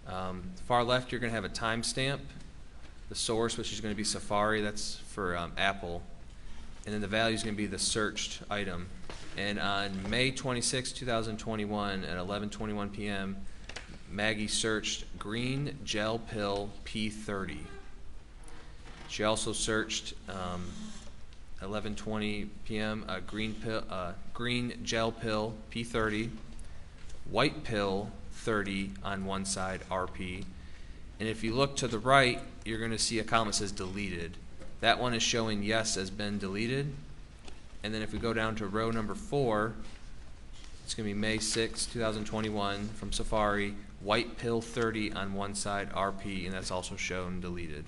Far left, you're going to have a timestamp. The source, which is going to be Safari, that's for Apple. And then the value is going to be the searched item. And on May 26, 2021 at 11:21 p.m., Maggie searched green gel pill P30. She also searched 11:20 p.m. Green gel pill P30, white pill 30 on one side RP, and if you look to the right, you're going to see a column that says deleted. That one is showing yes has been deleted, and then if we go down to row number 4, it's going to be May 6, 2021 from Safari, white pill 30 on one side RP, and that's also shown deleted.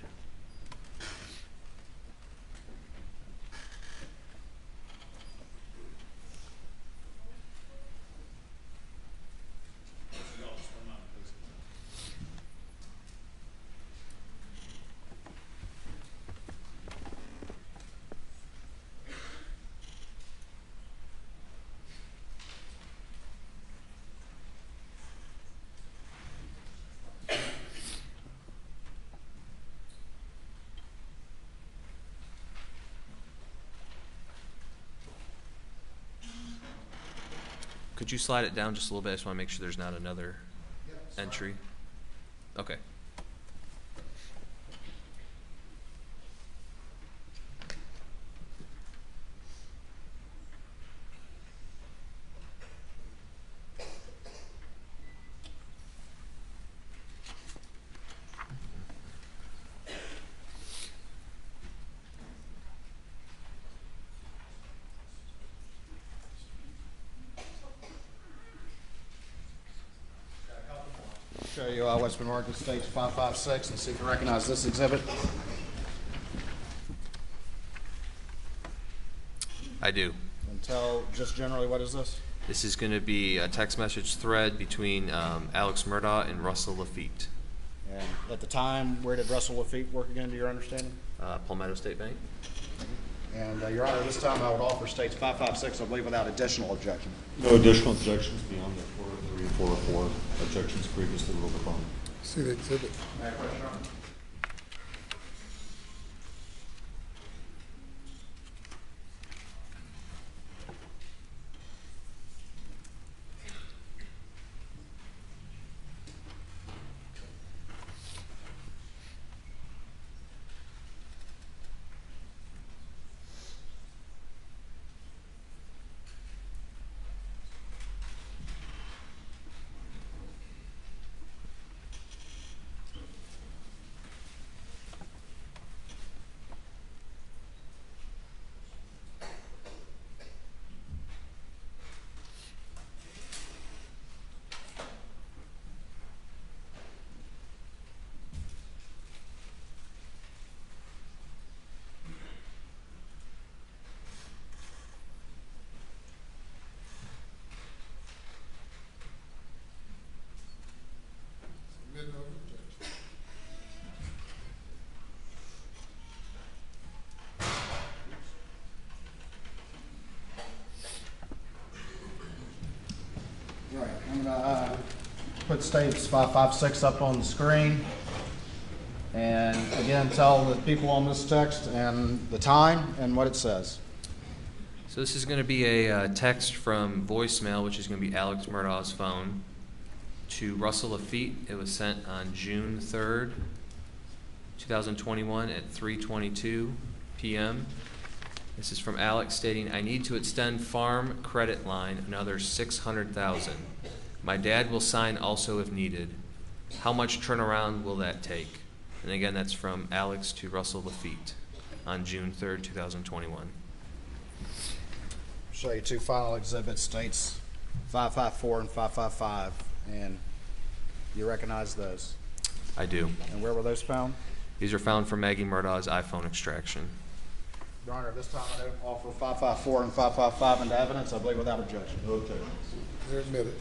Could you slide it down just a little bit? I just want to make sure there's not another entry. Okay. Show you West Oregon States 556 and see if you recognize this exhibit. I do. And tell just generally what is this? This is going to be a text message thread between Alex Murdaugh and Russell Lafitte. And at the time, where did Russell Lafitte work again, to your understanding? Palmetto State Bank. And Your Honor, this time I would offer States 556, I believe, without additional objection. No additional objections beyond the 403 and 404 objections previously ruled upon. See the exhibit. May I question, Your Honor? Right, I'm gonna put States 556 up on the screen. And again, tell the people on this text and the time and what it says. So this is going to be a text from voicemail, which is going to be Alex Murdaugh's phone, to Russell Lafitte. It was sent on June 3rd, 2021 at 3:22 p.m. This is from Alex stating, "I need to extend farm credit line another $600,000. My dad will sign also if needed. How much turnaround will that take?" And again, that's from Alex to Russell Lafitte on June 3rd, 2021. Show you two final exhibits, States 554 and 555, and you recognize those. I do. And where were those found? These are found from Maggie Murdaugh's iPhone extraction. Your Honor, this time I don't offer 554 and 555 into evidence, I believe without objection. No objections. They're admitted.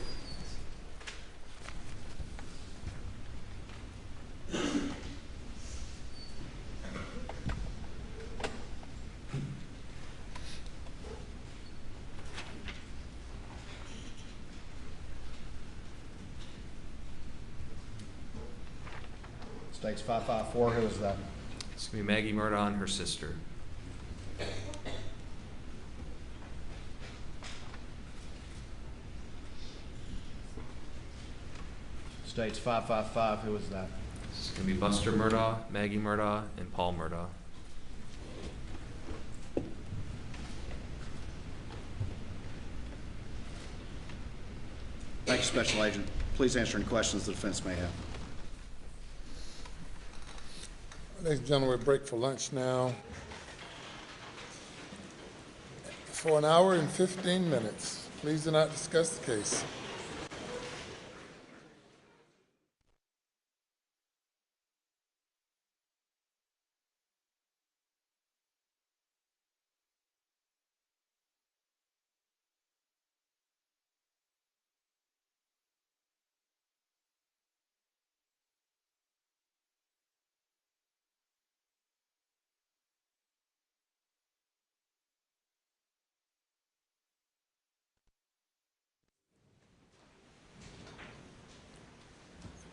States 554, who is that? It's going to be Maggie Murdaugh and her sister. States 555, who is that? It's going to be Buster Murdaugh, Maggie Murdaugh, and Paul Murdaugh. Thank you, Special Agent. Please answer any questions the defense may have. Ladies and gentlemen, we break for lunch now. For an hour and 15 minutes. Please do not discuss the case.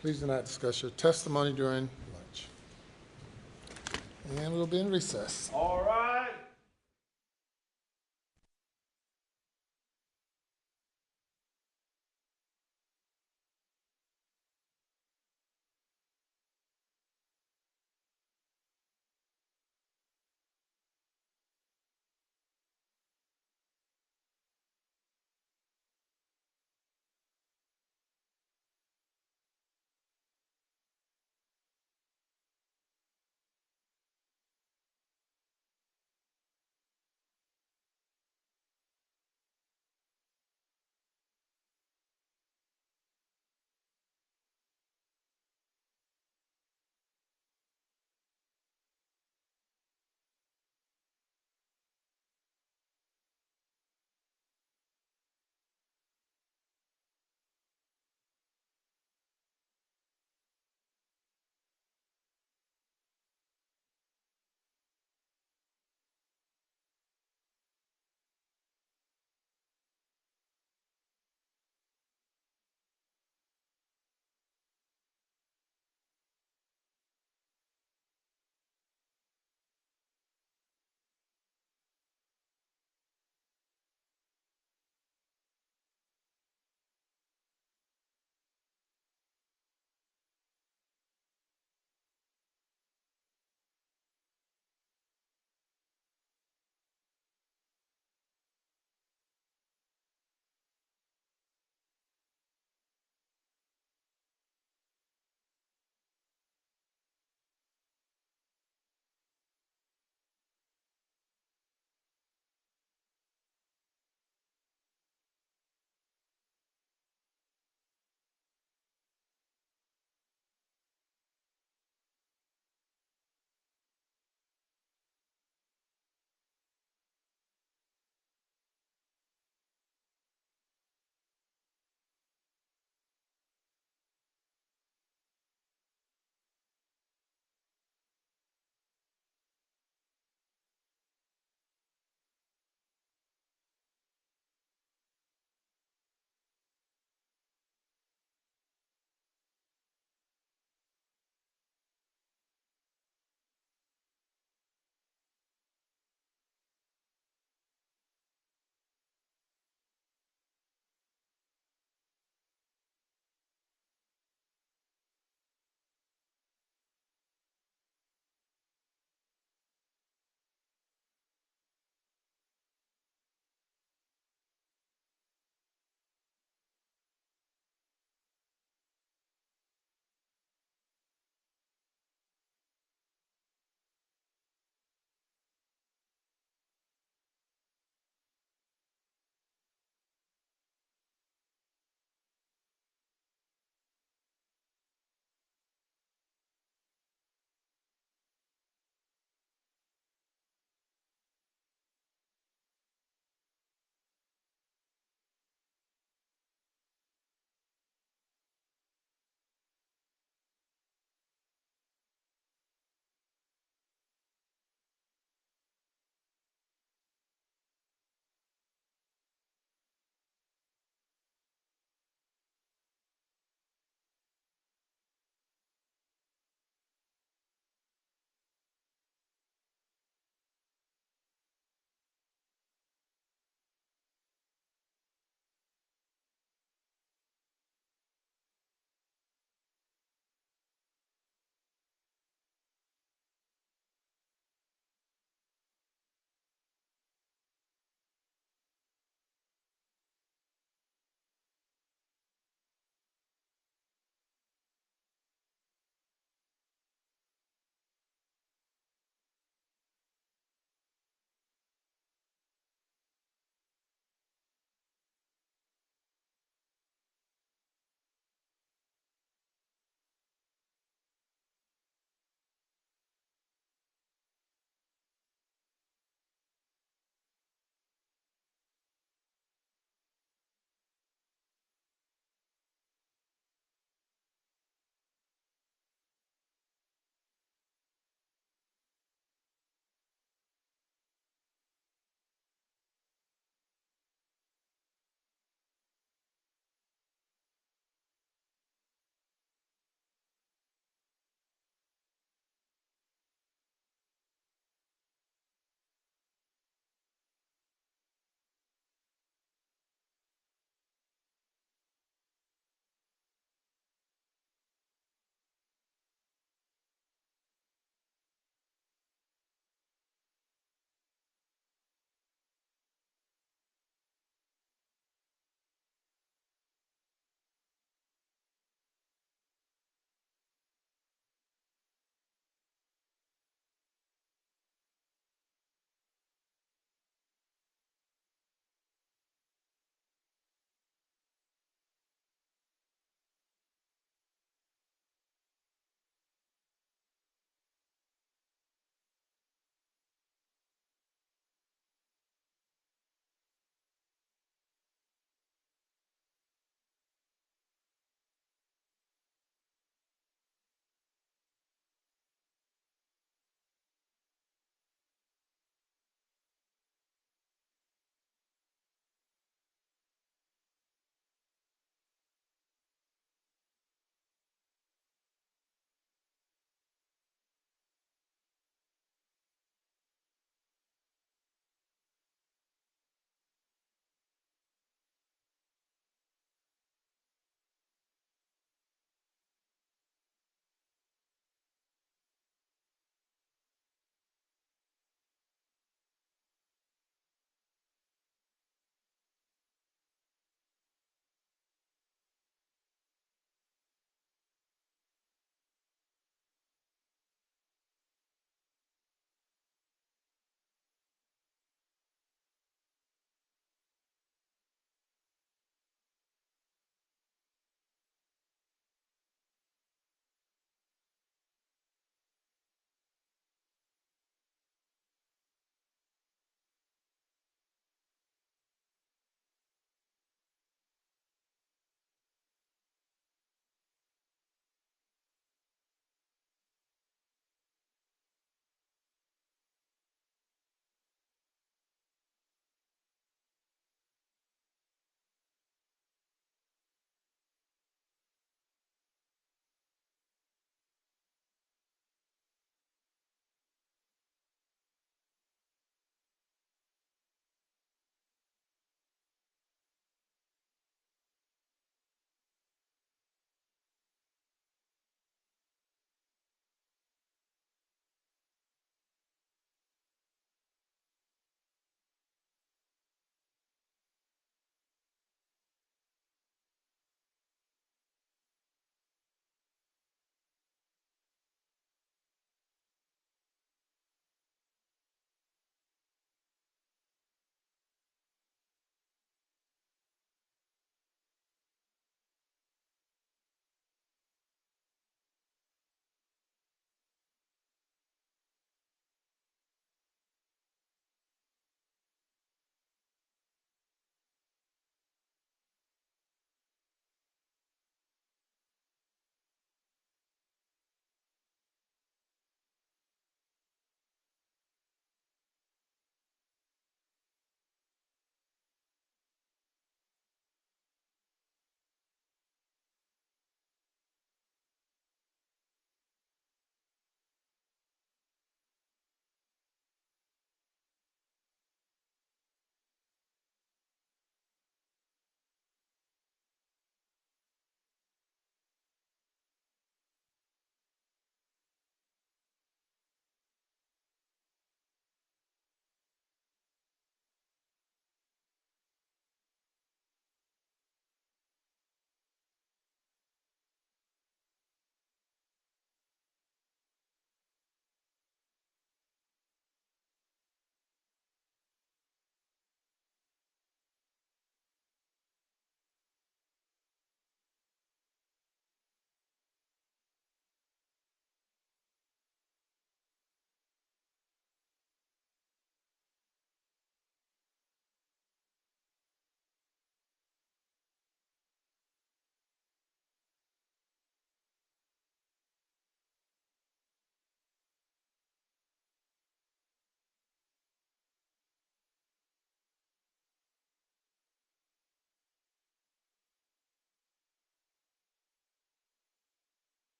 Please do not discuss your testimony during lunch. And we'll be in recess. All right.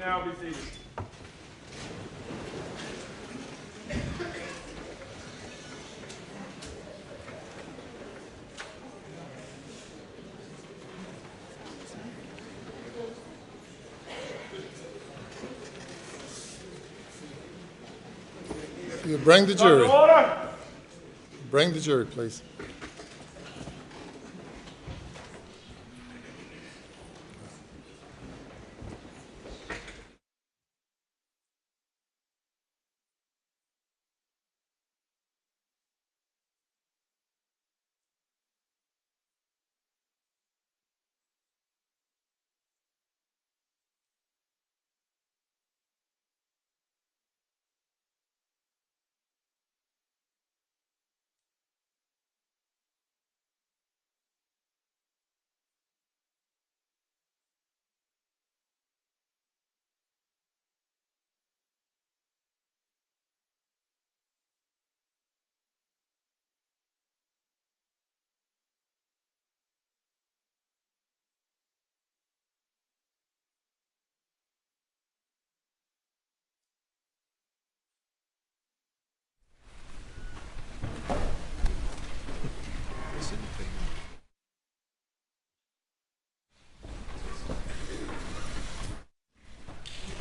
now be seated. You bring the jury. Order. Bring the jury, please.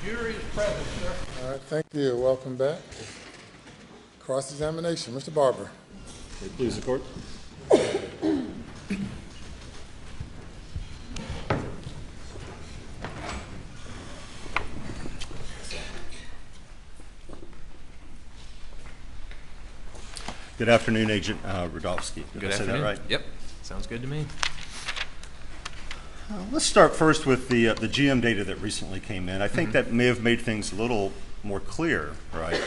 Jury is present, sir. All right, thank you. Welcome back. Cross-examination. Mr. Barber. May it please the court? Good afternoon, Agent Rudofsky. Did Good I say afternoon. that right? Yep, sounds good to me. Let's start first with the GM data that recently came in. I think that may have made things a little more clear, right?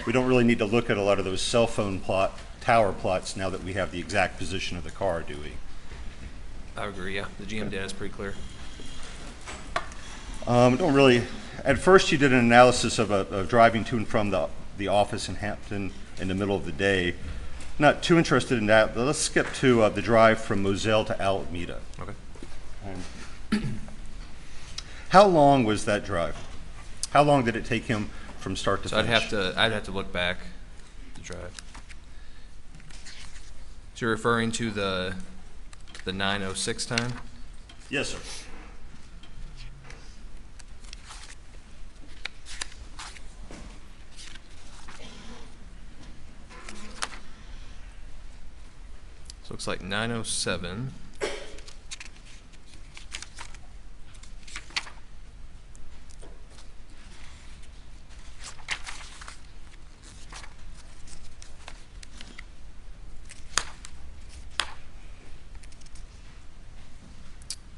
We don't really need to look at a lot of those cell phone tower plots now that we have the exact position of the car, do we? I agree, yeah. The GM data is pretty clear. Don't really. At first, you did an analysis of driving to and from the office in Hampton in the middle of the day. Not too interested in that, but let's skip to the drive from Moselle to Alameda. Okay. How long was that drive? How long did it take him from start to So finish? I'd have to look back the drive. So you're referring to the 9:06 time? Yes, sir. So it looks like 9:07.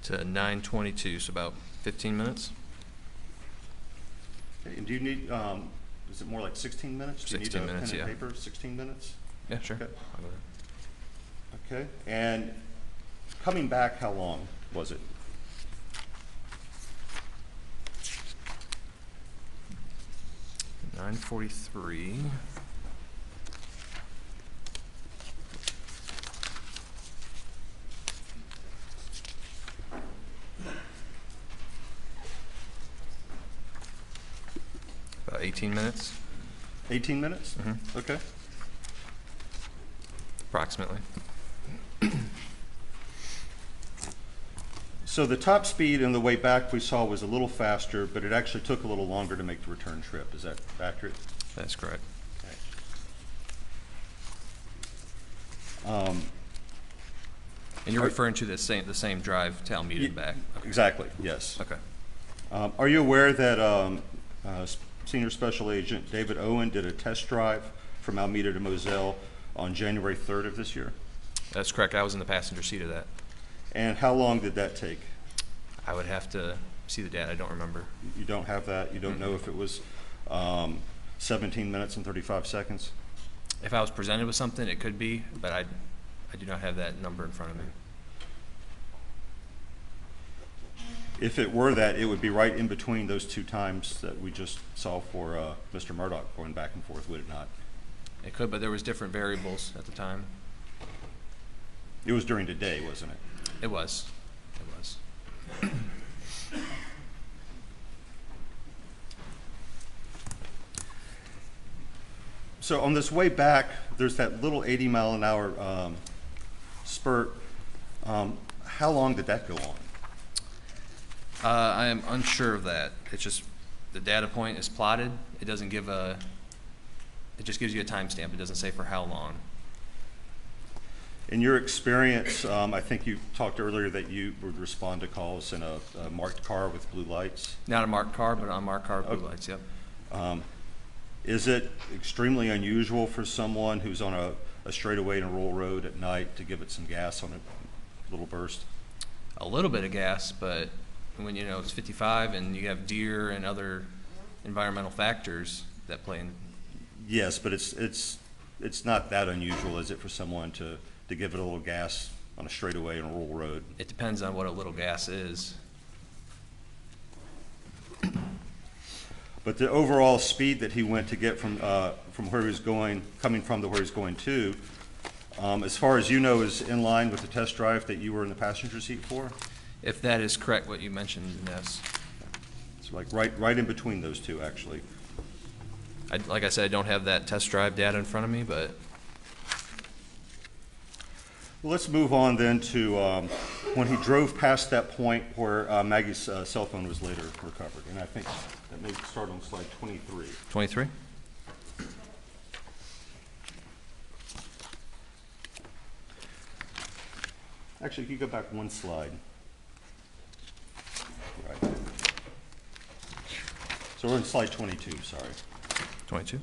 To 9:22, so about 15 minutes. And do you need, is it more like 16 minutes? Do you 16 need a minutes, pen and yeah. paper, 16 minutes? Yeah, sure. Okay. I'll go there. Okay, and coming back, how long was it? $9:43. About 18 minutes, 18 minutes? Mhm. Okay. approximately. So the top speed and the way back we saw was a little faster, but it actually took a little longer to make the return trip. Is that accurate? That's correct. Um, And you're referring to the same drive to Alameda and back? Okay. Exactly, yes. Okay. Are you aware that Senior Special Agent David Owen did a test drive from Alameda to Moselle on January 3rd of this year? That's correct. I was in the passenger seat of that. And how long did that take? I would have to see the data. I don't remember. You don't have that? You don't know if it was 17 minutes and 35 seconds? If I was presented with something, it could be, but I do not have that number in front of me. If it were that, it would be right in between those two times that we just saw for Mr. Murdaugh going back and forth, would it not? It could, but there was different variables at the time. It was during the day, wasn't it? It was. It was. So on this way back, there's that little 80-mile-an-hour spurt. How long did that go on? I am unsure of that. It's just the data point is plotted. It doesn't give a, it just gives you a timestamp. It doesn't say for how long. In your experience, I think you talked earlier that you would respond to calls in a marked car with blue lights. Not a marked car, but an unmarked car with blue lights, yep. Is it extremely unusual for someone who's on a straightaway in a rural road at night to give it some gas on a little burst? A little bit of gas, but when you know it's 55 and you have deer and other environmental factors that play in. Yes, but it's not that unusual, is it, for someone to give it a little gas on a straightaway in a rural road? It depends on what a little gas is. But the overall speed that he went to get from where he was going, coming from to where he's going to, as far as you know, is in line with the test drive that you were in the passenger seat for? If that is correct, what you mentioned, yes. It's like right in between those two, actually. Like I said, I don't have that test drive data in front of me, but Well, let's move on then to when he drove past that point where Maggie's cell phone was later recovered. And I think that may start on slide 23. 23? Actually, if you go back one slide. Right. So we're in slide 22, sorry. 22?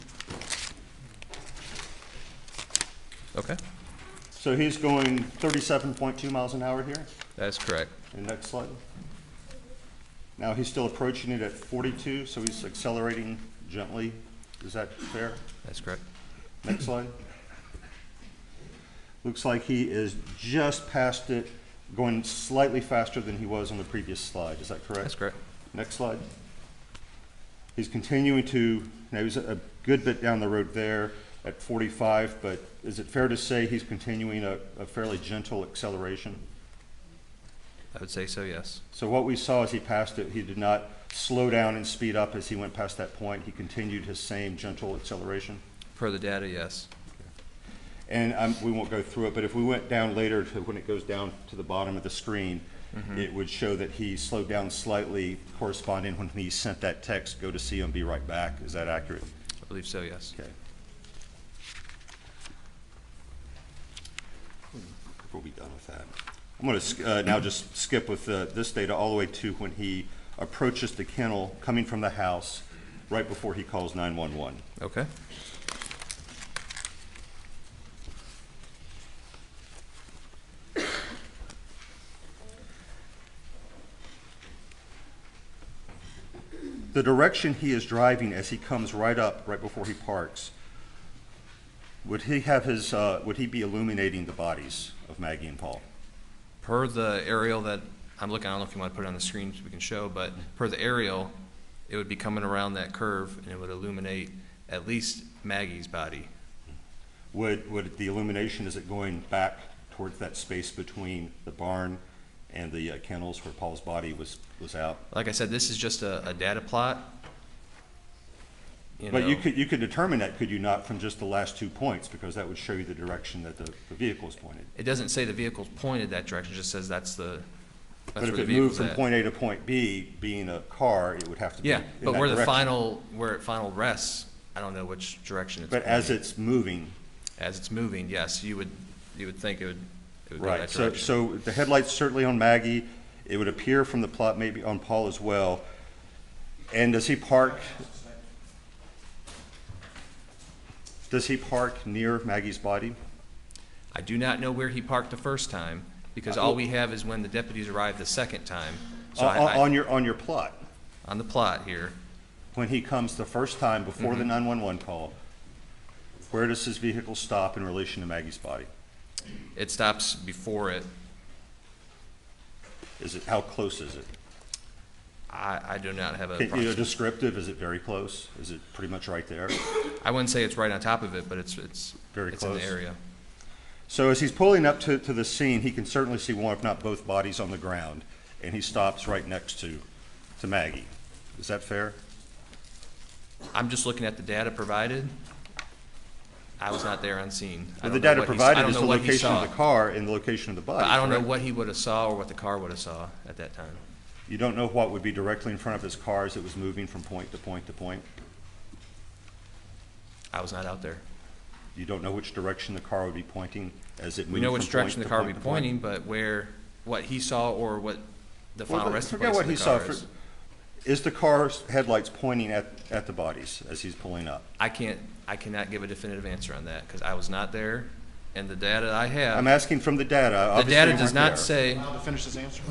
Okay, So he's going 37.2 miles an hour here. that is correct. And next slide. Now he's still approaching it at 42, so he's accelerating gently. Is that fair? That's correct. Next slide. Looks like he is just past it, going slightly faster than he was on the previous slide. Is that correct? That's correct. Next slide. He's continuing to, now he's a good bit down the road there at 45, but is it fair to say he's continuing a fairly gentle acceleration? I would say so, yes. So what we saw as he passed it, he did not slow down and speed up as he went past that point. He continued his same gentle acceleration. Per the data, yes. And we won't go through it, but if we went down later to when it goes down to the bottom of the screen, it would show that he slowed down slightly, corresponding when he sent that text, "Go to see him, be right back." Is that accurate? I believe so, yes. Okay. We'll be done with that. I'm going to now just skip with this data all the way to when he approaches the kennel coming from the house right before he calls 911. Okay. The direction he is driving as he comes right up, right before he parks, would he have his, would he be illuminating the bodies of Maggie and Paul? Per the aerial that I'm looking, I don't know if you want to put it on the screen so we can show, but per the aerial, it would be coming around that curve and it would illuminate at least Maggie's body. Would the illumination, is it going back towards that space between the barn and the kennels where Paul's body was out? Like I said, this is just a data plot. But you could determine that, could you not, from just the last 2 points, because that would show you the direction that the vehicle is pointed. It doesn't say the vehicle's pointed that direction, it just says that's But where if the it moved vehicle's from at. point A to point B, being a car, it would have to be Yeah, in but that where direction. where it final rests, I don't know which direction it's But pointing. as it's moving, As it's moving, yes, you would think it would go right, that so, direction. so the headlights certainly on Maggie, it would appear from the plot maybe on Paul as well. And does he park near Maggie's body? I do not know where he parked the first time, because all we have is when the deputies arrived the second time. So On your plot, on the plot here, when he comes the first time before the 911 call, where does his vehicle stop in relation to Maggie's body? it stops before it. How close is it? I do not have a Descriptive, is it very close? Is it pretty much right there? I wouldn't say it's right on top of it, but it's Very it's in close. the area. So as he's pulling up to the scene, he can certainly see one, if not both, bodies on the ground, and he stops right next to Maggie. Is that fair? I'm just looking at the data provided. I was not there on scene. I Well, don't the know data what he- I provided don't is know the what he location saw. of the car and the location of the body. But I don't know correct? what he would have saw or what the car would have saw at that time. You don't know what would be directly in front of his car as it was moving from point to point to point? I was not out there. You don't know which direction the car would be pointing as it moved We know from which direction point the to car would point be to point? pointing, but what he saw or what the final Well, resting forget place what of the he saw. car is. Is the car's headlights pointing at the bodies as he's pulling up? I cannot give a definitive answer on that because I was not there, and the data I have. I'm asking from the data. The Obviously data you does weren't not there. say. Allowed to finish his answer?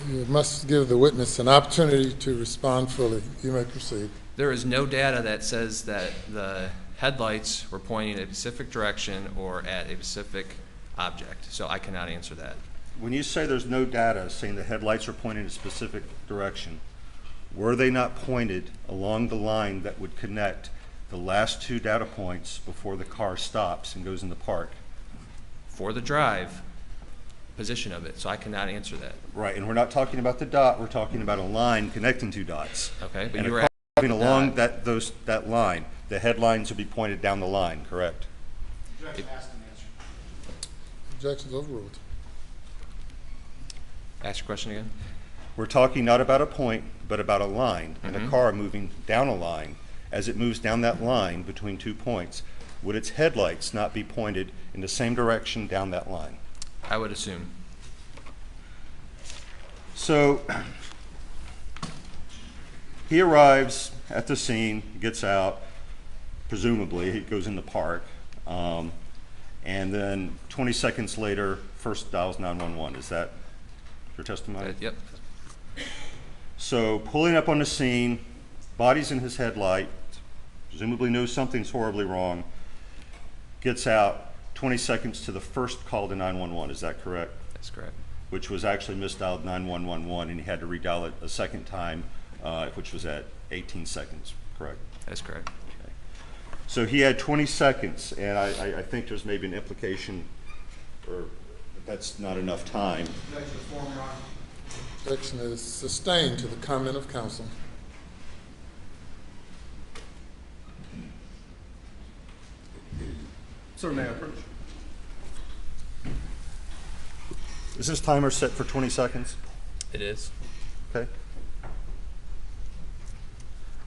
You must give the witness an opportunity to respond fully. You may proceed. There is no data that says that the headlights were pointing in a specific direction or at a specific object, so I cannot answer that. When you say there's no data saying the headlights are pointing in a specific direction, were they not pointed along the line that would connect the last two data points before the car stops and goes in the park? For the drive position of it, so I cannot answer that. Right, and we're not talking about the dot, we're talking about a line connecting two dots. Okay, but And you a were car moving asking along that. that line, the headlines would be pointed down the line, correct? Objection, asked and answered. Objections overruled. Ask your question again. We're talking not about a point, but about a line, and Mm-hmm. a car moving down a line. As it moves down that line between 2 points, would its headlights not be pointed in the same direction down that line? I would assume. So he arrives at the scene, gets out, presumably he goes in the park, and then 20 seconds later, first dials 911. Is that your testimony? Yep. So pulling up on the scene, body's in his headlight, presumably knows something's horribly wrong, gets out 20 seconds to the first call to 911. Is that correct? That's correct. Which was actually misdialed 9111, and he had to redial it a second time, which was at 18 seconds, correct? That's correct. Okay. So he had 20 seconds, and I think there's maybe an implication, or that's not enough time. Objection is sustained to the comment of counsel. Sir, may I approach? Is this timer set for 20 seconds? It is. Okay.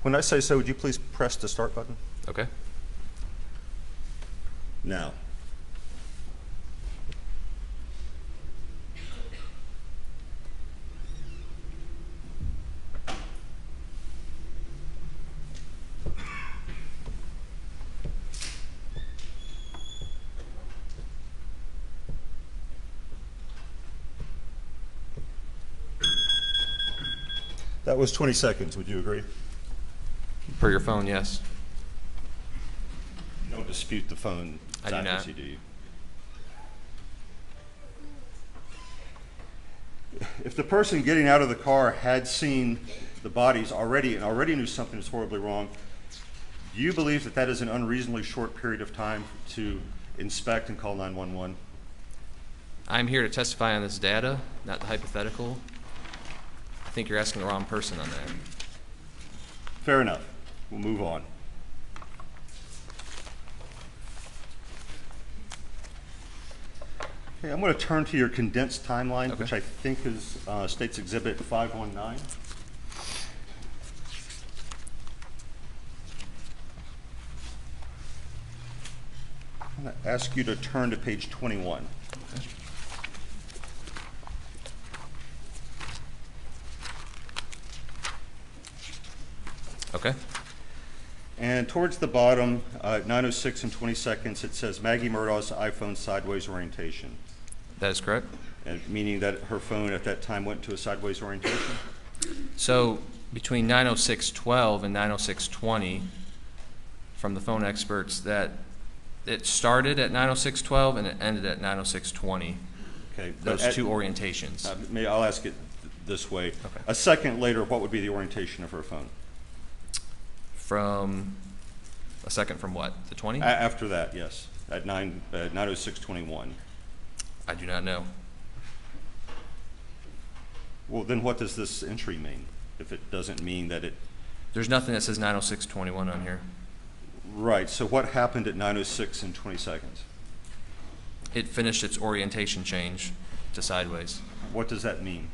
When I say so, would you please press the start button? Okay. Now. That was 20 seconds, would you agree? Per your phone, yes. You don't dispute the phone I do not. accuracy, do you? If the person getting out of the car had seen the bodies already and already knew something was horribly wrong, do you believe that that is an unreasonably short period of time to inspect and call 911? I'm here to testify on this data, not the hypothetical. I think you're asking the wrong person on that. Fair enough. We'll move on. Okay, I'm going to turn to your condensed timeline, Okay. which I think is State's Exhibit 519. I'm going to ask you to turn to page 21. Okay. And towards the bottom, 9:06 and 20 seconds, it says Maggie Murdaugh's iPhone sideways orientation, That is correct. and meaning that her phone at that time went to a sideways orientation. So between 9:06:12 and 9:06:20, from the phone experts, that it started at 9:06:12 and it ended at 9:06:20. Okay. Those at- two orientations. I'll ask it this way. Okay. A second later, what would be the orientation of her phone? From a second from what? The 20? After that, yes, at 9:06:21. I do not know. Well, then what does this entry mean? If it doesn't mean that it, There's nothing that says 9:06:21 on here. Right, so what happened at 9:06 and 20 seconds? It finished its orientation change to sideways. What does that mean?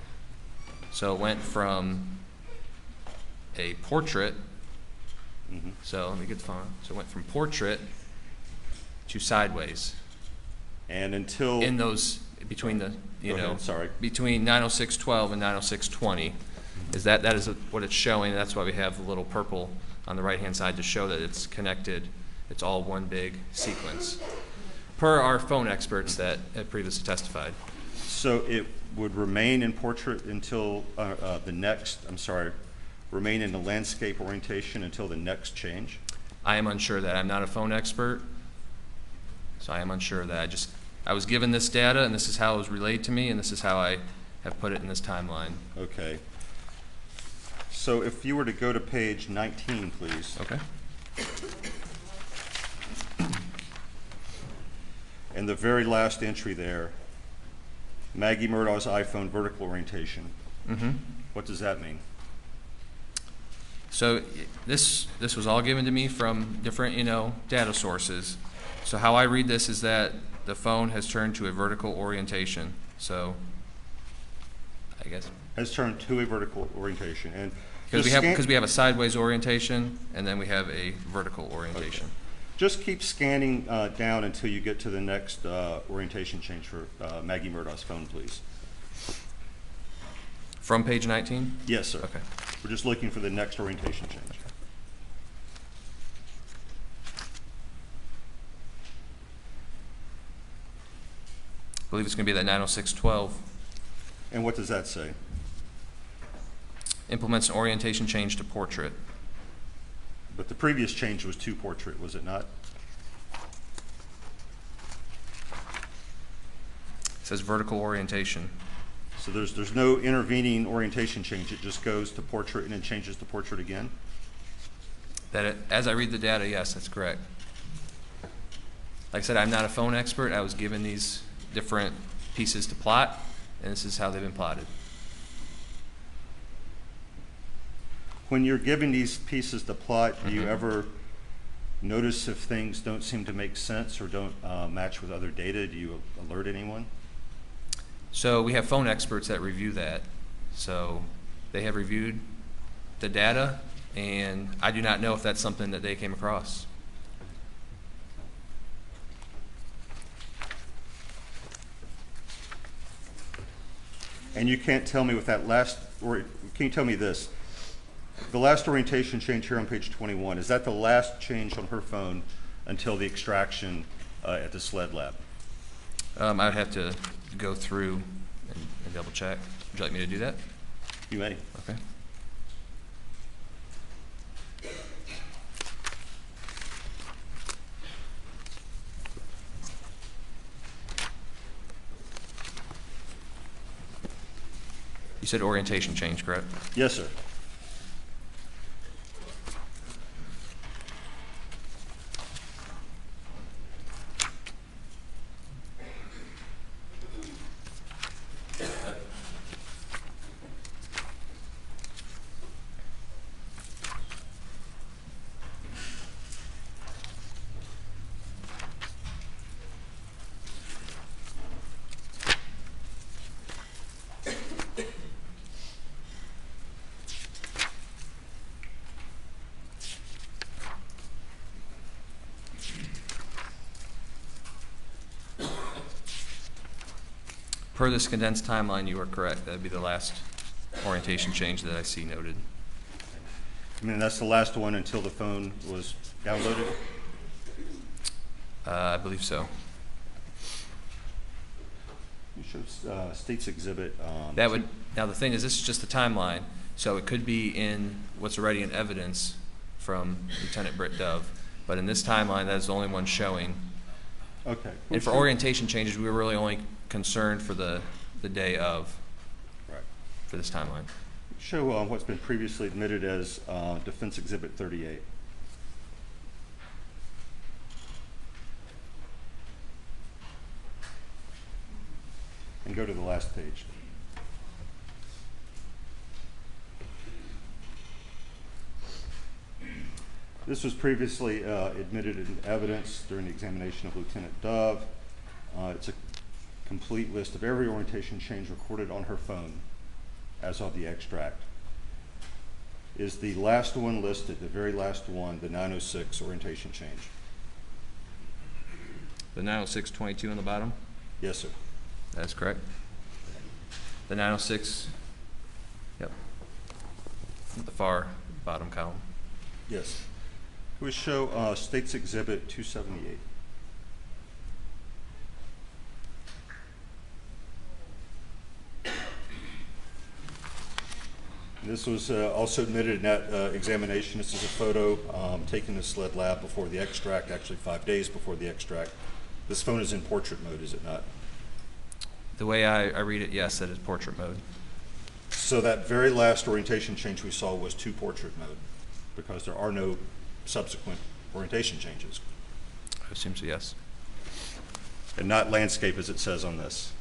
So it went from a portrait, Mhm. so let me get the phone. So it went from portrait to sideways. And until... In those, between the, you Go know, ahead, sorry. between 906.12 and 906.20, is that is what it's showing. That's why we have the little purple on the right-hand side to show that it's connected. It's all one big sequence, per our phone experts that had previously testified. So it would remain in portrait until remain in the landscape orientation until the next change? I am unsure of that. I'm not a phone expert, so I am unsure of that. I was given this data, and this is how it was relayed to me, and this is how I have put it in this timeline. Okay. So if you were to go to page 19, please. Okay. And the very last entry there, Maggie Murdaugh's iPhone vertical orientation. Mm-hmm. What does that mean? So this was all given to me from different, data sources. So how I read this is that the phone has turned to a vertical orientation. So I guess Has turned to a vertical orientation. And because we have a sideways orientation and then we have a vertical orientation. Okay. Just keep scanning down until you get to the next orientation change for Maggie Murdaugh's phone, please. From page 19? Yes, sir. Okay. We're just looking for the next orientation change. I believe it's going to be that 906.12. And what does that say? Implements an orientation change to portrait. But the previous change was to portrait, was it not? It says vertical orientation. So there's no intervening orientation change. It just goes to portrait and then changes to portrait again? As I read the data, yes, that's correct. Like I said, I'm not a phone expert. I was given these different pieces to plot, and this is how they've been plotted. When you're given these pieces to plot, do you ever notice if things don't seem to make sense or don't match with other data? Do you alert anyone? So we have phone experts that review that. So they have reviewed the data, and I do not know if that's something that they came across. And you can't tell me with that last, or can you tell me this? The last orientation change here on page 21, is that the last change on her phone until the extraction at the SLED lab? I would have to go through and double check. Would you like me to do that? You may. Okay. You said orientation change, correct? Yes, sir. Per this condensed timeline, you are correct. That would be the last orientation change that I see noted. I mean, that's the last one until the phone was downloaded? I believe so. You showed State's Exhibit. That would, now the thing is, this is just the timeline, so it could be in what's already in evidence from Lieutenant Britt Dove, but in this timeline, that is the only one showing. Okay. And for orientation changes, we were really only concerned for the day of, Right. for this timeline. Show what's been previously admitted as Defense Exhibit 38. And go to the last page. This was previously admitted in evidence during the examination of Lieutenant Dove. It's a complete list of every orientation change recorded on her phone as of the extract. Is the last one listed, the very last one, the 906 orientation change? The 906.22 on the bottom? Yes, sir. That's correct. The 906, yep, the far bottom column. Yes. Can we show State's Exhibit 278? This was also admitted in that examination. This is a photo taken in the SLED lab before the extract, actually 5 days before the extract. This phone is in portrait mode, is it not? The way I read it, yes, that is portrait mode. So that very last orientation change we saw was to portrait mode because there are no subsequent orientation changes. I assume so, yes. And not landscape as it says on this.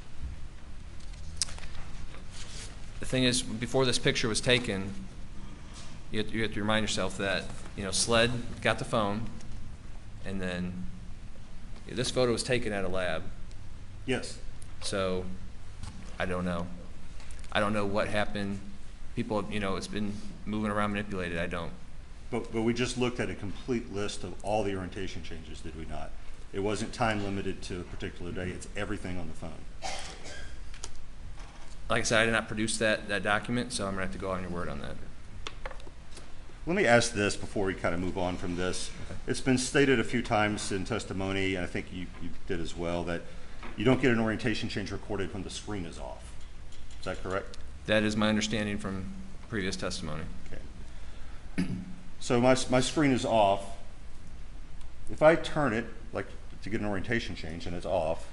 The thing is, before this picture was taken, you have to remind yourself that, you know, SLED got the phone, and then this photo was taken at a lab. Yes. So I don't know. I don't know what happened. People, you know, it's been moving around, manipulated. I don't. But we just looked at a complete list of all the orientation changes, did we not? It wasn't time limited to a particular day. It's everything on the phone. Like I said, I did not produce that document, so I'm going to have to go on your word on that. Let me ask this before we kind of move on from this. Okay. It's been stated a few times in testimony, and I think you did as well, that you don't get an orientation change recorded when the screen is off. Is that correct? That is my understanding from previous testimony. Okay. So my screen is off. If I turn it, like to get an orientation change, and it's off,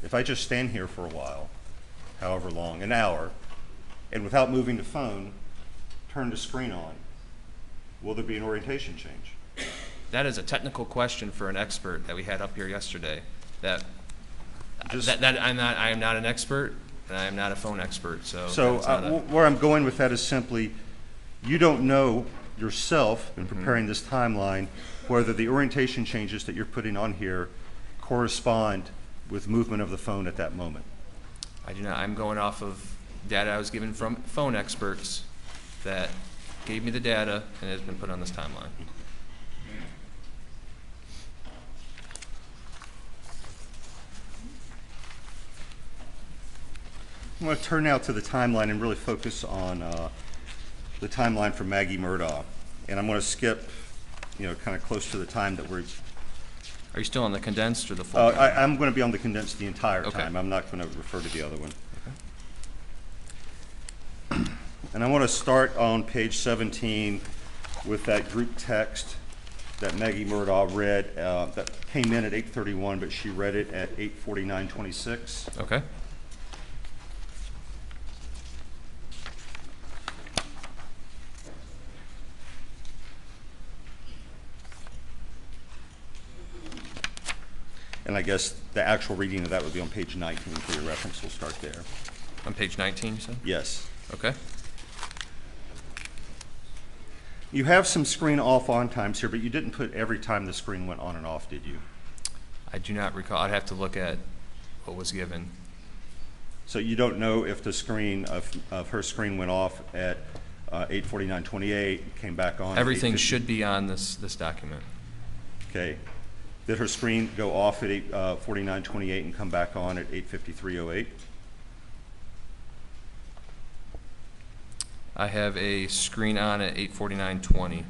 if I just stand here for a while, however long, an hour, and without moving the phone, turn the screen on, will there be an orientation change? That is a technical question for an expert that we had up here yesterday. That I am not an expert, and I am not a phone expert. So where I'm going with that is simply, you don't know yourself in preparing this timeline whether the orientation changes that you're putting on here correspond with movement of the phone at that moment. I do not. I'm going off of data I was given from phone experts that gave me the data and has been put on this timeline. I'm going to turn now to the timeline and really focus on the timeline for Maggie Murdaugh. And I'm going to skip, kind of close to the time that we're... Are you still on the condensed or the full? I'm going to be on the condensed the entire Okay. time. I'm not going to refer to the other one. Okay. And I want to start on page 17 with that group text that Maggie Murdaugh read that came in at 8:31, but she read it at 8:49:26. Okay. And I guess the actual reading of that would be on page 19 for your reference. We'll start there. On page 19, you said? Yes. Okay. You have some screen off on times here, but you didn't put every time the screen went on and off, did you? I do not recall. I'd have to look at what was given. So you don't know if the screen of her screen went off at 8:49:28, came back on. Everything should be on this document. Okay. Did her screen go off at 8:49:28 and come back on at 8:53:08? I have a screen on at 8:49:20.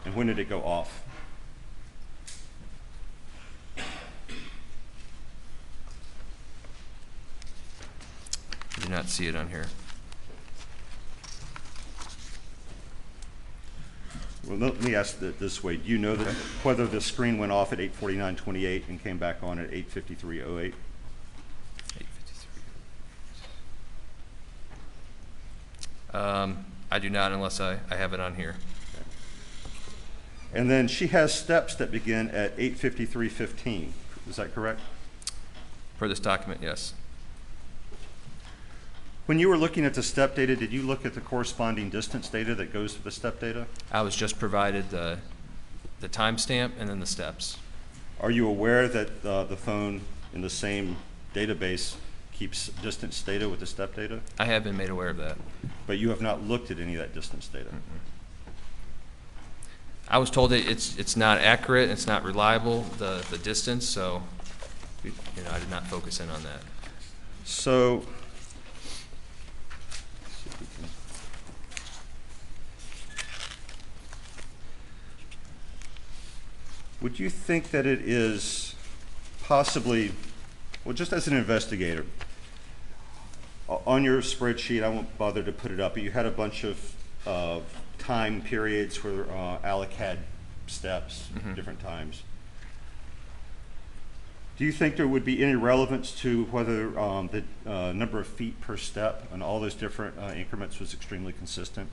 And when did it go off? I do not see it on here. Well, let me ask it this way. Do you know that whether the screen went off at 8:49:28 and came back on at 8:53:08? 8:53. I do not unless I have it on here. Okay. And then she has steps that begin at – is that correct? For this document, yes. When you were looking at the step data, did you look at the corresponding distance data that goes with the step data? I was just provided the timestamp and then the steps. Are you aware that the phone in the same database keeps distance data with the step data? I have been made aware of that. But you have not looked at any of that distance data? I was told that it's not accurate, it's not reliable, the distance, so I did not focus in on that. So, would you think that it is possibly, well, just as an investigator, on your spreadsheet, I won't bother to put it up, but you had a bunch of time periods where Alec had steps, different times. Do you think there would be any relevance to whether the number of feet per step and all those different increments was extremely consistent?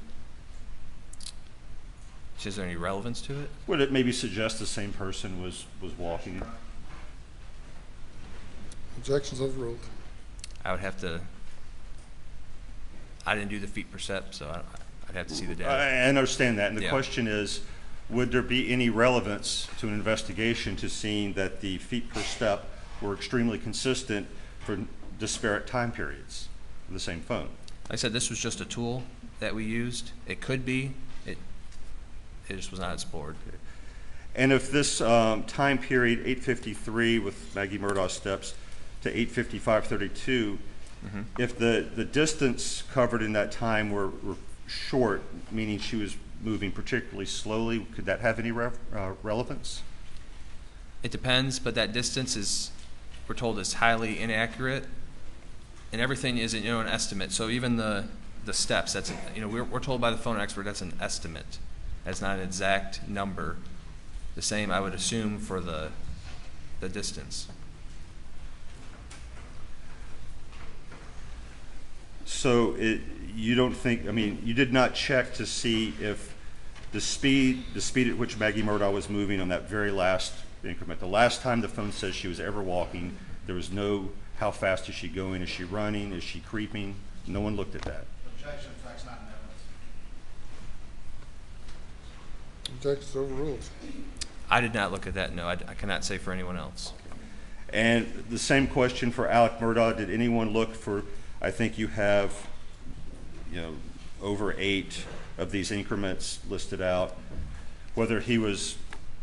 Is there any relevance to it? Would it maybe suggest the same person was walking? Objections overruled. I would have to, I didn't do the feet per step, so I'd have to see the data. I understand that, and the Yeah. question is, would there be any relevance to an investigation to seeing that the feet per step were extremely consistent for disparate time periods of the same phone? Like I said, this was just a tool that we used. It could be, it just was not explored. And if this time period, 8:53 with Maggie Murdaugh's steps to 8:55:32, if the distance covered in that time were short, meaning she was moving particularly slowly, could that have any relevance? It depends, but that distance is, we're told, is highly inaccurate, and everything is an estimate. So even the steps, that's we're told by the phone expert that's an estimate. That's not an exact number. The same, I would assume, for the distance. So you don't think, you did not check to see if the speed at which Maggie Murdaugh was moving on that very last increment, the last time the phone says she was ever walking, there was no how fast is she going, is she running, is she creeping? No one looked at that. Objection, in fact, not in evidence. Objections overruled. I did not look at that, no. I cannot say for anyone else. And the same question for Alex Murdaugh. Did anyone look for, I think you have, over 8 of these increments listed out, whether he was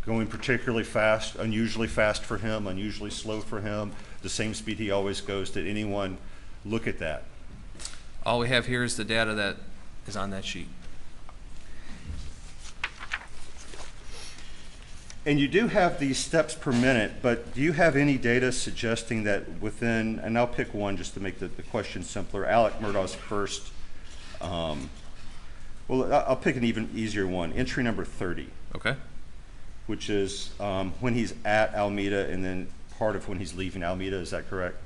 going particularly fast, unusually fast for him, unusually slow for him, the same speed he always goes. Did anyone look at that? All we have here is the data that is on that sheet. And you do have these steps per minute, but do you have any data suggesting that within, and I'll pick one just to make the question simpler, Alex Murdaugh's first, well, I'll pick an even easier one, entry number 30. Okay. Which is when he's at Alameda and then part of when he's leaving Alameda, is that correct?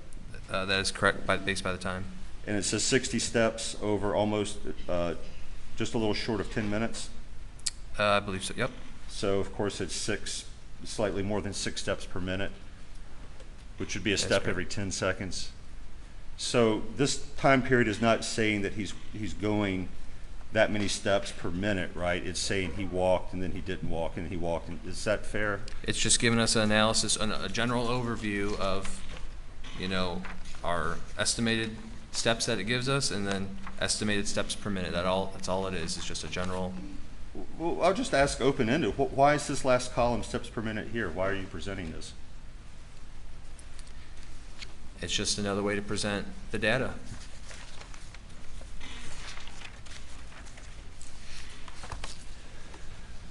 That is correct, based by the time. And it says 60 steps over almost just a little short of 10 minutes. I believe so, yep. So, of course, it's slightly more than 6 steps per minute, which would be a step every 10 seconds. So this time period is not saying that he's going that many steps per minute, right? It's saying he walked and then he didn't walk and he walked. Is that fair? It's just giving us an analysis, a general overview of, our estimated steps that it gives us, and then estimated steps per minute. That's all it is. It's just a general. Well, I'll just ask open-ended. Why is this last column steps per minute here? Why are you presenting this? It's just another way to present the data.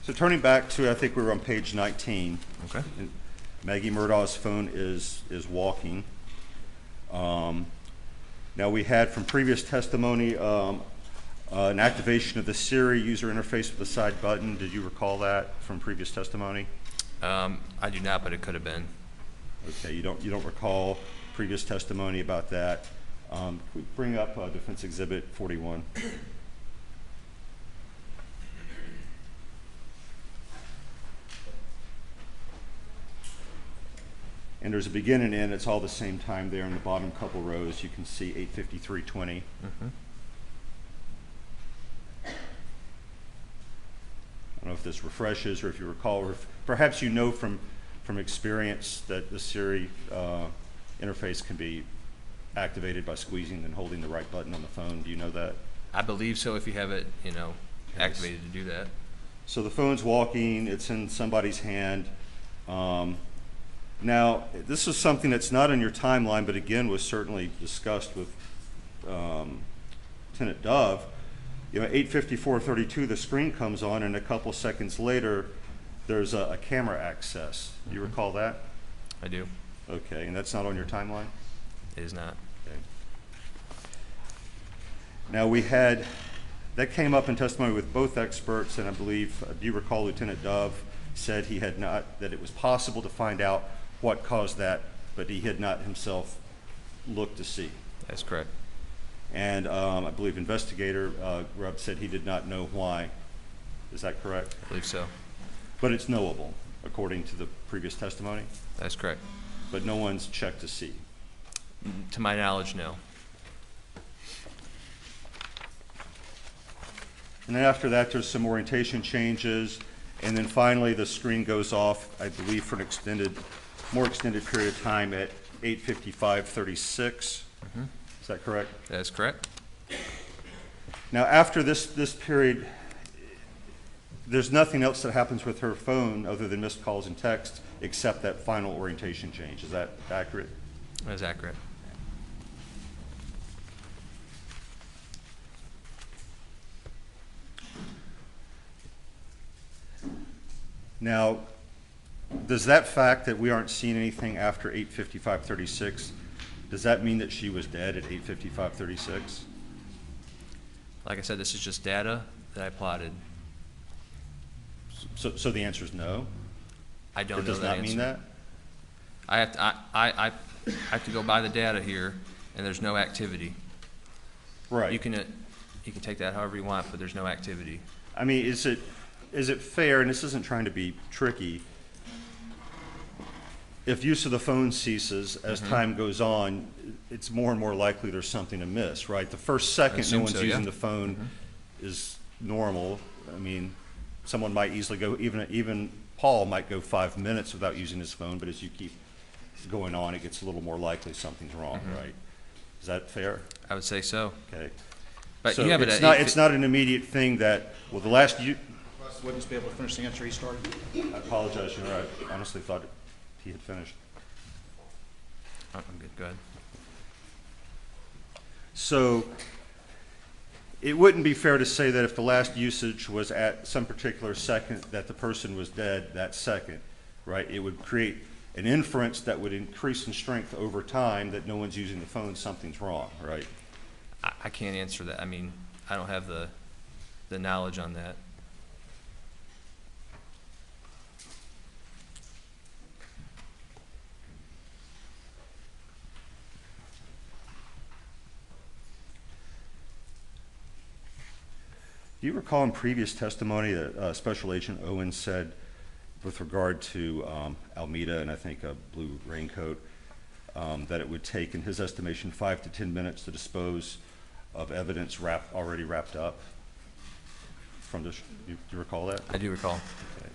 So turning back to, I think we were on page 19. Okay. Maggie Murdaugh's phone is walking. Now we had from previous testimony an activation of the Siri user interface with the side button. Did you recall that from previous testimony? I do not, but it could have been. Okay, you don't recall previous testimony about that. Can we bring up Defense Exhibit 41? And there's a begin and end. It's all the same time there in the bottom couple rows. You can see 8:53:20. I don't know if this refreshes or if you recall, or if perhaps you know from experience that the Siri interface can be activated by squeezing and holding the right button on the phone. Do you know that? I believe so, if you have it, activated to do that. So the phone's walking, it's in somebody's hand. Now, this is something that's not in your timeline, but again was certainly discussed with Lieutenant Dove. 8:54:32, the screen comes on, and a couple seconds later, there's a camera access. Do you recall that? I do. Okay, and that's not on your timeline? It is not. Okay. Now that came up in testimony with both experts, and I believe, do you recall Lieutenant Dove said that it was possible to find out what caused that, but he had not himself looked to see. That's correct. And I believe investigator Grubb said he did not know why. Is that correct? I believe so. But it's knowable, according to the previous testimony? That's correct. But no one's checked to see? To my knowledge, no. And then after that, there's some orientation changes, and then finally the screen goes off, I believe, for an more extended period of time at 8:55:36. Is that correct? That is correct. Now, after this period, there's nothing else that happens with her phone other than missed calls and text, except that final orientation change. Is that accurate? That is accurate. Now, does that fact that we aren't seeing anything after 8:55:36, does that mean that she was dead at 8:55:36? Like I said, this is just data that I plotted. So the answer is no? I don't It know does that not mean answer. that? I have to go by the data here, and there's no activity. Right. You can take that however you want, but there's no activity. I mean, is it fair, and this isn't trying to be tricky, if use of the phone ceases as time goes on, it's more and more likely there's something amiss, right? The first second no assume one's so, using yeah. the phone is normal. I mean, someone might easily go, even Paul might go 5 minutes without using his phone, but as you keep going on, it gets a little more likely something's wrong, right? Is that fair? I would say so. Okay. But So you have it it's at not, 8 it's not an immediate thing that, well, the last, Witness be able to finish the answer he started? I apologize, Your Honor, I honestly thought he had finished. Oh, I'm good. Go ahead. So it wouldn't be fair to say that if the last usage was at some particular second that the person was dead that second, right? It would create an inference that would increase in strength over time that no one's using the phone, something's wrong, right? I can't answer that. I mean, I don't have the knowledge on that. Do you recall in previous testimony that Special Agent Owen said with regard to Almeida and I think a blue raincoat, that it would take, in his estimation, 5 to 10 minutes to dispose of evidence already wrapped up? From this, do you recall that? I do recall. Okay.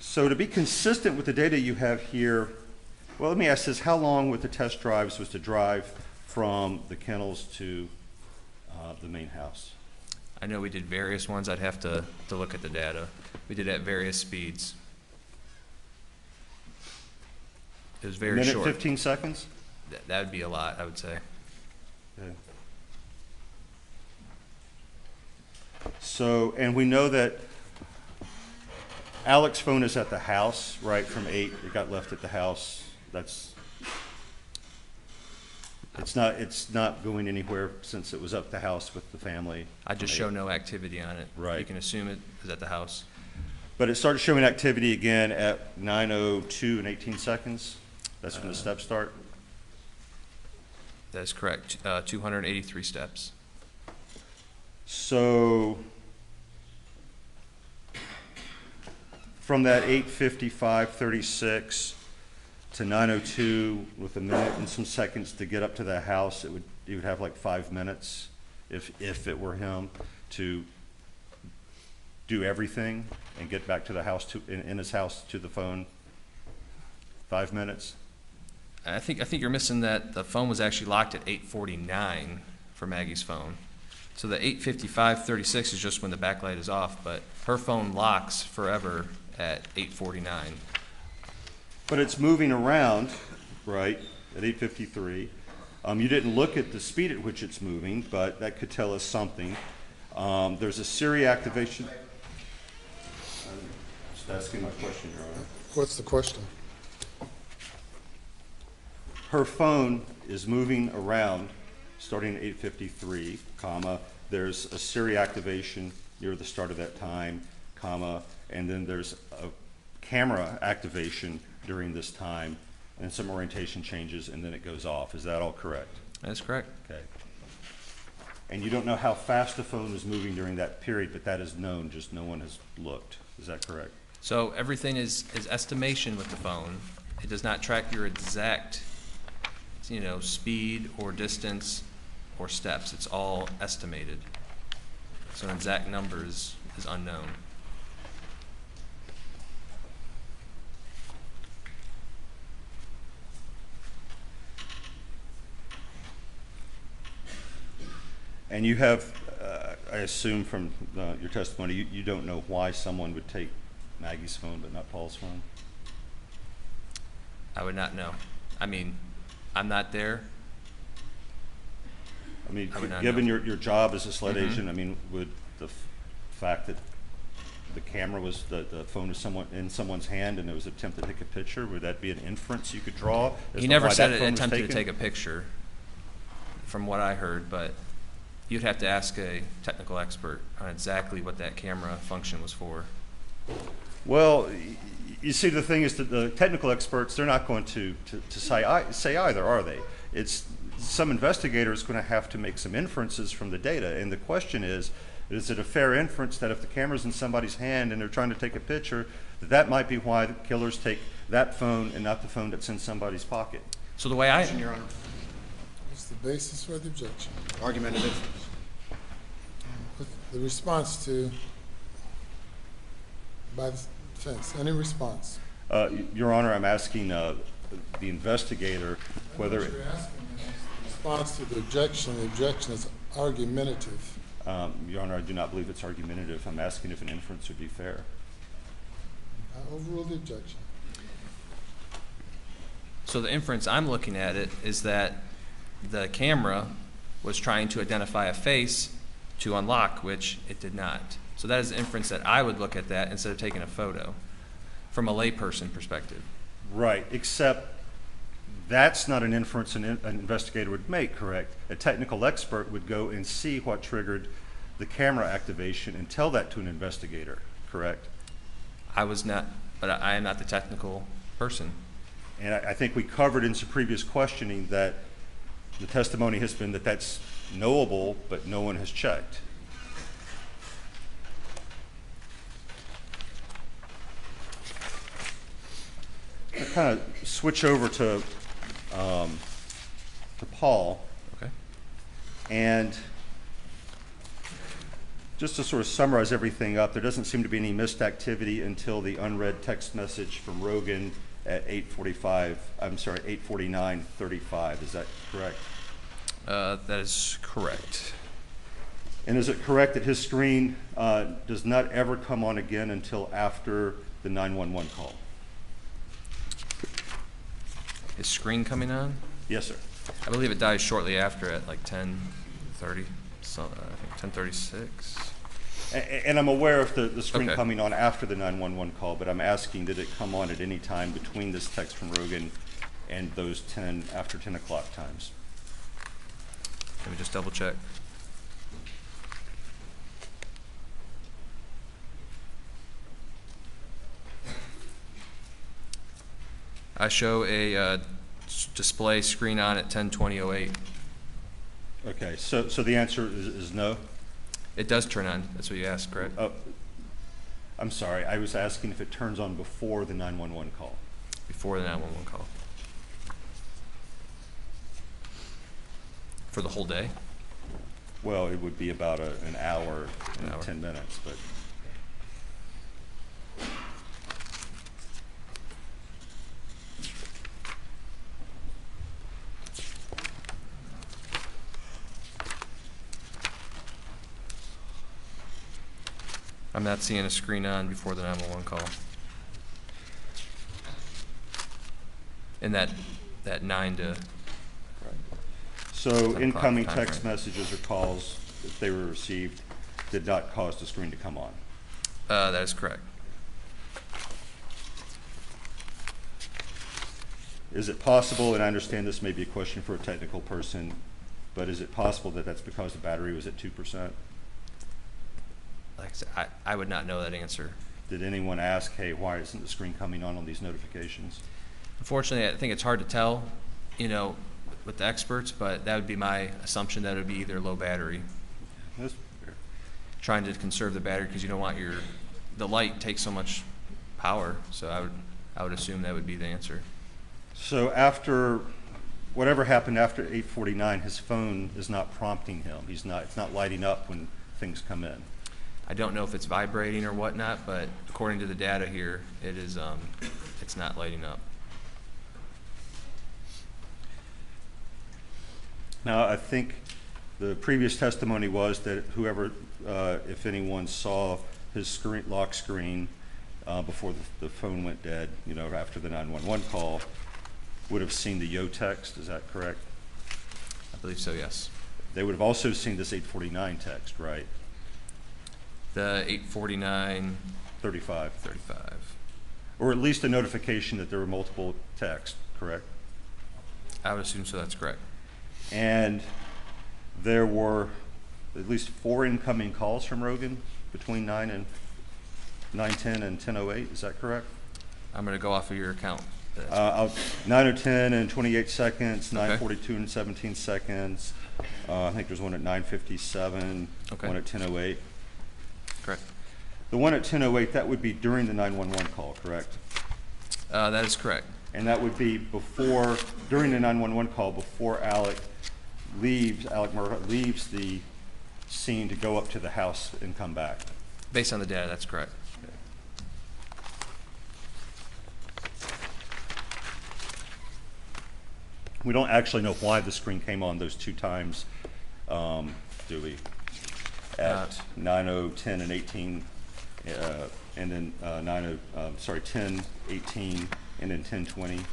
So to be consistent with the data you have here, well, let me ask this: how long with the test drives was to drive from the kennels to the main house? I know we did various ones. I'd have to look at the data. We did at various speeds. It was very Minute, short. 15 seconds? That would be a lot, I would say. Okay. So, and we know that Alex's phone is at the house, right, from 8. It got left at the house. It's not going anywhere since it was up the house with the family. I just show no activity on it. Right. You can assume it is at the house. But it started showing activity again at 9:02 and 18 seconds. That's when the steps start. That is correct. 283 steps. So From that 8:55:36 to 9:02 with a minute and some seconds to get up to the house, he would have like 5 minutes if it were him to do everything and get back to the house in his house to the phone. 5 minutes. I think you're missing that the phone was actually locked at 8:49 for Maggie's phone. So the 8:55:36 is just when the backlight is off, but her phone locks forever at 8:49. But it's moving around, right, at 8:53. You didn't look at the speed at which it's moving, but that could tell us something. There's a Siri activation. I'm just asking my question, Your Honor. What's the question? Her phone is moving around starting at 8:53, comma, there's a Siri activation near the start of that time, comma, and then there's a camera activation during this time, and some orientation changes, and then it goes off. Is that all correct? That's correct. Okay. And you don't know how fast the phone was moving during that period, but that is known, just no one has looked. Is that correct? So everything is estimation with the phone. It does not track your exact, speed or distance or steps. It's all estimated. So an exact number is unknown. And you have, I assume from your testimony, you don't know why someone would take Maggie's phone but not Paul's phone? I would not know. I mean, I'm not there. I mean, I would not given know. your job as a SLED agent, I mean, would the fact that the camera was, the phone was in someone's hand and it was an attempt to take a picture, would that be an inference you could draw? He never said it attempted to take a picture, from what I heard, but you'd have to ask a technical expert on exactly what that camera function was for. Well, you see, the thing is that the technical experts, they're not going to say either, are they? It's some investigator is going to have to make some inferences from the data, and the question is it a fair inference that if the camera's in somebody's hand and they're trying to take a picture, that might be why the killers take that phone and not the phone that's in somebody's pocket? So the way Your Honor. What's the basis for the objection? Argumentative. The response to, by the defense, any response? Your Honor, I'm asking the investigator whether What you're asking is the response to the objection is argumentative. Your Honor, I do not believe it's argumentative. I'm asking if an inference would be fair. I overrule the objection. So the inference I'm looking at it is that the camera was trying to identify a face to unlock, which it did not. So that is the inference that I would look at that instead of taking a photo from a layperson perspective. Right, except that's not an inference an investigator would make, correct? A technical expert would go and see what triggered the camera activation and tell that to an investigator, correct? I was not, but I am not the technical person. And I think we covered in some previous questioning that the testimony has been that that's knowable, but no one has checked. I kind of switch over to Paul, Okay. and just to sort of summarize everything up, there doesn't seem to be any missed activity until the unread text message from Rogan at 8:49:35. Is that correct? That is correct. And is it correct that his screen does not ever come on again until after the 911 call? Is screen coming on? Yes, sir. I believe it dies shortly after at like 10:30, so I think 10:36. And I'm aware of the screen Okay. coming on after the 911 call, but I'm asking, did it come on at any time between this text from Rogan and those after 10 o'clock times? Let me just double check. I show a display screen on at 10:20:08. Okay, so the answer is no? It does turn on. That's what you asked, correct? I'm sorry, I was asking if it turns on before the 911 call. Before the 911 call. For the whole day? Well, it would be about an hour and An hour. 10 minutes, but I'm not seeing a screen on before the 911 call. And that 9 to, so 10 o'clock incoming time text frame. messages or calls, if they were received, did not cause the screen to come on. that is correct. Is it possible, and I understand this may be a question for a technical person, but is it possible that that's because the battery was at 2%? Like I said, I would not know that answer. Did anyone ask, hey, why isn't the screen coming on these notifications? Unfortunately, I think it's hard to tell, with the experts, but that would be my assumption that it would be either low battery. That's fair. Trying to conserve the battery because you don't want the light takes so much power, so I would assume that would be the answer. So after, whatever happened after 8:49, his phone is not prompting him. It's not lighting up when things come in. I don't know if it's vibrating or whatnot, but according to the data here, it is, it's not lighting up. Now, I think the previous testimony was that whoever, if anyone saw his lock screen before the phone went dead, after the 911 call, would have seen the yo text. Is that correct? I believe so, yes. They would have also seen this 8:49 text, right? The 8:49, 35. 35. Or at least a notification that there were multiple texts, correct? I would assume so, that's correct. And there were at least 4 incoming calls from Rogan between 9:10 and 10:08. Is that correct? I'm going to go off of your account. 9:10 and 28 seconds, Okay. 9:42 and 17 seconds. I think there's one at 9:57, Okay. one at 10:08. Correct. The one at 10:08, that would be during the 911 call, correct? That is correct. And that would be during the 911 call, before Alex Murdaugh leaves the scene to go up to the house and come back. Based on the data, that's correct. We don't actually know why the screen came on those 2 times, do we? At 9:10 and 18, and then 10, 18, and then 10:20.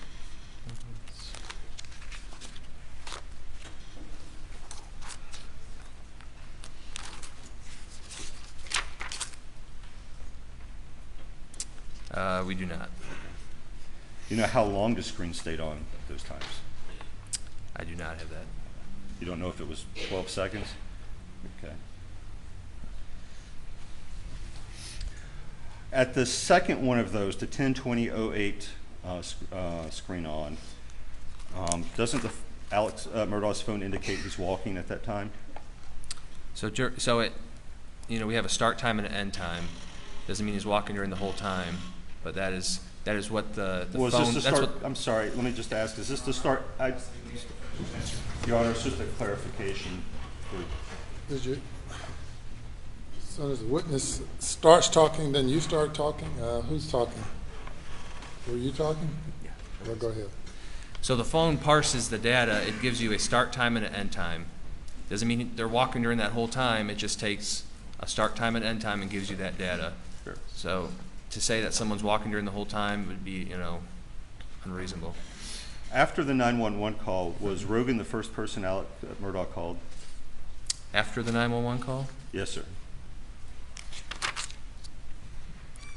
We do not. You know how long the screen stayed on those times? I do not have that. You don't know if it was 12 seconds? Okay. At the second one of those, the 10:20:08 screen on, doesn't Alex Murdaugh's phone indicate he's walking at that time? So we have a start time and an end time. Doesn't mean he's walking during the whole time, but that is what the Well, phone. is this the that's start? I'm sorry, let me just ask, is this the start? Your Honor, it's just a clarification. Did you, as soon as the witness starts talking, then you start talking? Who's talking? Were you talking? Yeah. Well, go ahead. So the phone parses the data. It gives you a start time and an end time. Doesn't mean they're walking during that whole time. It just takes a start time and end time and gives you that data. Sure. So to say that someone's walking during the whole time would be, unreasonable. After the 911 call, was Rogan the first person Alex Murdaugh called? After the 911 call? Yes, sir.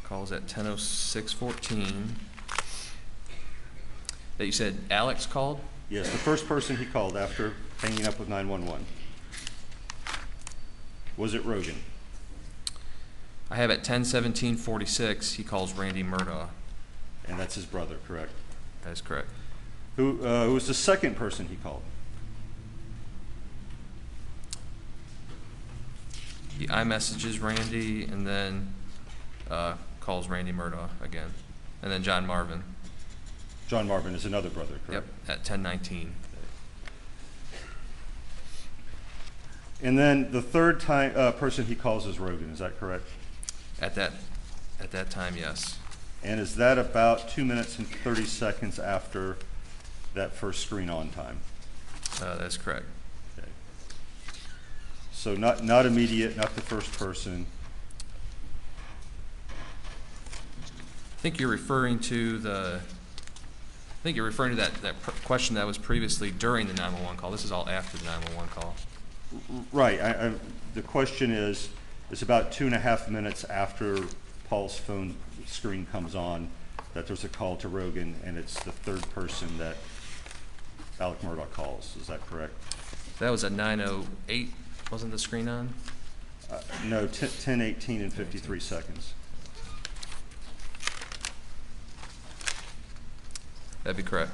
Calls at 10:06:14. That you said Alex called? Yes, the first person he called after hanging up with 911. Was it Rogan? I have at 10:17:46. He calls Randy Murdaugh. And that's his brother, correct? That is correct. Who was the second person he called? He iMessages Randy, and then calls Randy Murdaugh again. And then John Marvin. John Marvin is another brother, correct? Yep, at 10:19. And then the third time person he calls is Rogan, is that correct? At that time, yes. And is that about 2 minutes and 30 seconds after that first screen on time? That's correct. Okay. So not immediate, not the first person. I think you're referring to that question that was previously during the 911 call. This is all after the 911 call. Right. The question is, it's about 2.5 minutes after Paul's phone screen comes on that there's a call to Rogan, and it's the third person that Alex Murdaugh calls. Is that correct? That was at 9:08. Wasn't the screen on? No, 10:18 and 53 seconds. That'd be correct.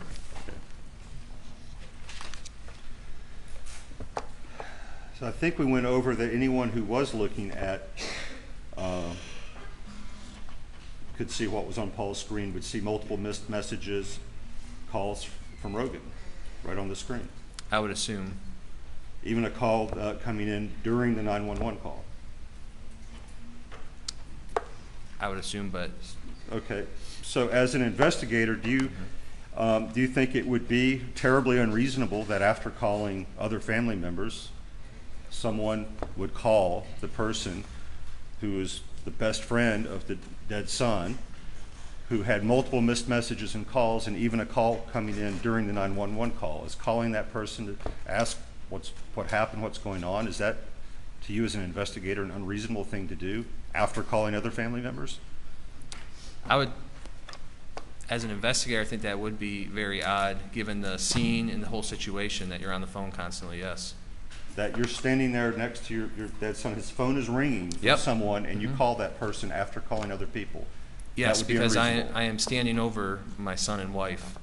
So I think we went over that anyone who was looking at could see what was on Paul's screen, would see multiple missed messages, calls from Rogan right on the screen. I would assume. Even a call coming in during the 911 call. I would assume, but Okay. So as an investigator, do you think it would be terribly unreasonable that after calling other family members, someone would call the person who is the best friend of the dead son, who had multiple missed messages and calls, and even a call coming in during the 911 call? Is calling that person to ask what happened, what's going on, is that, to you as an investigator, an unreasonable thing to do after calling other family members? I would, as an investigator, I think that would be very odd, given the scene and the whole situation, that you're on the phone constantly, yes. That you're standing there next to your dead son, his phone is ringing from Yep. someone, and you call that person after calling other people. Yes, That would be because I unreasonable. am standing over my son and wife,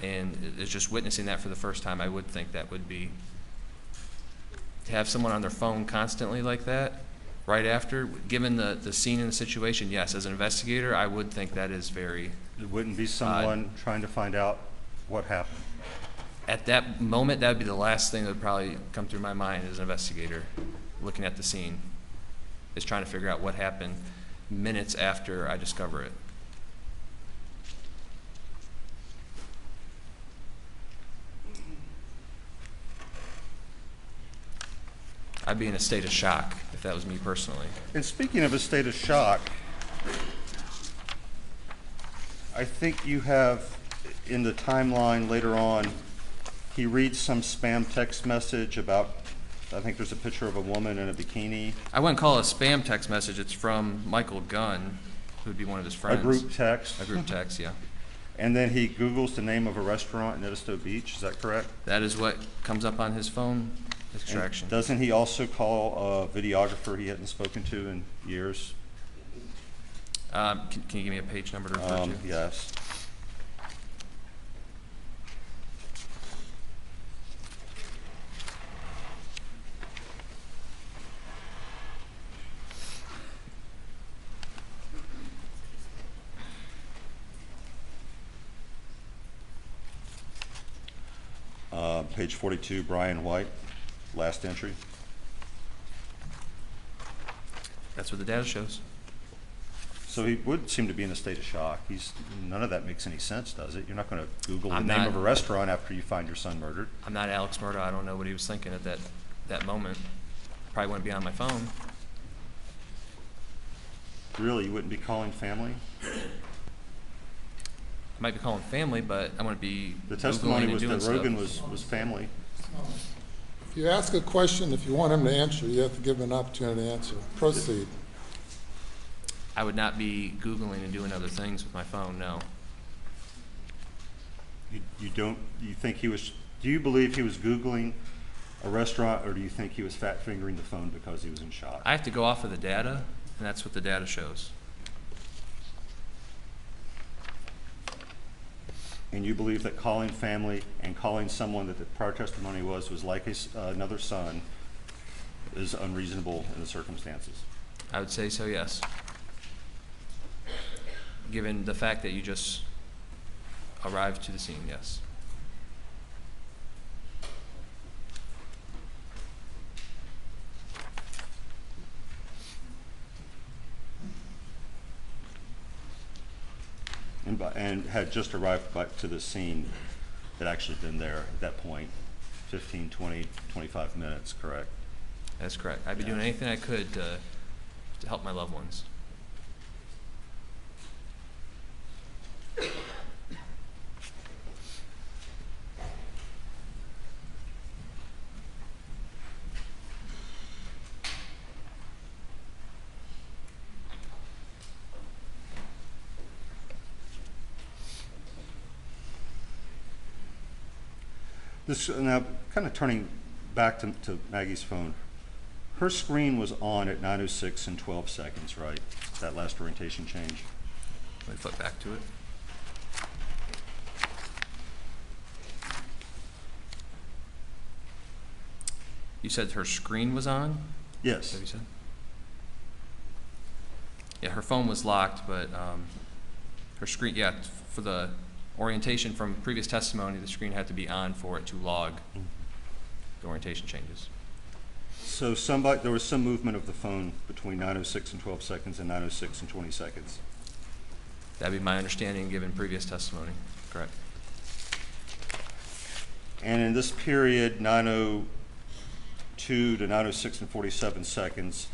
and it's just witnessing that for the first time. I would think that would be, to have someone on their phone constantly like that, right after, given the scene and the situation, yes, as an investigator, I would think that is very, It wouldn't be someone trying to find out what happened. at that moment, that would be the last thing that would probably come through my mind as an investigator, looking at the scene, is trying to figure out what happened minutes after I discover it. I'd be in a state of shock if that was me personally. And speaking of a state of shock, I think you have in the timeline later on, he reads some spam text message about, I think there's a picture of a woman in a bikini. I wouldn't call it a spam text message. It's from Michael Gunn, who'd be one of his A friends. group text. A group text, yeah. And then he Googles the name of a restaurant in Edisto Beach, is that correct? That is what comes up on his phone And extraction. doesn't he also call a videographer he hadn't spoken to in years? Can you give me a page number to refer to? Yes. Page 42, Brian White, last entry. That's what the data shows. So he would seem to be in a state of shock. None of that makes any sense, does it? You're not going to Google the I'm name not. of a restaurant after you find your son murdered. I'm not Alex Murdaugh. I don't know what he was thinking at that moment. Probably wouldn't be on my phone. Really, you wouldn't be calling family? I might be calling family, but I wouldn't be The Googling testimony and was doing that Rogan stuff. was family. If you ask a question, if you want him to answer, you have to give him an opportunity to answer. Proceed. I would not be Googling and doing other things with my phone, no. Do you believe he was Googling a restaurant, or do you think he was fat fingering the phone because he was in shock? I have to go off of the data, and that's what the data shows. And you believe that calling family and calling someone that the prior testimony was like another son is unreasonable in the circumstances? I would say so, yes. given the fact that you just arrived to the scene, yes. And had just arrived back to the scene, had actually been there at that point, 15, 20, 25 minutes, correct? That's correct. I'd be doing anything I could to help my loved ones. Now, kind of turning back to Maggie's phone, her screen was on at 9:06 and 12 seconds, right? That last orientation change. Let me flip back to it. You said her screen was on? Is that Yes. what you said? Yeah, her phone was locked, but her screen, yeah, for the orientation from previous testimony, the screen had to be on for it to log the orientation changes. So there was some movement of the phone between 9:06 and 12 seconds and 9:06 and 20 seconds. That'd be my understanding given previous testimony, correct? And in this period, 9:02 to 9:06 and 47 seconds,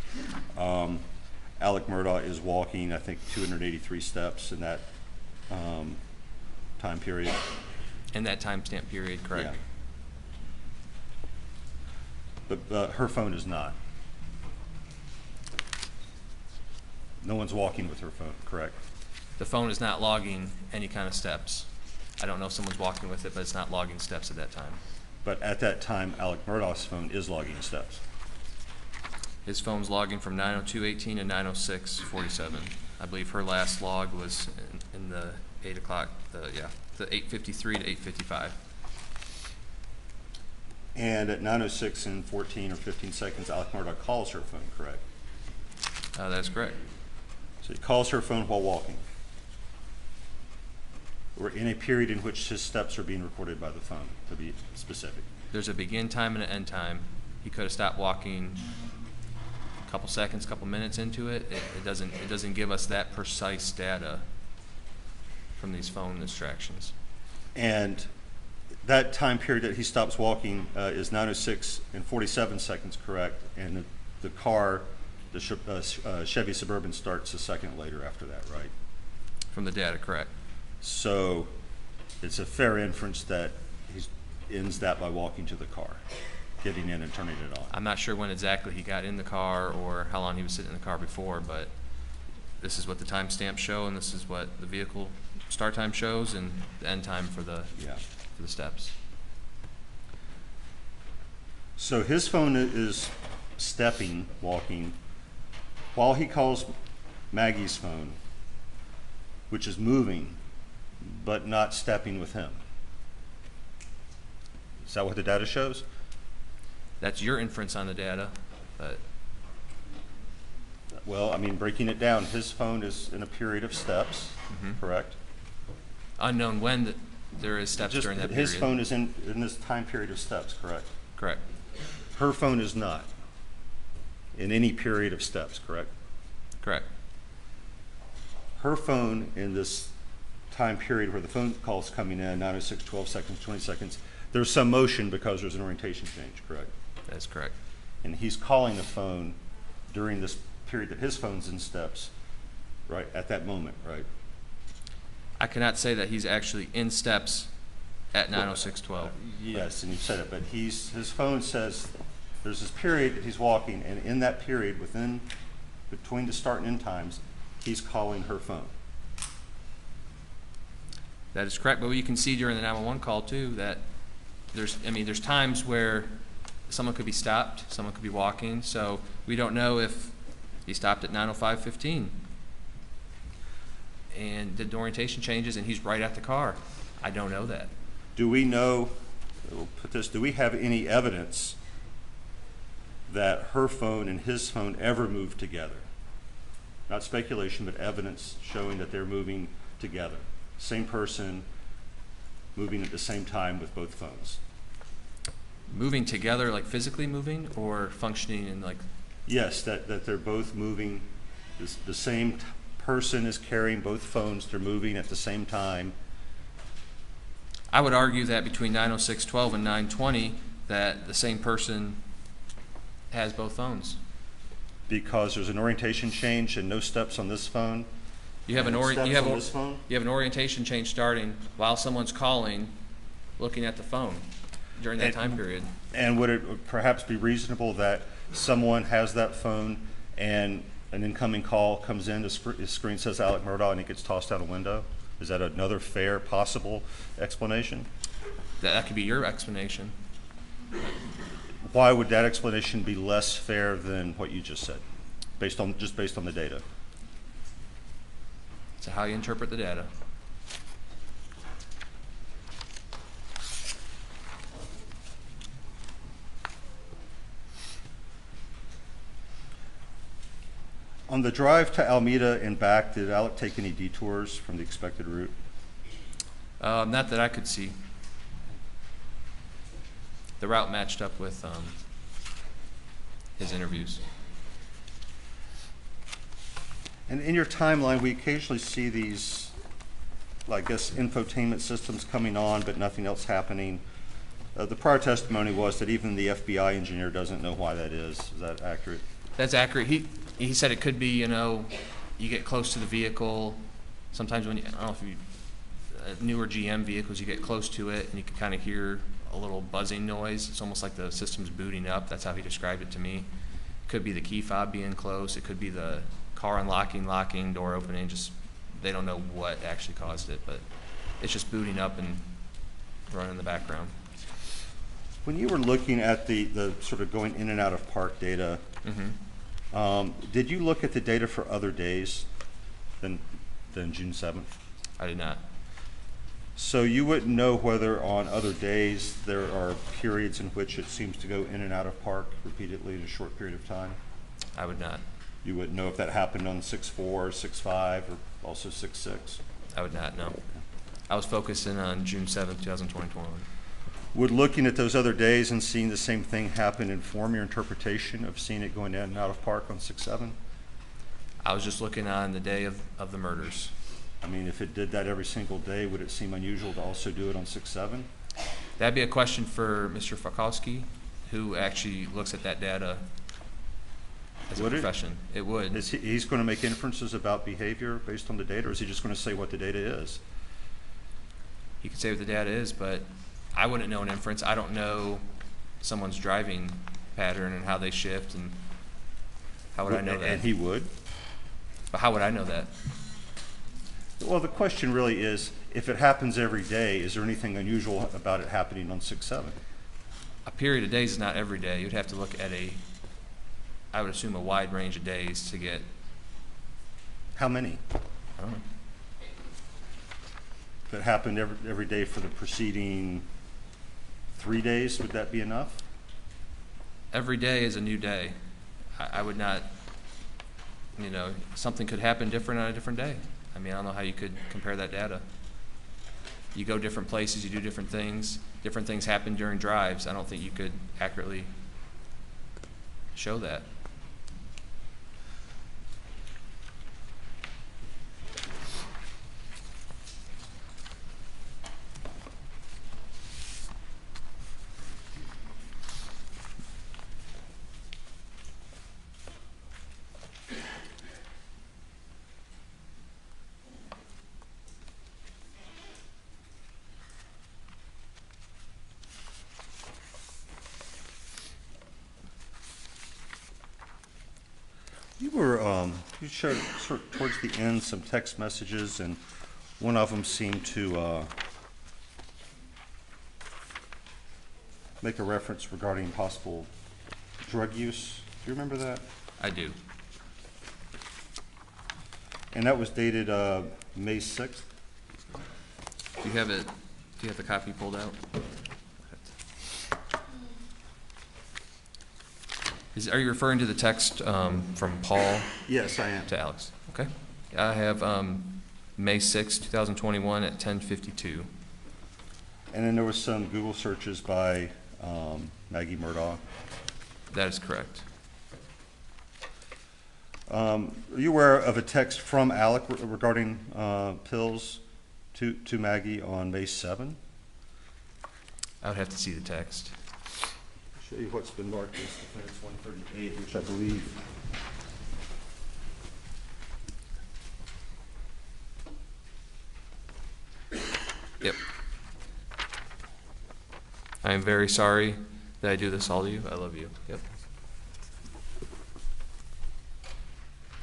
Alex Murdaugh is walking, I think, 283 steps in that time period. In that timestamp period, correct? Yeah. But her phone is not. No one's walking with her phone, correct? The phone is not logging any kind of steps. I don't know if someone's walking with it, but it's not logging steps at that time. But at that time, Alex Murdaugh's phone is logging steps. His phone's logging from 9:02:18 to 9:06:47. I believe her last log was in the 8 o'clock, the 8:53 to 8:55. And at 9:06 and 14 or 15 seconds, Alex Murdaugh calls her phone, correct? That's correct. So he calls her phone while walking. We're in a period in which his steps are being recorded by the phone, to be specific. There's a begin time and an end time. He could have stopped walking a couple seconds, couple minutes into it. It doesn't give us that precise data from these phone distractions. And that time period that he stops walking is 9:06 and 47 seconds, correct? And the car, the Chevy Suburban, starts a second later after that, right? From the data, correct. So it's a fair inference that he ends that by walking to the car, getting in and turning it on. I'm not sure when exactly he got in the car or how long he was sitting in the car before, but this is what the timestamps show, and this is what the vehicle start time shows, and the end time for the steps. So his phone is stepping, walking, while he calls Maggie's phone, which is moving, but not stepping with him. Is that what the data shows? That's your inference on the data, but Well, I mean, breaking it down, his phone is in a period of steps, correct? unknown when there is steps during that period. His phone is in this time period of steps, correct? Correct. Her phone is not in any period of steps, correct? Correct. Her phone in this time period where the phone call's coming in, 9:06, 12 seconds, 20 seconds, there's some motion because there's an orientation change, correct? That's correct. And he's calling the phone during this period that his phone's in steps, right, at that moment, right? I cannot say that he's actually in steps at 9:06:12. Yes, and you said it, but his phone says there's this period that he's walking, and in that period, between the start and end times, he's calling her phone. That is correct, but you can see during the 911 call too that there's times where someone could be stopped, someone could be walking, so we don't know if he stopped at 9:05:15 and did the orientation changes and he's right at the car. I don't know that. Do we know, we'll put this, do we have any evidence that her phone and his phone ever moved together? not speculation, but evidence showing that they're moving together. Same person moving at the same time with both phones. Moving together, like physically moving, or functioning in like? Yes, that they're both moving. The same person is carrying both phones. They're moving at the same time. I would argue that between 906.12 and 920, that the same person has both phones. Because there's an orientation change and no steps on this phone. You have an Steps on this phone? you have an orientation change starting while someone's calling, looking at the phone during that time period. And would it perhaps be reasonable that someone has that phone and an incoming call comes in, the screen says Alex Murdaugh, and it gets tossed out a window? Is that another fair possible explanation? That could be your explanation. Why would that explanation be less fair than what you just said, based on the data? It's how you interpret the data. On the drive to Alameda and back, did Alec take any detours from the expected route? Not that I could see. The route matched up with his interviews. And in your timeline, we occasionally see these, I guess, infotainment systems coming on, but nothing else happening. The prior testimony was that even the FBI engineer doesn't know why that is. Is that accurate? That's accurate. He said it could be, you get close to the vehicle. Sometimes when I don't know if you newer GM vehicles, you get close to it and you can kind of hear a little buzzing noise. It's almost like the system's booting up. That's how he described it to me. It could be the key fob being close. It could be the car unlocking, locking, door opening. Just they don't know what actually caused it, but it's just booting up and running in the background. When you were looking at the sort of going in and out of park data, did you look at the data for other days than June 7th? I did not. So you wouldn't know whether on other days there are periods in which it seems to go in and out of park repeatedly in a short period of time? I would not. You wouldn't know if that happened on 6/4, 6/5, or also 6/6? I would not, no. I was focusing on June 7th, 2021. Would looking at those other days and seeing the same thing happen inform your interpretation of seeing it going in and out of park on 6/7? I was just looking on the day of the murders. I mean, if it did that every single day, would it seem unusual to also do it on 6/7? That'd be a question for Mr. Fakowski, who actually looks at that data as a profession. It would. He's going to make inferences about behavior based on the data, or is he just going to say what the data is? He could say what the data is, but I wouldn't know an inference. I don't know someone's driving pattern and how they shift, and how would I know that? And he would? But how would I know that? Well, the question really is, if it happens every day, is there anything unusual about it happening on 6/7? A period of days is not every day. You'd have to look at I would assume a wide range of days to get. How many? I don't know. If it happened every day for the preceding 3 days, would that be enough? Every day is a new day. I would not, something could happen different on a different day. I mean, I don't know how you could compare that data. You go different places, you do different things happen during drives. I don't think you could accurately show that. You showed sort of towards the end some text messages, and one of them seemed to make a reference regarding possible drug use. Do you remember that? I do. And that was dated May 6th? Do you have the copy pulled out? Are you referring to the text from Paul Yes, I am. to Alex? Okay. I have May 6, 2021 at 10:52. And then there was some Google searches by Maggie Murdaugh. That is correct. Are you aware of a text from Alec regarding pills to Maggie on May 7? I would have to see the text. Show you what's been marked as defense 138, which I believe. Yep. I am very sorry that I do this all to you. I love you. Yep.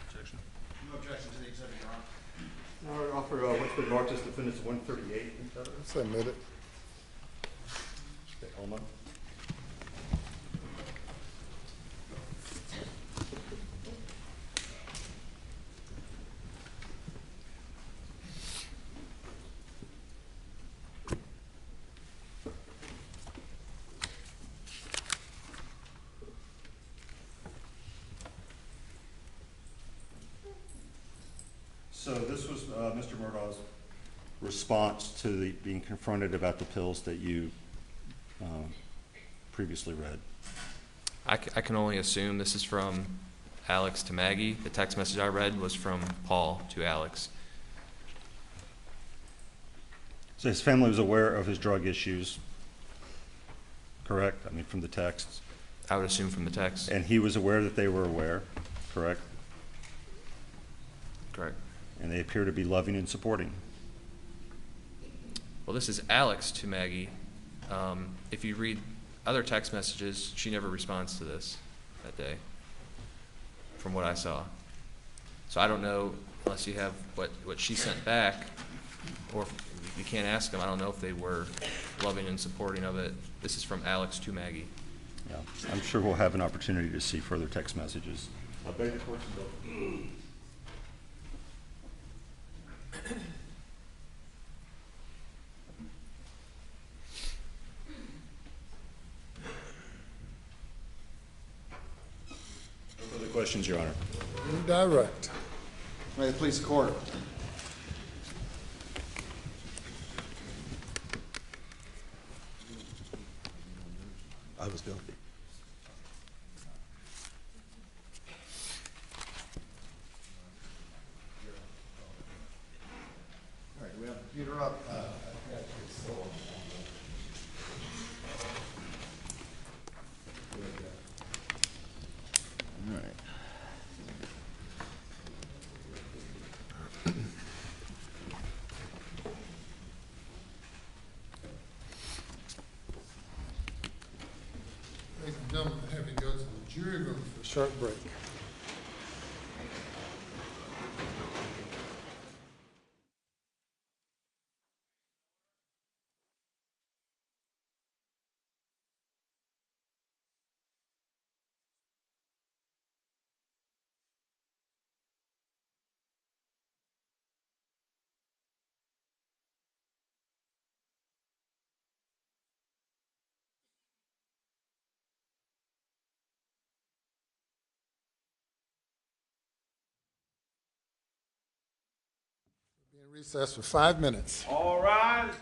Objection. No objection to the exhibit, Your Honor. I would offer what's been marked as defendants 138 in federal. Let's admit it. Okay, Alma. So this was Mr. Murdaugh's response to being confronted about the pills that you previously read. I can only assume this is from Alex to Maggie. The text message I read was from Paul to Alex. So his family was aware of his drug issues, correct? I mean, from the texts. I would assume from the text. And he was aware that they were aware, correct? Correct. And they appear to be loving and supporting. Well, this is Alex to Maggie. If you read other text messages, she never responds to this that day, from what I saw. So I don't know, unless you have what she sent back, or if you can't ask them, I don't know if they were loving and supporting of it. This is from Alex to Maggie. Yeah, I'm sure we'll have an opportunity to see further text messages. I beg the court's indulgence. No further questions, Your Honor. Direct. May it please the court. I was guilty. All right, we have the computer up. All right. Ladies and gentlemen, have you go to the jury room for a short break. Be in recess for 5 minutes. All rise.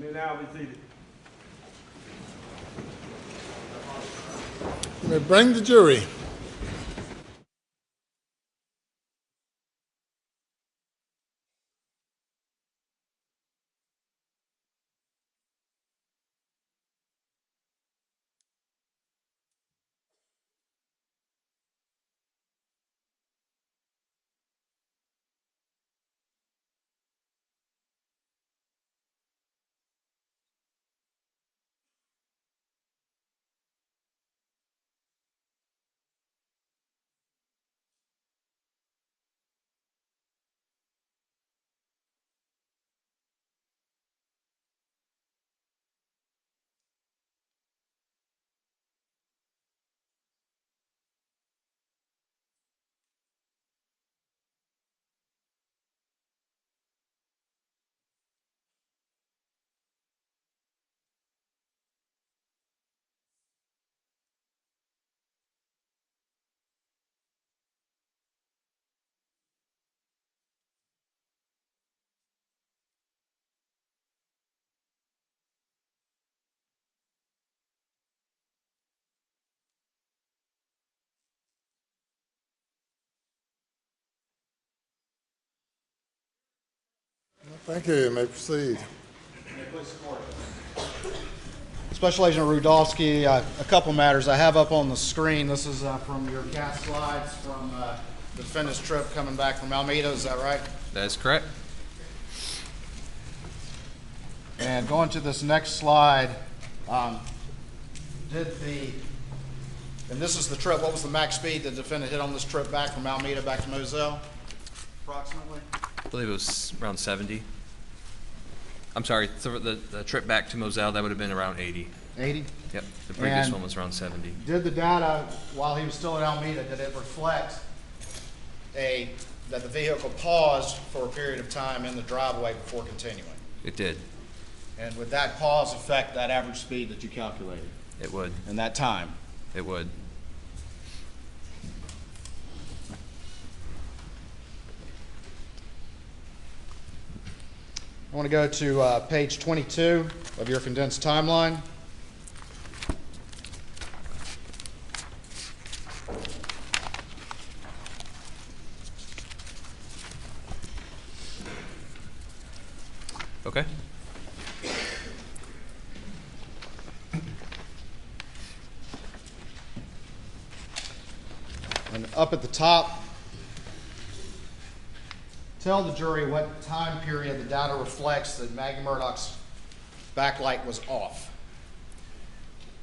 May now be seated. You may bring the jury. Thank you. You may proceed. Special Agent Rudolski, a couple matters I have up on the screen. This is from your cast slides from the defendant's trip coming back from Alameda. Is that right? That is correct. And going to this next slide, and this is the trip, what was the max speed the defendant hit on this trip back from Alameda back to Moselle, approximately? I believe it was around 70. I'm sorry, so the trip back to Moselle, that would have been around 80. 80? Yep, the previous And one was around 70. Did the data, while he was still in Alameda, did it reflect that the vehicle paused for a period of time in the driveway before continuing? It did. And would that pause affect that average speed that you calculated It would. in that time? It would. I want to go to page 22 of your condensed timeline. Okay. And up at the top, tell the jury what time period the data reflects that Maggie Murdaugh's backlight was off.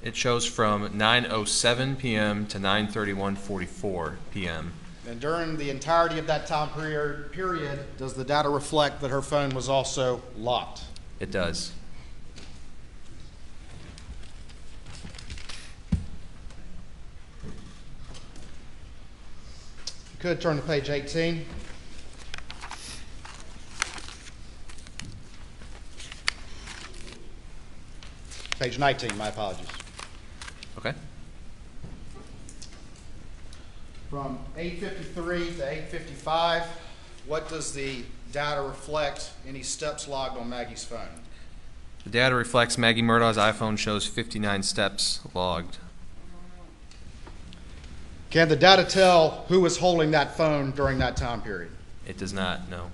It shows from 9:07 p.m. to 9:31:44 p.m. And during the entirety of that time period, does the data reflect that her phone was also locked? It does. If you could turn to page 18. Page 19, my apologies. Okay. From 8:53 to 8:55, what does the data reflect? Any steps logged on Maggie's phone? The data reflects Maggie Murdaugh's iPhone shows 59 steps logged. Can the data tell who was holding that phone during that time period? It does not, no.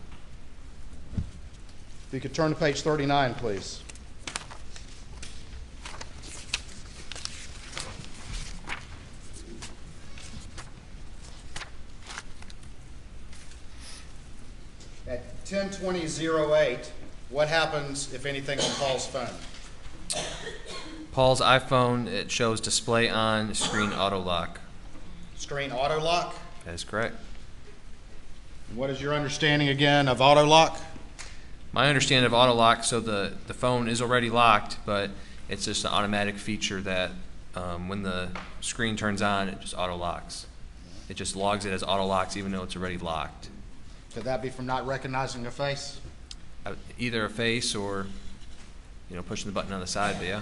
If you could turn to page 39, please. At 10:20:08, what happens, if anything, on Paul's phone? Paul's iPhone, it shows display on, screen auto lock. Screen auto lock? That is correct. What is your understanding again of auto lock? My understanding of auto lock, so the phone is already locked, but it's just an automatic feature that when the screen turns on, it just auto locks. It just logs it as auto locks even though it's already locked. Could that be from not recognizing a face? Either a face or, pushing the button on the side, but yeah.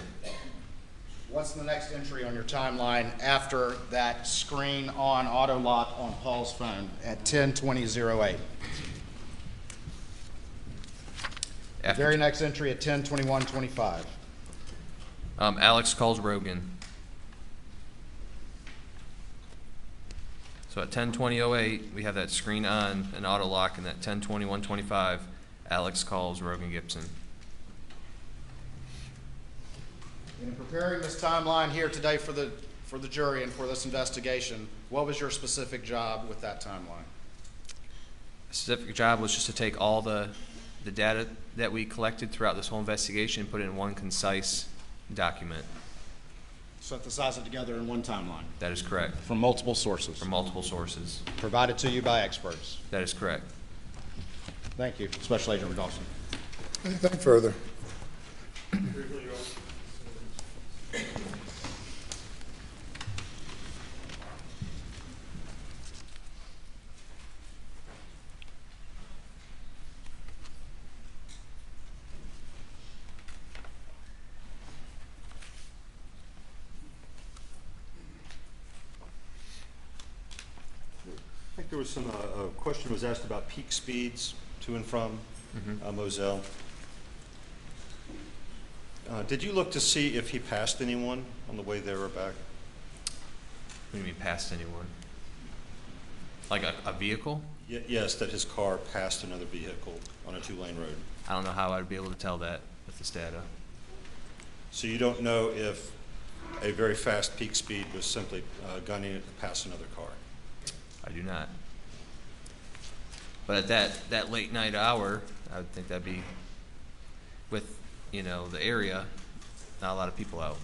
What's the next entry on your timeline after that screen on auto lock on Paul's phone at 10:20:08? After Very next entry at 10:21:25. Alex calls Rogan. So at 10:20:08, we have that screen on, an auto lock, and at 10:21:25, Alex calls Rogan Gibson. In preparing this timeline here today for the jury and for this investigation, what was your specific job with that timeline? The specific job was just to take all the data that we collected throughout this whole investigation and put it in one concise document. Synthesize it together in one timeline That is correct. from multiple sources, From multiple sources. provided to you by experts. That is correct. Thank you, Special Agent Dawson. Anything further? I think there was some, a question was asked about peak speeds to and from Moselle. Did you look to see if he passed anyone on the way there or back? What do you mean past anyone? Like a vehicle? Yes, that his car passed another vehicle on a two-lane road. I don't know how I'd be able to tell that with this data. So you don't know if a very fast peak speed was simply gunning it to pass another car? I do not. But at that late night hour, I would think that'd be, with, the area, not a lot of people out.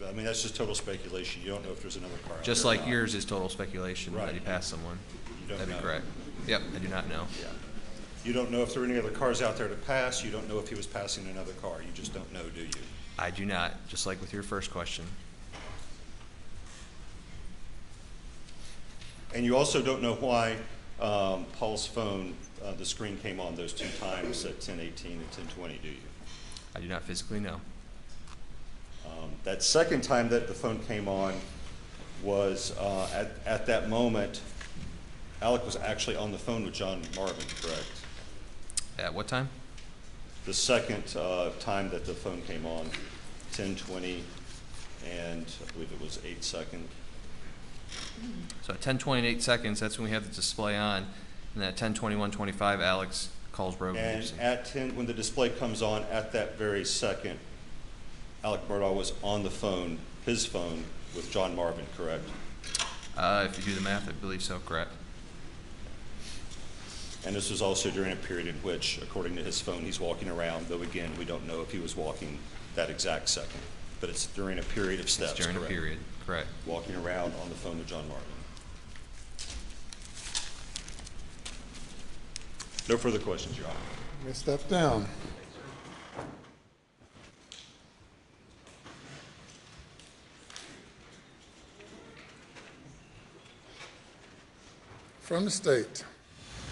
I mean, that's just total speculation. You don't know if there's another car out Just there or like not. yours is total speculation that Right. he passed someone. You don't That'd be know. correct. Yep, I do not know. Yeah. You don't know if there were any other cars out there to pass. You don't know if he was passing another car. You just don't know, do you? I do not, just like with your first question. And you also don't know why Paul's phone, the screen came on those two times at 10:18 and 10:20, do you? I do not physically know. That second time that the phone came on was at that moment, Alec was actually on the phone with John Marvin, correct? At what time? The second time that the phone came on, 10:20, and I believe it was 8 seconds. So at 10:20 and 8 seconds, that's when we have the display on. And at 10:21:25, Alex calls Rogan And Gibson. at 10, when the display comes on, at that very second, Alex Murdaugh was on the phone, his phone, with John Marvin, correct? If you do the math, I believe so, correct. And this was also during a period in which, according to his phone, he's walking around, though again, we don't know if he was walking that exact second. But it's during a period of steps, It's during a correct? period, correct. Walking around on the phone with John Marvin. No further questions, Your Honor. Let me step down. From the state.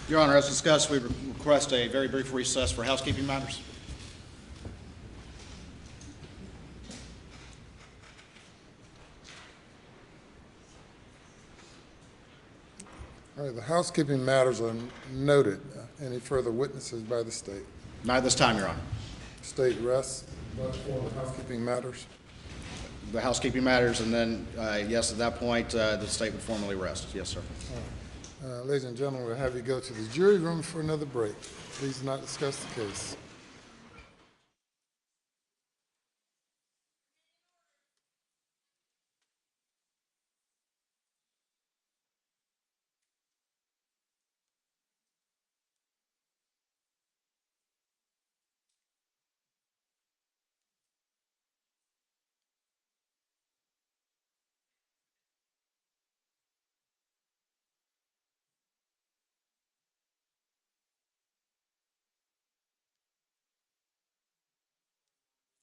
Your Honor, as discussed, we request a very brief recess for housekeeping matters. All right, the housekeeping matters are noted. Any further witnesses by the state? Not at this time, Your Honor. State rests but for the housekeeping matters. The housekeeping matters, and then, yes, at that point, the state would formally rest. Yes, sir. Ladies and gentlemen, we'll have you go to the jury room for another break. Please do not discuss the case.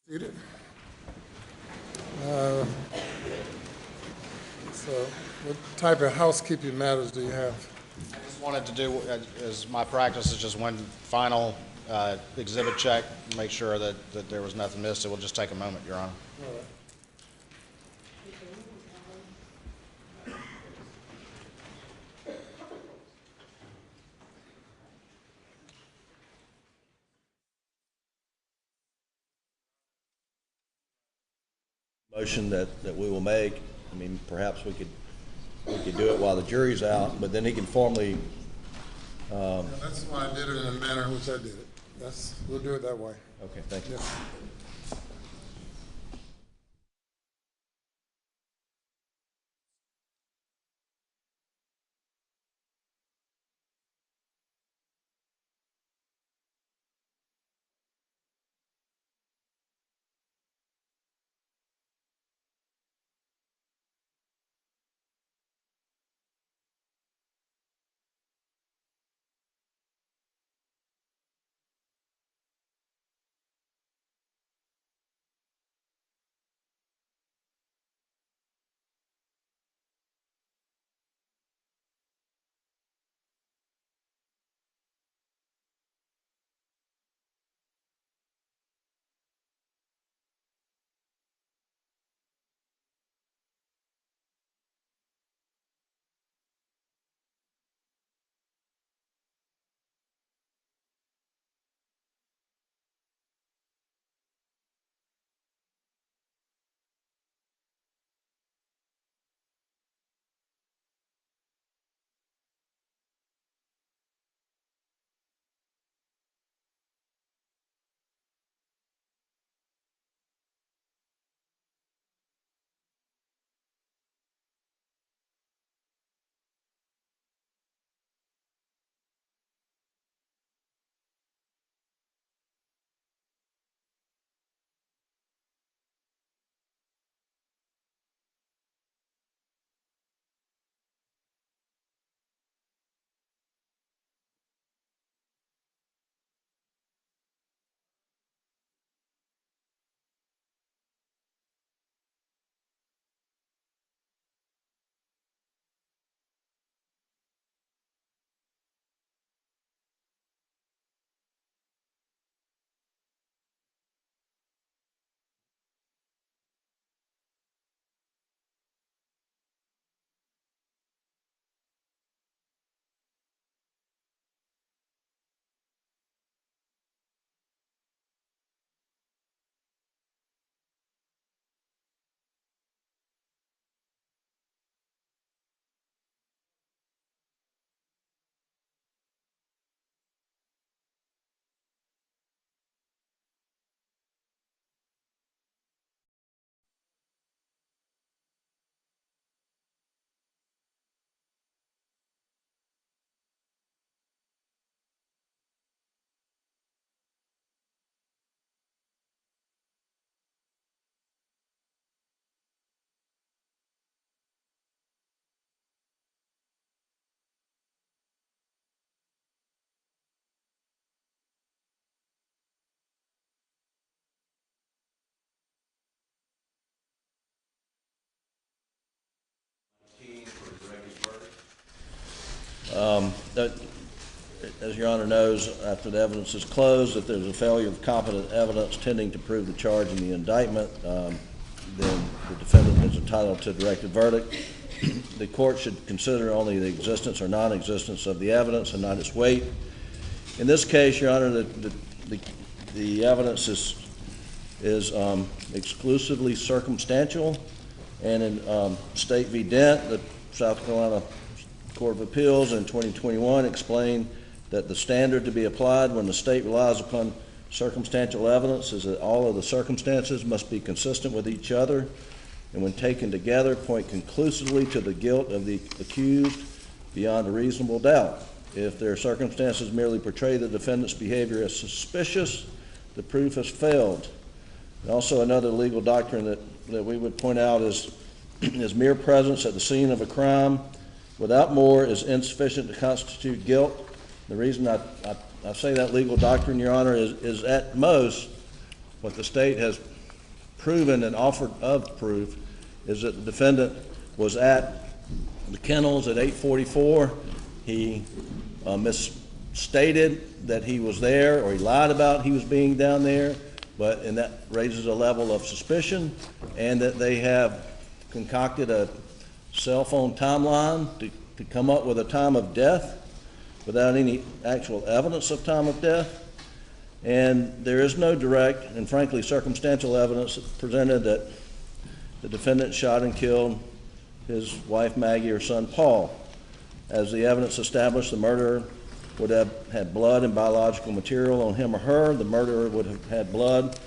Seated. So what type of housekeeping matters do you have? I just wanted to do, as my practice, is just one final exhibit check, make sure that there was nothing missed. It will just take a moment, Your Honor. All right. Motion that we will make. I mean, perhaps we could do it while the jury's out, but then he can formally. That's why I did it in the manner in which I did it. We'll do it that way. Okay, thank you. Yes. As Your Honor knows, after the evidence is closed, if there's a failure of competent evidence tending to prove the charge in the indictment, then the defendant is entitled to a directed verdict. The court should consider only the existence or non-existence of the evidence and not its weight. In this case, Your Honor, the evidence is exclusively circumstantial, and in State v. Dent, the South Carolina Court of Appeals in 2021 explained that the standard to be applied when the state relies upon circumstantial evidence is that all of the circumstances must be consistent with each other, and when taken together point conclusively to the guilt of the accused beyond a reasonable doubt. If their circumstances merely portray the defendant's behavior as suspicious, the proof has failed. And also another legal doctrine that we would point out is mere presence at the scene of a crime without more is insufficient to constitute guilt. The reason I say that legal doctrine, Your Honor, is at most what the state has proven and offered of proof is that the defendant was at the kennels at 8:44. He misstated that he was there, or he lied about he was being down there, and that raises a level of suspicion, and that they have concocted a cell phone timeline to come up with a time of death without any actual evidence of time of death. And there is no direct and frankly circumstantial evidence presented that the defendant shot and killed his wife Maggie or son Paul. As the evidence established, the murderer would have had blood and biological material on him or her. The murderer would have had blood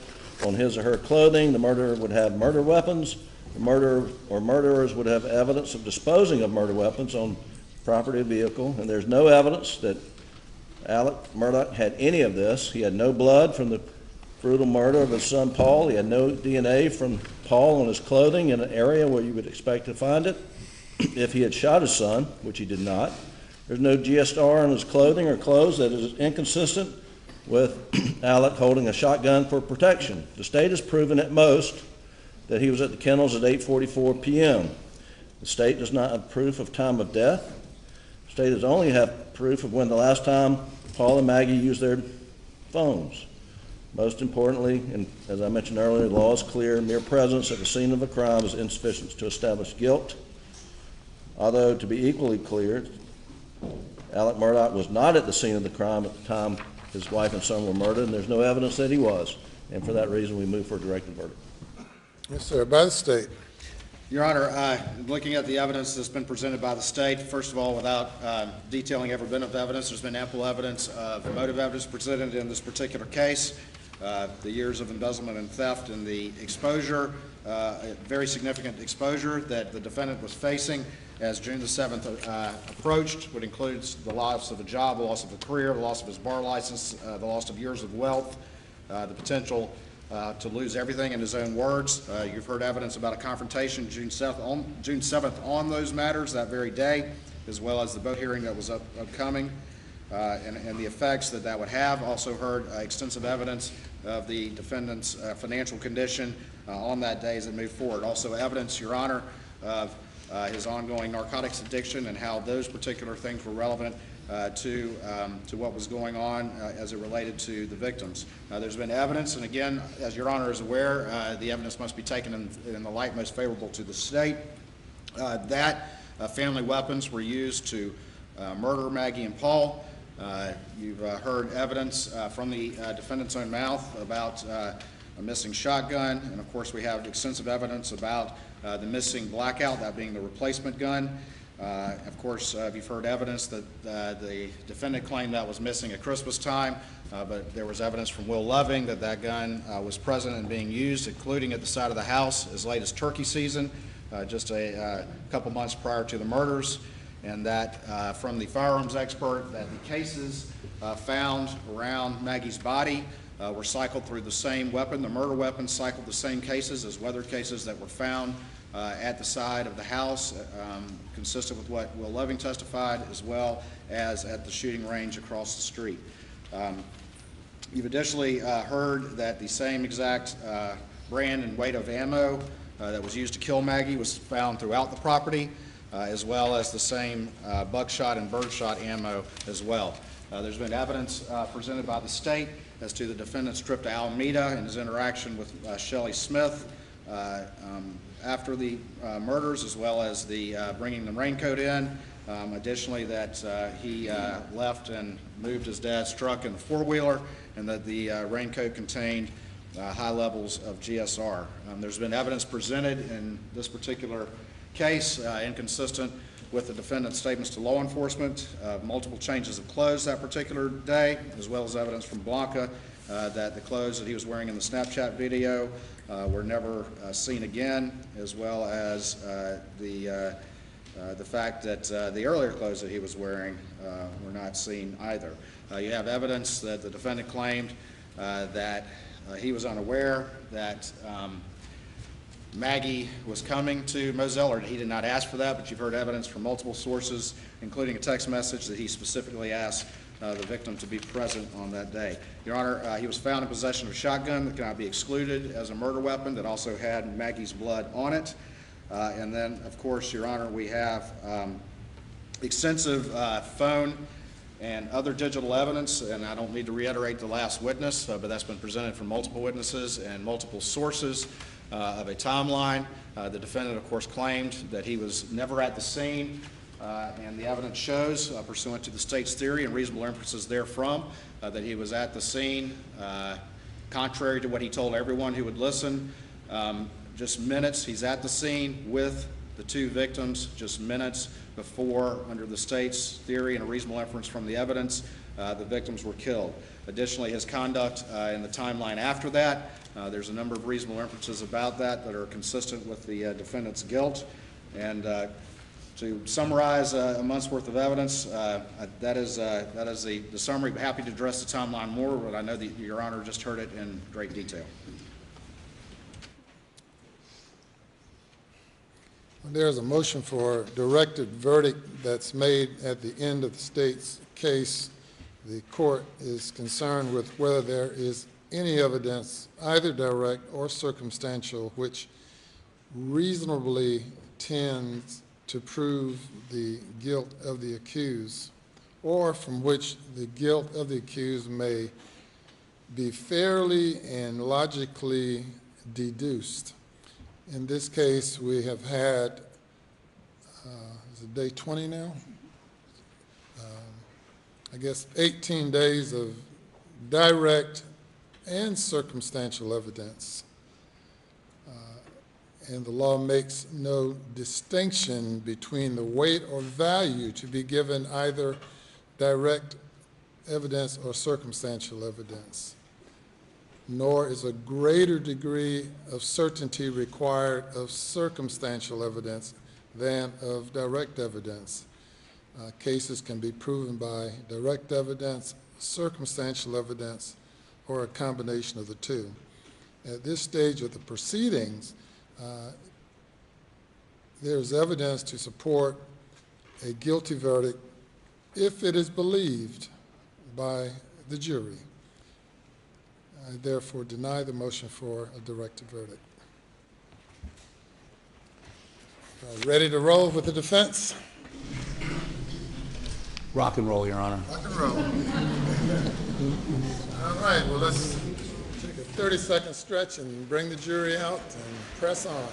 on his or her clothing. The murderer would have murder weapons. The murderer or murderers would have evidence of disposing of murder weapons on property or vehicle. And there's no evidence that Alex Murdaugh had any of this. He had no blood from the brutal murder of his son Paul. He had no DNA from Paul on his clothing in an area where you would expect to find it if he had shot his son, which he did not. There's no GSR on his clothing or clothes that is inconsistent with Alec holding a shotgun for protection. The state has proven at most that he was at the kennels at 8:44 p.m. The state does not have proof of time of death. The state does only have proof of when the last time Paul and Maggie used their phones. Most importantly, and as I mentioned earlier, the law is clear. Mere presence at the scene of a crime is insufficient to establish guilt. Although, to be equally clear, Alex Murdaugh was not at the scene of the crime at the time his wife and son were murdered, and there's no evidence that he was. And for that reason, we move for a directed verdict. Yes, sir. By the state. Your Honor, looking at the evidence that's been presented by the state, first of all, without detailing every bit of evidence, there's been ample evidence of motive evidence presented in this particular case. The years of embezzlement and theft and the exposure, very significant exposure that the defendant was facing as June the 7th approached, would include the loss of a job, the loss of a career, the loss of his bar license, the loss of years of wealth, the potential to lose everything, in his own words. You've heard evidence about a confrontation June 7th on those matters that very day, as well as the boat hearing that was upcoming, and the effects that that would have. Also heard extensive evidence of the defendant's financial condition on that day as it moved forward. Also evidence, Your Honor, of his ongoing narcotics addiction and how those particular things were relevant to what was going on as it related to the victims. There's been evidence, and again, as Your Honor is aware, the evidence must be taken in the light most favorable to the state, that family weapons were used to murder Maggie and Paul. You've heard evidence from the defendant's own mouth about a missing shotgun, and of course we have extensive evidence about the missing blackout, that being the replacement gun. Of course, you've heard evidence that the defendant claimed that was missing at Christmas time, but there was evidence from Will Loving that that gun was present and being used, including at the side of the house as late as turkey season, just a couple months prior to the murders, and that from the firearms expert that the cases found around Maggie's body were cycled through the same weapon. The murder weapon cycled the same cases as weathered cases that were found at the side of the house, consistent with what Will Loving testified, as well as at the shooting range across the street. You've additionally heard that the same exact brand and weight of ammo that was used to kill Maggie was found throughout the property, as well as the same buckshot and birdshot ammo as well. There's been evidence presented by the state as to the defendant's trip to Alameda and his interaction with Shelley Smith after the murders, as well as the bringing the raincoat in. Additionally, that he left and moved his dad's truck in the four-wheeler, and that the raincoat contained high levels of GSR. There's been evidence presented in this particular case inconsistent with the defendant's statements to law enforcement, multiple changes of clothes that particular day, as well as evidence from Blanca that the clothes that he was wearing in the Snapchat video were never seen again, as well as the fact that the earlier clothes that he was wearing were not seen either. You have evidence that the defendant claimed that he was unaware that Maggie was coming to Moselle, or he did not ask for that, but you've heard evidence from multiple sources, including a text message that he specifically asked the victim to be present on that day. Your Honor, he was found in possession of a shotgun that cannot be excluded as a murder weapon that also had Maggie's blood on it. And then, of course, Your Honor, we have extensive phone and other digital evidence, and I don't need to reiterate the last witness, but that's been presented from multiple witnesses and multiple sources of a timeline. The defendant, of course, claimed that he was never at the scene, and the evidence shows, pursuant to the state's theory and reasonable inferences therefrom, that he was at the scene, contrary to what he told everyone who would listen. just minutes. He's at the scene with the two victims, just minutes before, under the state's theory and a reasonable inference from the evidence, the victims were killed. Additionally, his conduct in the timeline after that, there's a number of reasonable inferences about that that are consistent with the defendant's guilt. And to summarize a month's worth of evidence, that is the summary. I'm happy to address the timeline more, but I know that Your Honor just heard it in great detail. There's a motion for directed verdict that's made at the end of the state's case. The court is concerned with whether there is any evidence, either direct or circumstantial, which reasonably tends to prove the guilt of the accused, or from which the guilt of the accused may be fairly and logically deduced. In this case, we have had, is it day 20 now? I guess 18 days of direct and circumstantial evidence. And the law makes no distinction between the weight or value to be given either direct evidence or circumstantial evidence. Nor is a greater degree of certainty required of circumstantial evidence than of direct evidence. Cases can be proven by direct evidence, circumstantial evidence, or a combination of the two. At this stage of the proceedings, there's evidence to support a guilty verdict if it is believed by the jury. I therefore deny the motion for a directed verdict. Ready to roll with the defense? Rock and roll, Your Honor. Rock and roll. All right, well, let's take a 30-second stretch and bring the jury out and press on.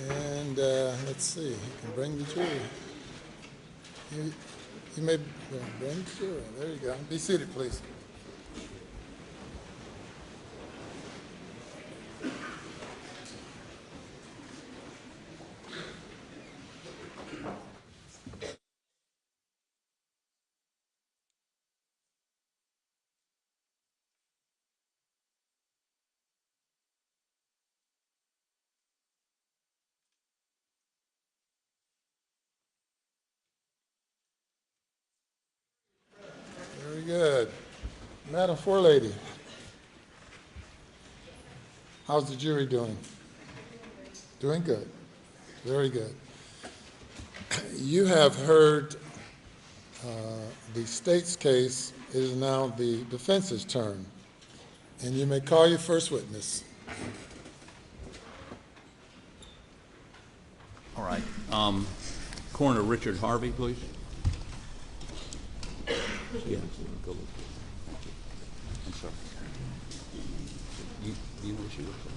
And let's see, you can bring the jury. You may bring the jury. There you go. Be seated, please. Very good. Madam Forelady, how's the jury doing? Doing good. Very good. You have heard the state's case. It is now the defense's turn. And you may call your first witness. All right. Coroner Richard Harvey, please. Yeah, go look. I'm sorry. You know what she looks like?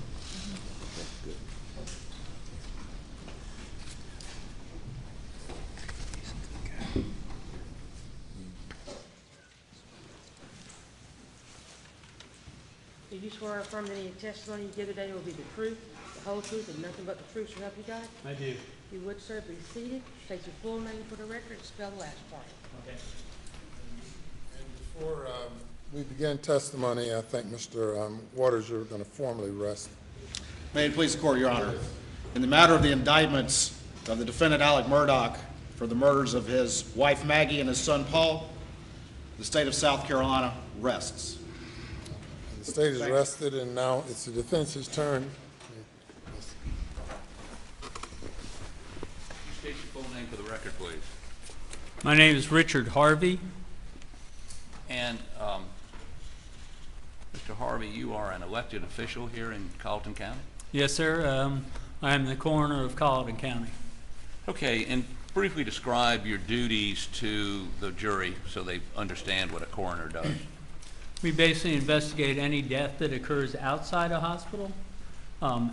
Okay, good. Do you swear or affirm that any testimony you give today will be the truth, the whole truth, and nothing but the truth, so help you God? I do. You would, sir, be seated. State your full name for the record and spell the last part. Okay. And before we begin testimony, I think Mr. Waters, you're going to formally rest. May it please the court, Your Honor. In the matter of the indictments of the defendant Alex Murdaugh for the murders of his wife Maggie and his son Paul, the state of South Carolina rests. The state is rested, and now it's the defense's turn. for the record, please. My name is Richard Harvey. And Mr. Harvey, you are an elected official here in Colleton County? Yes, sir. I am the coroner of Colleton County. Okay, and briefly describe your duties to the jury so they understand what a coroner does. We basically investigate any death that occurs outside a hospital,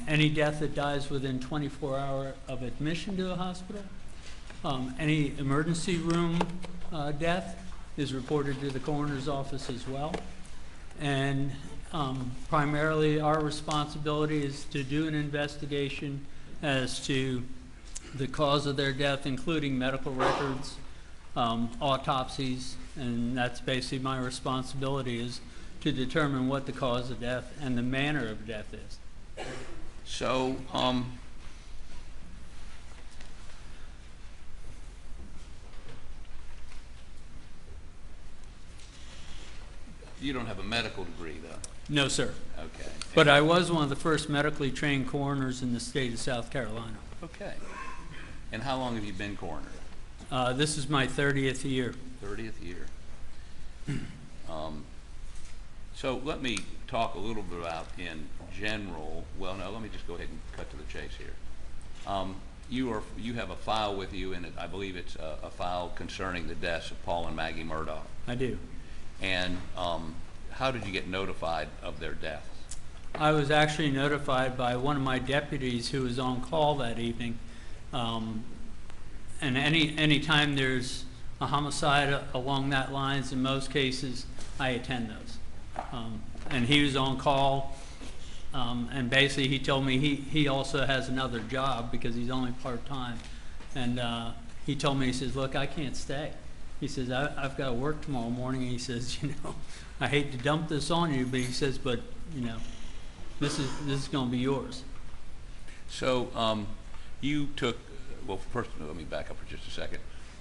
any death that dies within 24 hours of admission to a hospital, any emergency room death is reported to the coroner's office as well. And primarily our responsibility is to do an investigation as to the cause of their death, including medical records, autopsies, and that's basically my responsibility, is to determine what the cause of death and the manner of death is. So, you don't have a medical degree, though? No, sir. Okay. But I was one of the first medically trained coroners in the state of South Carolina. Okay. And how long have you been coroner? This is my 30th year. 30th year. So let me talk a little bit about in general, well, no, let me just go ahead and cut to the chase here. You have a file with you, and I believe it's a file concerning the deaths of Paul and Maggie Murdaugh. I do. And how did you get notified of their deaths? I was actually notified by one of my deputies who was on call that evening. And any time there's a homicide along that lines, in most cases, I attend those. And he was on call, and basically he told me he also has another job because he's only part-time. And he told me, he says, look, I can't stay. He says, I've got to work tomorrow morning. He says, you know, I hate to dump this on you, but he says, but, you know, this is going to be yours. So you took, well, first let me back up for just a second.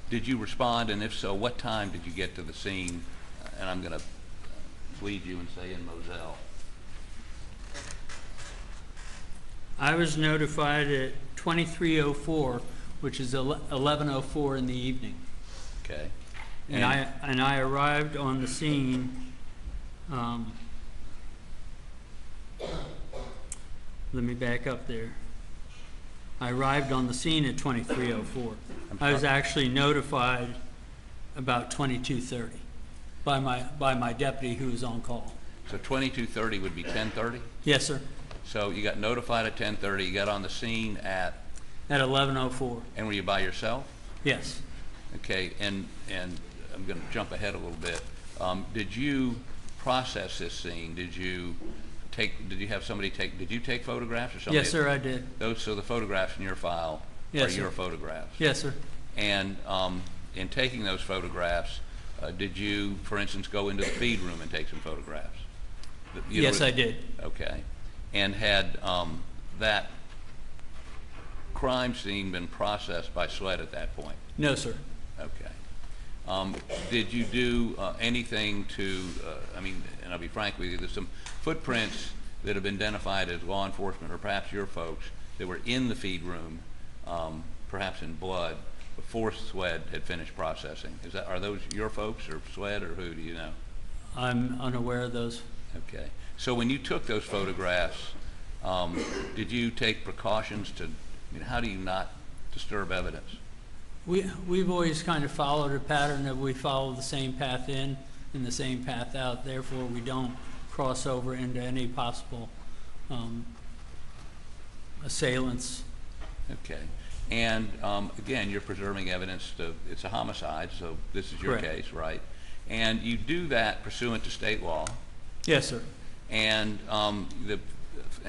Did you respond, and if so, what time did you get to the scene? And I'm going to lead you and say in Moselle. I was notified at 23:04, which is 11:04 in the evening. Okay. And I arrived on the scene. Let me back up there. I arrived on the scene at 23:04. I was actually notified about 22:30 by my deputy who was on call. So 22:30 would be 10:30? Yes, sir. So you got notified at 10:30. You got on the scene at 11:04. And were you by yourself? Yes. Okay. And I'm going to jump ahead a little bit. Did you process this scene? Did you have somebody take? Did you take photographs or something? Yes, sir. I did. So the photographs in your file Yes, are sir. your photographs. Yes, sir. And in taking those photographs, did you, for instance, go into the feed room and take some photographs? Yes, I did. Okay. And had that crime scene been processed by SLED at that point? No, sir. Okay. Did you do anything to, I mean, and I'll be frank with you, there's some footprints that have been identified as law enforcement or perhaps your folks that were in the feed room, perhaps in blood, before SLED had finished processing. Are those your folks or SLED or who, do you know? I'm unaware of those. Okay. So when you took those photographs, did you take precautions to, I mean, how do you not disturb evidence? We've always kind of followed a pattern that we follow the same path in and the same path out. Therefore, we don't cross over into any possible assailants. Okay. And again, you're preserving evidence. It's a homicide, so this is your Correct. case, right? And you do that pursuant to state law. Yes, sir. And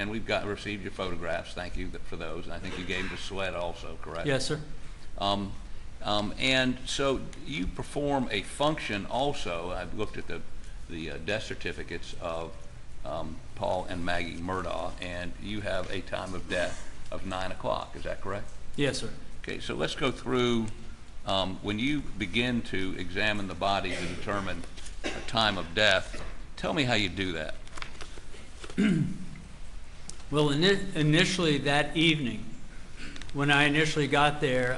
we've received your photographs. Thank you for those. And I think you gave them to SLED also, correct? Yes, sir. And so you perform a function also. I've looked at the death certificates of Paul and Maggie Murdaugh, and you have a time of death of 9 o'clock. Is that correct? Yes, sir. Okay, so let's go through when you begin to examine the body to determine a time of death. Tell me how you do that. Well, initially that evening, when I initially got there,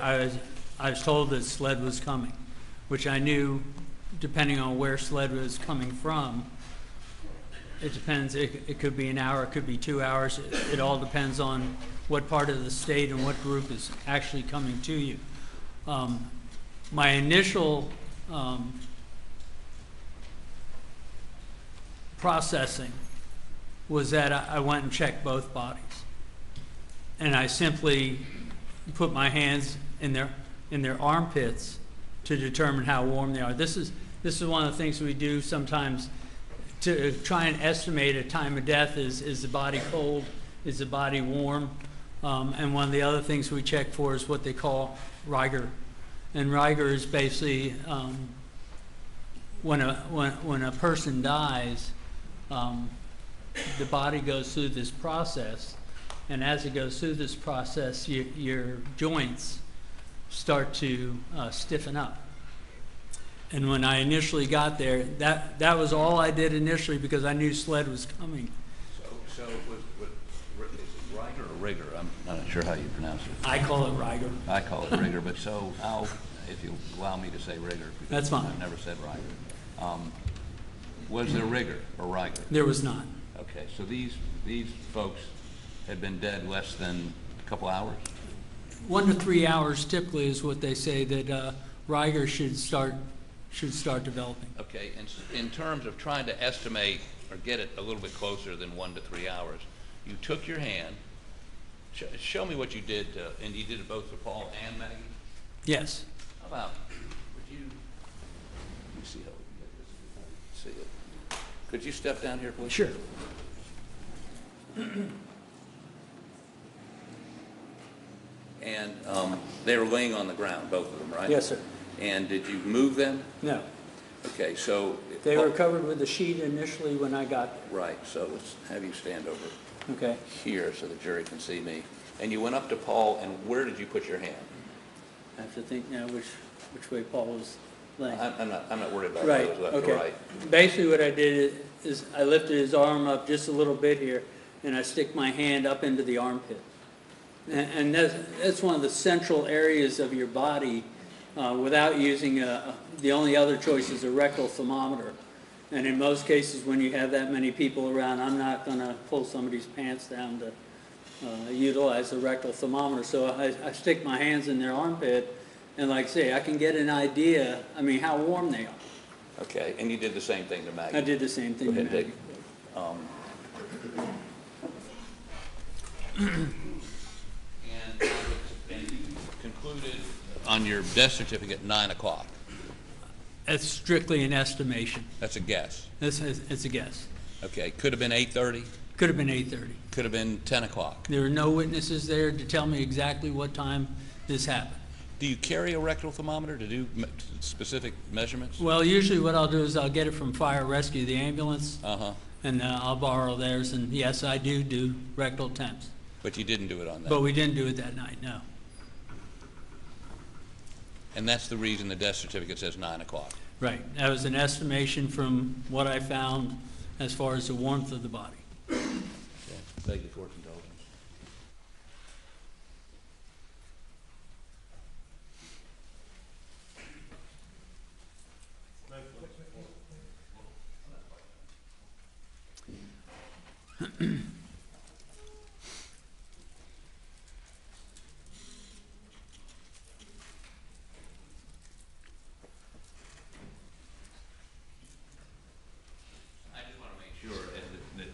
I was told that sled was coming, which I knew, depending on where sled was coming from, it depends, it could be an hour, it could be 2 hours. It all depends on what part of the state and what group is actually coming to you. My initial processing was that I went and checked both bodies. And I simply put my hands in their armpits to determine how warm they are. This is one of the things we do sometimes to try and estimate a time of death. Is the body cold? Is the body warm? And one of the other things we check for is what they call rigor. And rigor is basically when a person dies, the body goes through this process, and as it goes through this process, your joints start to stiffen up. And when I initially got there, that was all I did initially because I knew sled was coming. So is it rigor or rigor? I'm not sure how you pronounce it. I call it rigor. I call it rigor, but so if you allow me to say rigor. That's fine. I've never said rigor. Was there rigor or rigor? There was not. Okay, so these folks had been dead less than a couple hours? 1 to 3 hours typically is what they say that rigor should start developing. Okay, and in terms of trying to estimate or get it a little bit closer than 1 to 3 hours, you took your hand, show me what you did, and you did it both for Paul and Maggie? Yes. How about, would you, let me see how we can get this, see it. Could you step down here, please? Sure. And they were laying on the ground, both of them, right? Yes, sir. And did you move them? No. Okay, so. They were covered with a sheet initially when I got there. Right, so let's have you stand over Okay. here so the jury can see me. And you went up to Paul, and where did you put your hand? I have to think now which way Paul was laying. I'm not worried about Right, whether it was left or okay. right. Basically what I did is I lifted his arm up just a little bit here, and I stick my hand up into the armpit. And that's one of the central areas of your body without using the only other choice is a rectal thermometer. And in most cases when you have that many people around, I'm not going to pull somebody's pants down to utilize the rectal thermometer. So I stick my hands in their armpit, and like I say, I can get an idea, how warm they are. Okay, and you did the same thing to Maggie? I did the same thing to Go ahead, Maggie. And you concluded on your death certificate 9 o'clock. It's strictly an estimation. That's a guess. It's a guess. Okay, could have been 8:30, Could have been 8:30. could have been 10 o'clock. There were no witnesses there to tell me exactly what time this happened. Do you carry a rectal thermometer to do specific measurements? Well, usually what I'll do is I'll get it from fire rescue, the ambulance, Uh-huh, and I'll borrow theirs. And yes, I do rectal temps. but you didn't do it on that. But we didn't do it that night, no. And that's the reason the death certificate says 9 o'clock. Right. That was an estimation from what I found as far as the warmth of the body. Okay. Thank you for its indulgence.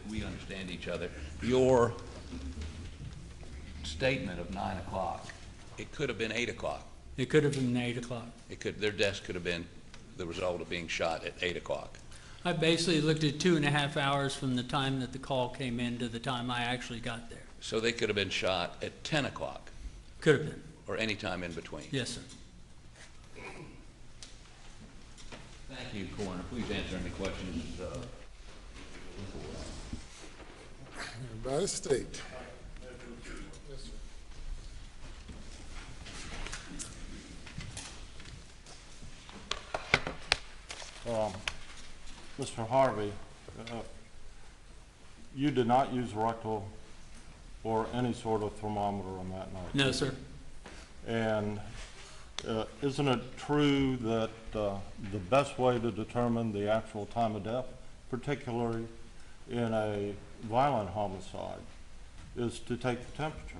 We understand each other. Your statement of 9 o'clock, it could have been 8 o'clock. It could have been 8 o'clock. Their death could have been the result of being shot at 8 o'clock. I basically looked at 2.5 hours from the time that the call came in to the time I actually got there. So they could have been shot at 10 o'clock Could have been. or any time in between. Yes, sir. Thank you, Coroner. Please answer any questions. By the state. Mr. Harvey, you did not use rectal or any sort of thermometer on that night? No, sir. And Isn't it true that the best way to determine the actual time of death, particularly in a violent homicide, is to take the temperature?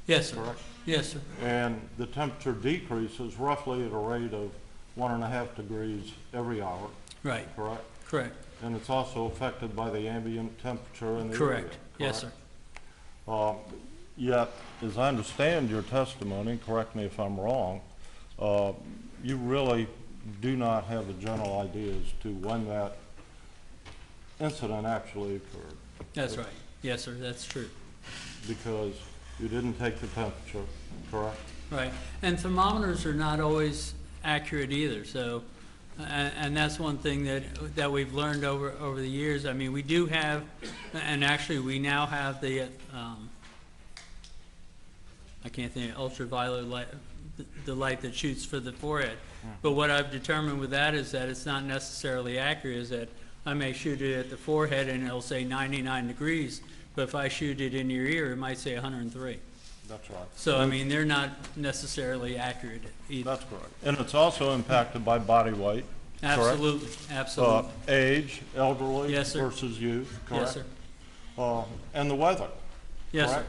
Yes, sir. Correct. Yes, sir. And the temperature decreases roughly at a rate of 1.5 degrees every hour, Right. correct? Correct. And it's also affected by the ambient temperature in the area. Correct. Yes, sir. Yet, as I understand your testimony, correct me if I'm wrong, you really do not have a general idea as to when that incident actually occurred. That's right. Yes, sir. That's true. Because you didn't take the temperature, correct? Right. And thermometers are not always accurate either. So, and that's one thing that we've learned over the years. I mean, we do have, and actually we now have the I can't think, ultraviolet light, the light that shoots for the forehead. But what I've determined with that is that it's not necessarily accurate, is that I may shoot it at the forehead and it'll say 99 degrees, but if I shoot it in your ear, it might say 103. That's right. So, I mean, they're not necessarily accurate either. That's correct. And it's also impacted by body weight, correct? Absolutely, absolutely. Age, elderly Yes, sir. versus youth, correct? Yes, sir. And the weather, Yes, sir. correct?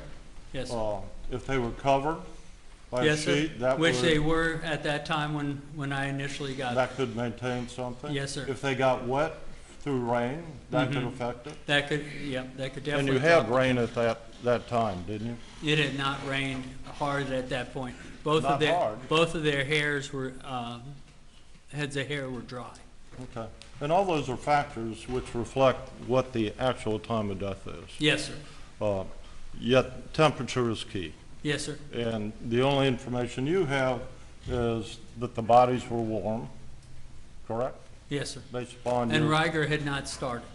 Yes, sir. If they were covered by a Yes, sir. sheet, that Which they would, were at that time when I initially got that could maintain something? Yes, sir. If they got wet through rain, that could Mhm. affect it? that could, yeah, that could definitely. And you had drop. rain at that time, didn't you? It had not rained hard at that point. Both Not of their hard. both of their hairs were heads of hair were dry. Okay. And all those are factors which reflect what the actual time of death is. Yes, sir. Yet temperature is key. Yes, sir. And the only information you have is that the bodies were warm, correct? Yes, sir. Based upon And your, Riger had not started.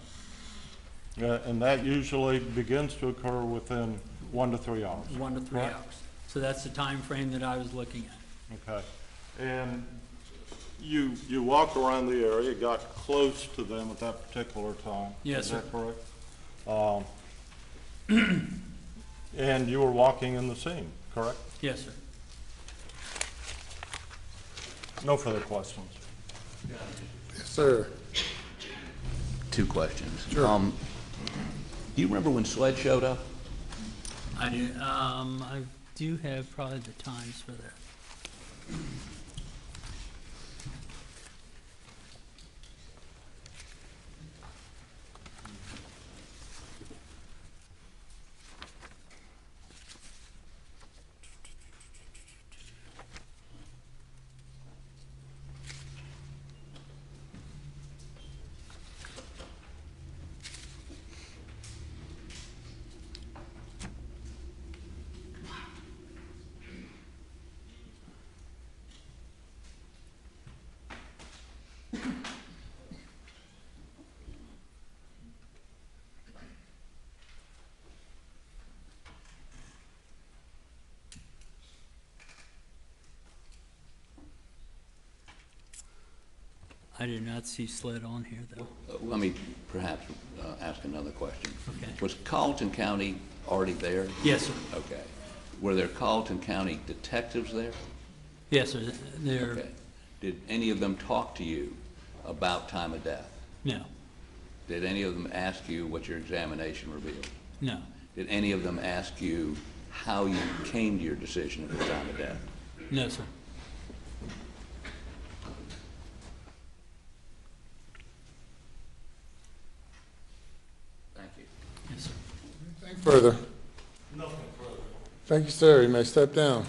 and that usually begins to occur within 1 to 3 hours. 1 to 3 Right. hours. So that's the time frame that I was looking at. Okay. And you walked around the area, got close to them at that particular time. Yes, Is sir. that correct? And you were walking in the scene, correct? Yes, sir. No further questions. Yes, sir. Two questions. Sure. Do you remember when SLED showed up? I do have probably the times for that. I did not see SLED on here, though. Let me perhaps ask another question. Okay. Was Carleton County already there? Yes, sir. Okay. Were there Carleton County detectives there? Yes, sir. They're, Okay. Did any of them talk to you about time of death? no, Did any of them ask you what your examination revealed? no, Did any of them ask you how you came to your decision of the time of death? no, sir. Thank you. Yes, sir. Anything further? Nothing further. Thank you, sir. You may step down.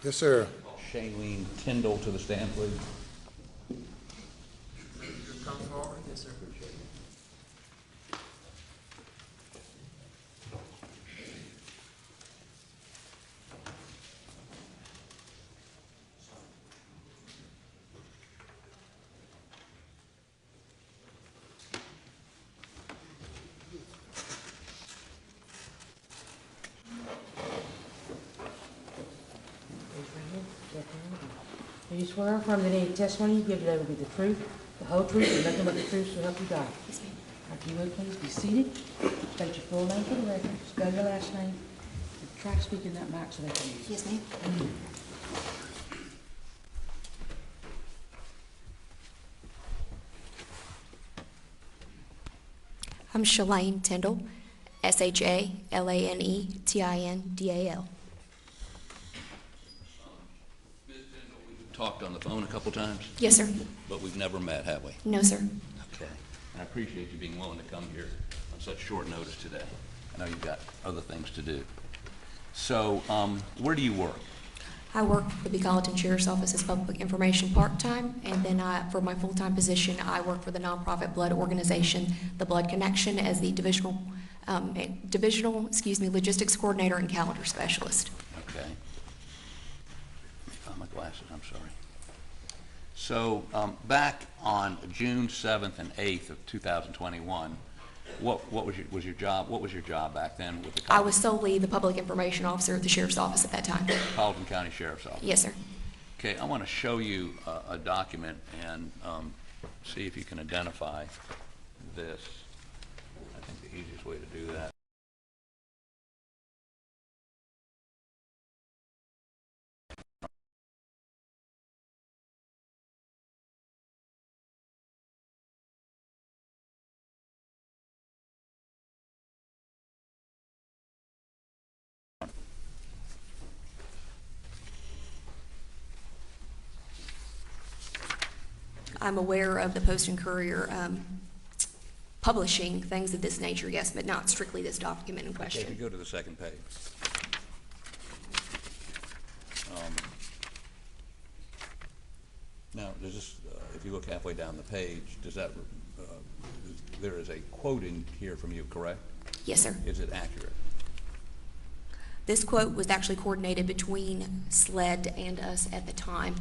Yes, sir. Shailene Tyndall to the stand, please. Come forward. Yes, sir. Do you swear or affirm that any testimony you give today will be the truth, the whole truth, and nothing but the truth so help you God? Yes, ma'am. If you would, please be seated. State your full name for the record. Spell your last name. Try to speak in that mic so they can hear you. Yes, ma'am. I'm Shalane Tyndall, SHALANETINDAL. Talked on the phone a couple times, Yes, sir. but we've never met, have we? No, sir. Okay. And I appreciate you being willing to come here on such short notice today. I know you've got other things to do. So, where do you work? I work for the Colleton Sheriff's Office as public information part-time, and then for my full-time position, I work for the nonprofit blood organization, the Blood Connection, as the divisional logistics coordinator and calendar specialist. Okay. Let me find my glasses, I'm sorry. So, back on June 7th and 8th of 2021, what was your job? What was your job back then with the I was solely the public information officer at the Sheriff's Office at that time. Colleton County Sheriff's Office? Yes, sir. Okay, I want to show you a document and see if you can identify this. I think the easiest way to do that. I'm aware of the Post and Courier publishing things of this nature, yes, but not strictly this document in Okay, if question. you go to the second page. Now, does this, if you look halfway down the page, does that, there is a quoting here from you, correct? Yes, sir. Is it accurate? This quote was actually coordinated between SLED and us at the time.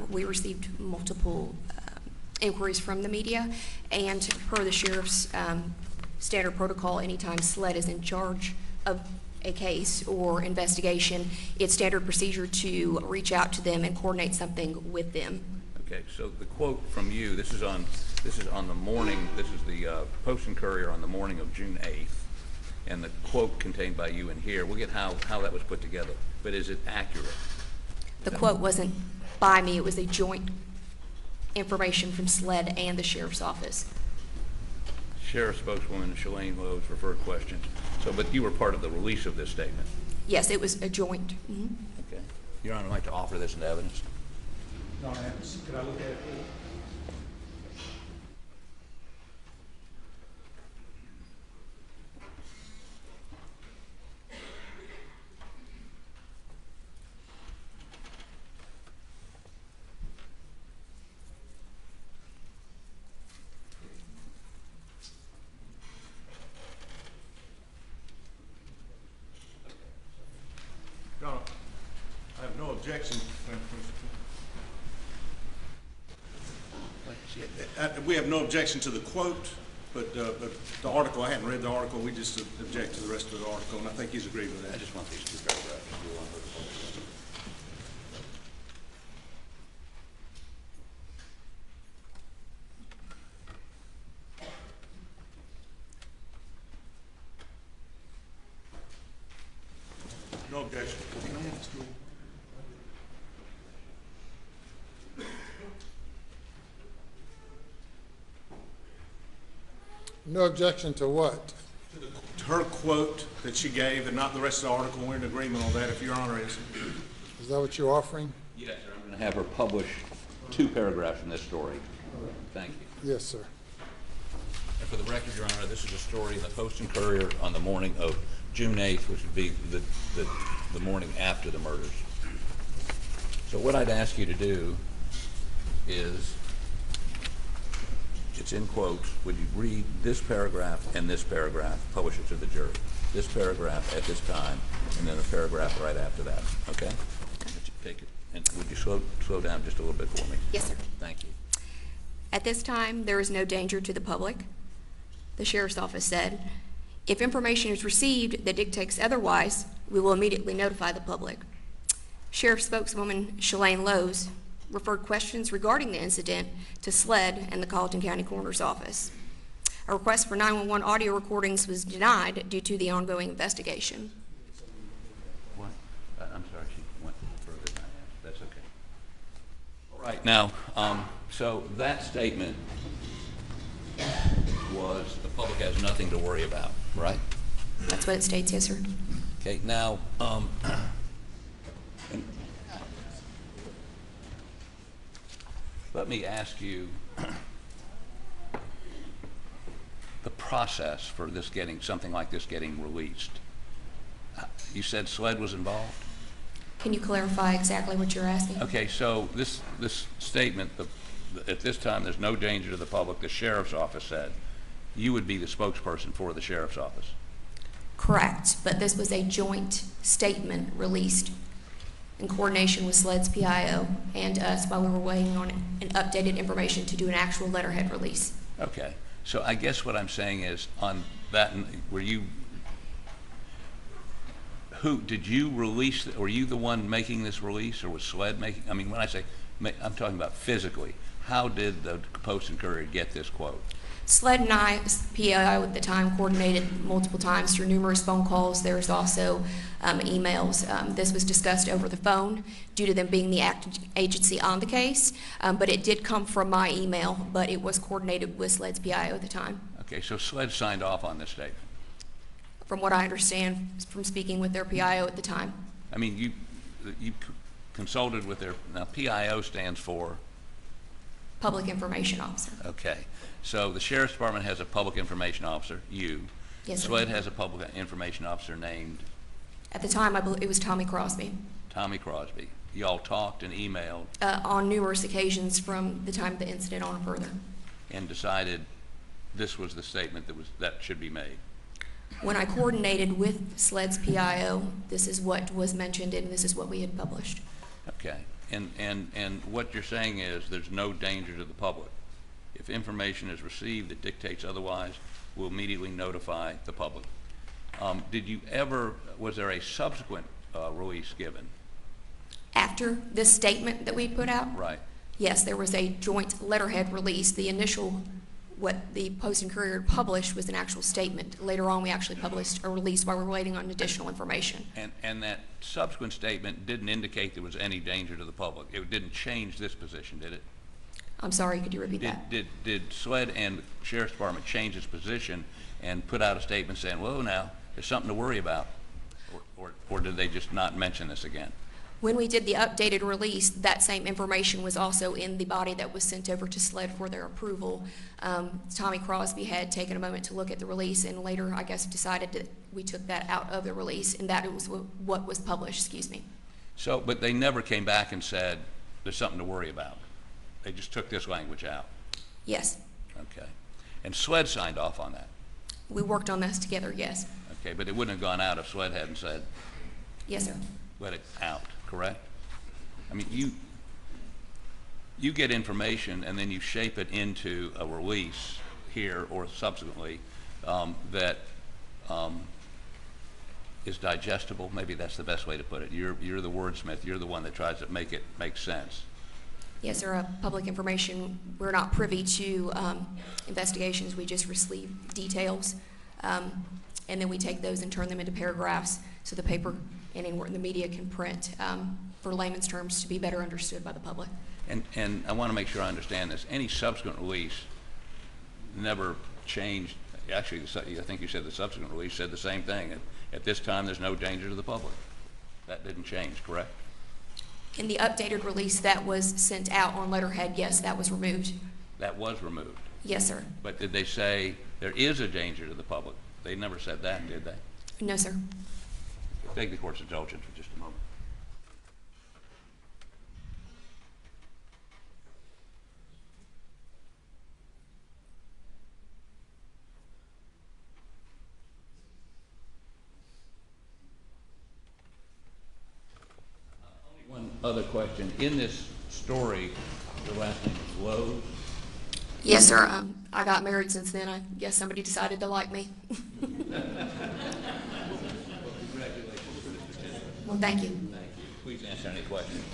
We received multiple inquiries from the media, and per the sheriff's standard protocol, anytime SLED is in charge of a case or investigation, it's standard procedure to reach out to them and coordinate something with them. Okay, so the quote from you, this is on the morning, this is the Post and Courier on the morning of June 8th, and the quote contained by you in here, we'll get how that was put together, but is it accurate? The quote wasn't by me, it was a joint information from SLED and the Sheriff's Office. Sheriff spokeswoman Shalane Lowe's referred questions. So, but you were part of the release of this statement? Yes, it was a joint. Mhm. Okay. Your Honor, I'd like to offer this into evidence. No, could I look at it, please? Your Honor, I have no objection. We have no objection to the quote, but the article, I hadn't read the article, we just object to the rest of the article, and I think he's agreed with that. I just want these two paragraphs. No objection. No objection to what? To her quote that she gave and not the rest of the article, we're in agreement on that, if Your Honor is. Is that what you're offering? Yes, sir. I'm going to have her publish 2 paragraphs from this story. Thank you. Yes, sir. And for the record, Your Honor, this is a story in the Post and Courier on the morning of June 8th, which would be the morning after the murders. So what I'd ask you to do is, it's in quotes, would you read this paragraph and this paragraph, publish it to the jury? This paragraph at this time, and then a paragraph right after that, okay? Take it. And would you slow down just a little bit for me? Yes, sir. Thank you. At this time, there is no danger to the public. The Sheriff's Office said, if information is received that dictates otherwise, we will immediately notify the public. Sheriff spokeswoman Shalane Lowe's referred questions regarding the incident to SLED and the Colleton County Coroner's Office. A request for 911 audio recordings was denied due to the ongoing investigation. Right, now, so that statement was, the public has nothing to worry about, right? That's what it states, yes, sir. Okay, now, and let me ask you the process for this something like this getting released. You said SLED was involved? Can you clarify exactly what you're asking? Okay, so this statement, at this time, there's no danger to the public, the sheriff's office said. You would be the spokesperson for the sheriff's office. Correct, but this was a joint statement released in coordination with SLED's PIO and us while we were waiting on an updated information to do an actual letterhead release. Okay, so I guess what I'm saying is, on that, did you release, were you the one making this release, or was SLED making, I mean, when I say, I'm talking about physically, how did the Post and Courier get this quote? SLED and I, PIO at the time, coordinated multiple times through numerous phone calls. There was also emails. This was discussed over the phone due to them being the acting agency on the case, but it did come from my email, but it was coordinated with SLED's PIO at the time. Okay, so SLED signed off on this statement. From what I understand from speaking with their PIO at the time. I mean, you consulted with their, now PIO stands for? Public Information Officer. Okay, so the Sheriff's Department has a Public Information Officer, you. Yes, sir. SLED has a Public Information Officer named? At the time, I believe it was Tommy Crosby. Tommy Crosby. Y'all talked and emailed? On numerous occasions from the time of the incident on further. And decided this was the statement that should be made? When I coordinated with SLED's PIO, this is what was mentioned and this is what we had published. Okay, and what you're saying is there's no danger to the public. If information is received that dictates otherwise, we'll immediately notify the public. Did you ever, was there a subsequent release given? After this statement that we put out? Right. Yes, there was a joint letterhead release. The initial, what the Post and Courier published was an actual statement. Later on, we actually published a release while we were waiting on additional information. And that subsequent statement didn't indicate there was any danger to the public. It didn't change this position, did it? I'm sorry, could you repeat that? Did SLED and Sheriff's Department change its position and put out a statement saying, whoa, now, there's something to worry about? Or did they just not mention this again? When we did the updated release, that same information was also in the body that was sent over to SLED for their approval. Tommy Crosby had taken a moment to look at the release and later, I guess, decided that we took that out of the release and that it was what was published, excuse me. So, but they never came back and said, there's something to worry about. They just took this language out. Yes. Okay. And SLED signed off on that. We worked on this together, yes. Okay, but it wouldn't have gone out if SLED hadn't said, Yes, sir. let it out, correct? I mean, you get information and then you shape it into a release here or subsequently that is digestible. Maybe that's the best way to put it. You're the wordsmith. You're the one that tries to make it make sense. Yes, sir. Public information, we're not privy to investigations. We just receive details. And then we take those and turn them into paragraphs so the paper and the media can print for layman's terms to be better understood by the public. And I want to make sure I understand this. Any subsequent release never changed. Actually, I think you said the subsequent release said the same thing. At this time, there's no danger to the public. That didn't change, correct? In the updated release that was sent out on letterhead, yes, that was removed. That was removed. Yes, sir. But did they say there is a danger to the public? They never said that, did they? No, sir. Beg the court's indulgence for just a moment. One other question. In this story, your last name is Lowe? Yes, sir. I got married since then. I guess somebody decided to like me. Well, thank you. Thank you. Please answer any questions.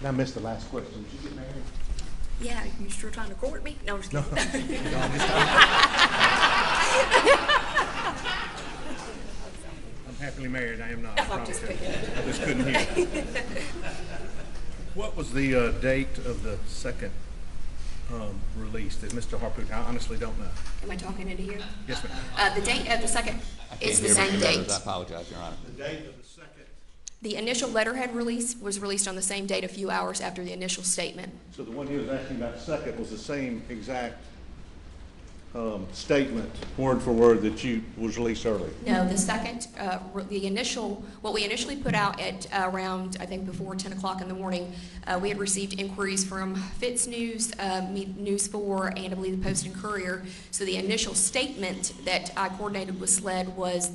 I missed the last question. Did you get married? Yeah, you sure trying to court me? No, I'm just kidding. I'm happily married. I am not. I I'm promise just you. picking. I just couldn't hear. What was the date of the second release that Mr. Harpoon? I honestly don't know. Am I talking into here? Yes, ma'am. The date of the second is the Can't hear same Mr. Meadows. date. I apologize, Your Honor. The date of the second. The initial letterhead release was released on the same date a few hours after the initial statement. So the one he was asking about second was the same exact statement, word for word, that was released early. No, the second, what we initially put out at around, I think before 10 o'clock in the morning, we had received inquiries from Fitz News, News 4, and I believe the Post and Courier. So the initial statement that I coordinated with SLED was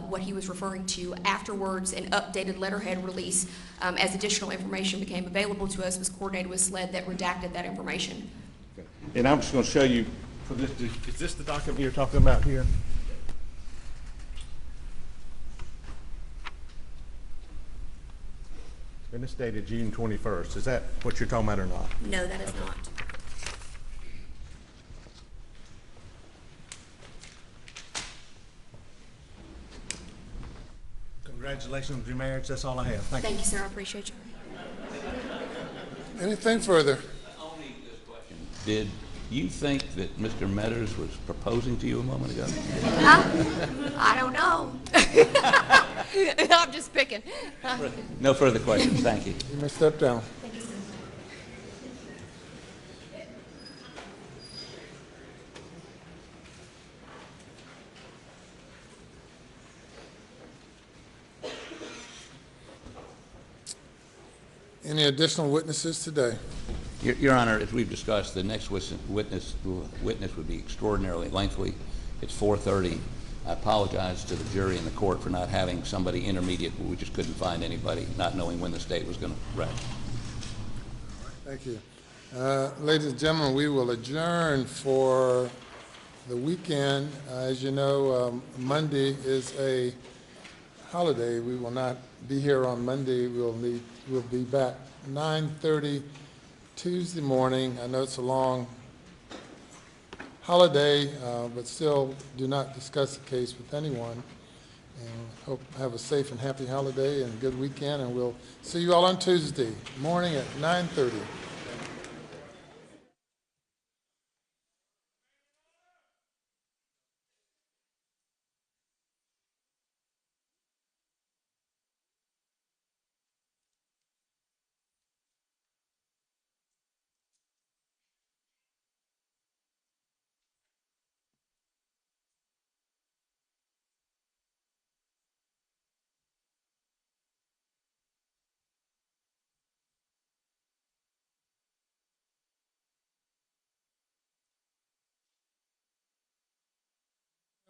what he was referring to. Afterwards, an updated letterhead release, as additional information became available to us, was coordinated with SLED that redacted that information. Okay. And I'm just going to show you, for this, is this the document you're talking about here? And it's dated June 21st. Is that what you're talking about or not? No, that is not. Congratulations on your marriage. That's all I have. Thank you. Thank you, sir. I appreciate you. Anything further? Only this question. Did you think that Mr. Meadows was proposing to you a moment ago? I don't know. I'm just picking. No further questions. Thank you. You may step down. Any additional witnesses today? Your Honor, as we've discussed, the next witness would be extraordinarily lengthy. It's 4:30. I apologize to the jury and the court for not having somebody intermediate, but we just couldn't find anybody, not knowing when the state was going to rest. Thank you. Ladies and gentlemen, we will adjourn for the weekend. As you know, Monday is a holiday. We will not be here on Monday. We'll be back 9:30 Tuesday morning. I know it's a long holiday, but still do not discuss the case with anyone. And hope have a safe and happy holiday and good weekend, and we'll see you all on Tuesday morning at 9:30.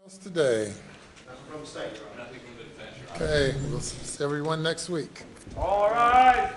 Else today? Nothing from the state, Your Honor. Okay, we'll see everyone next week. All right.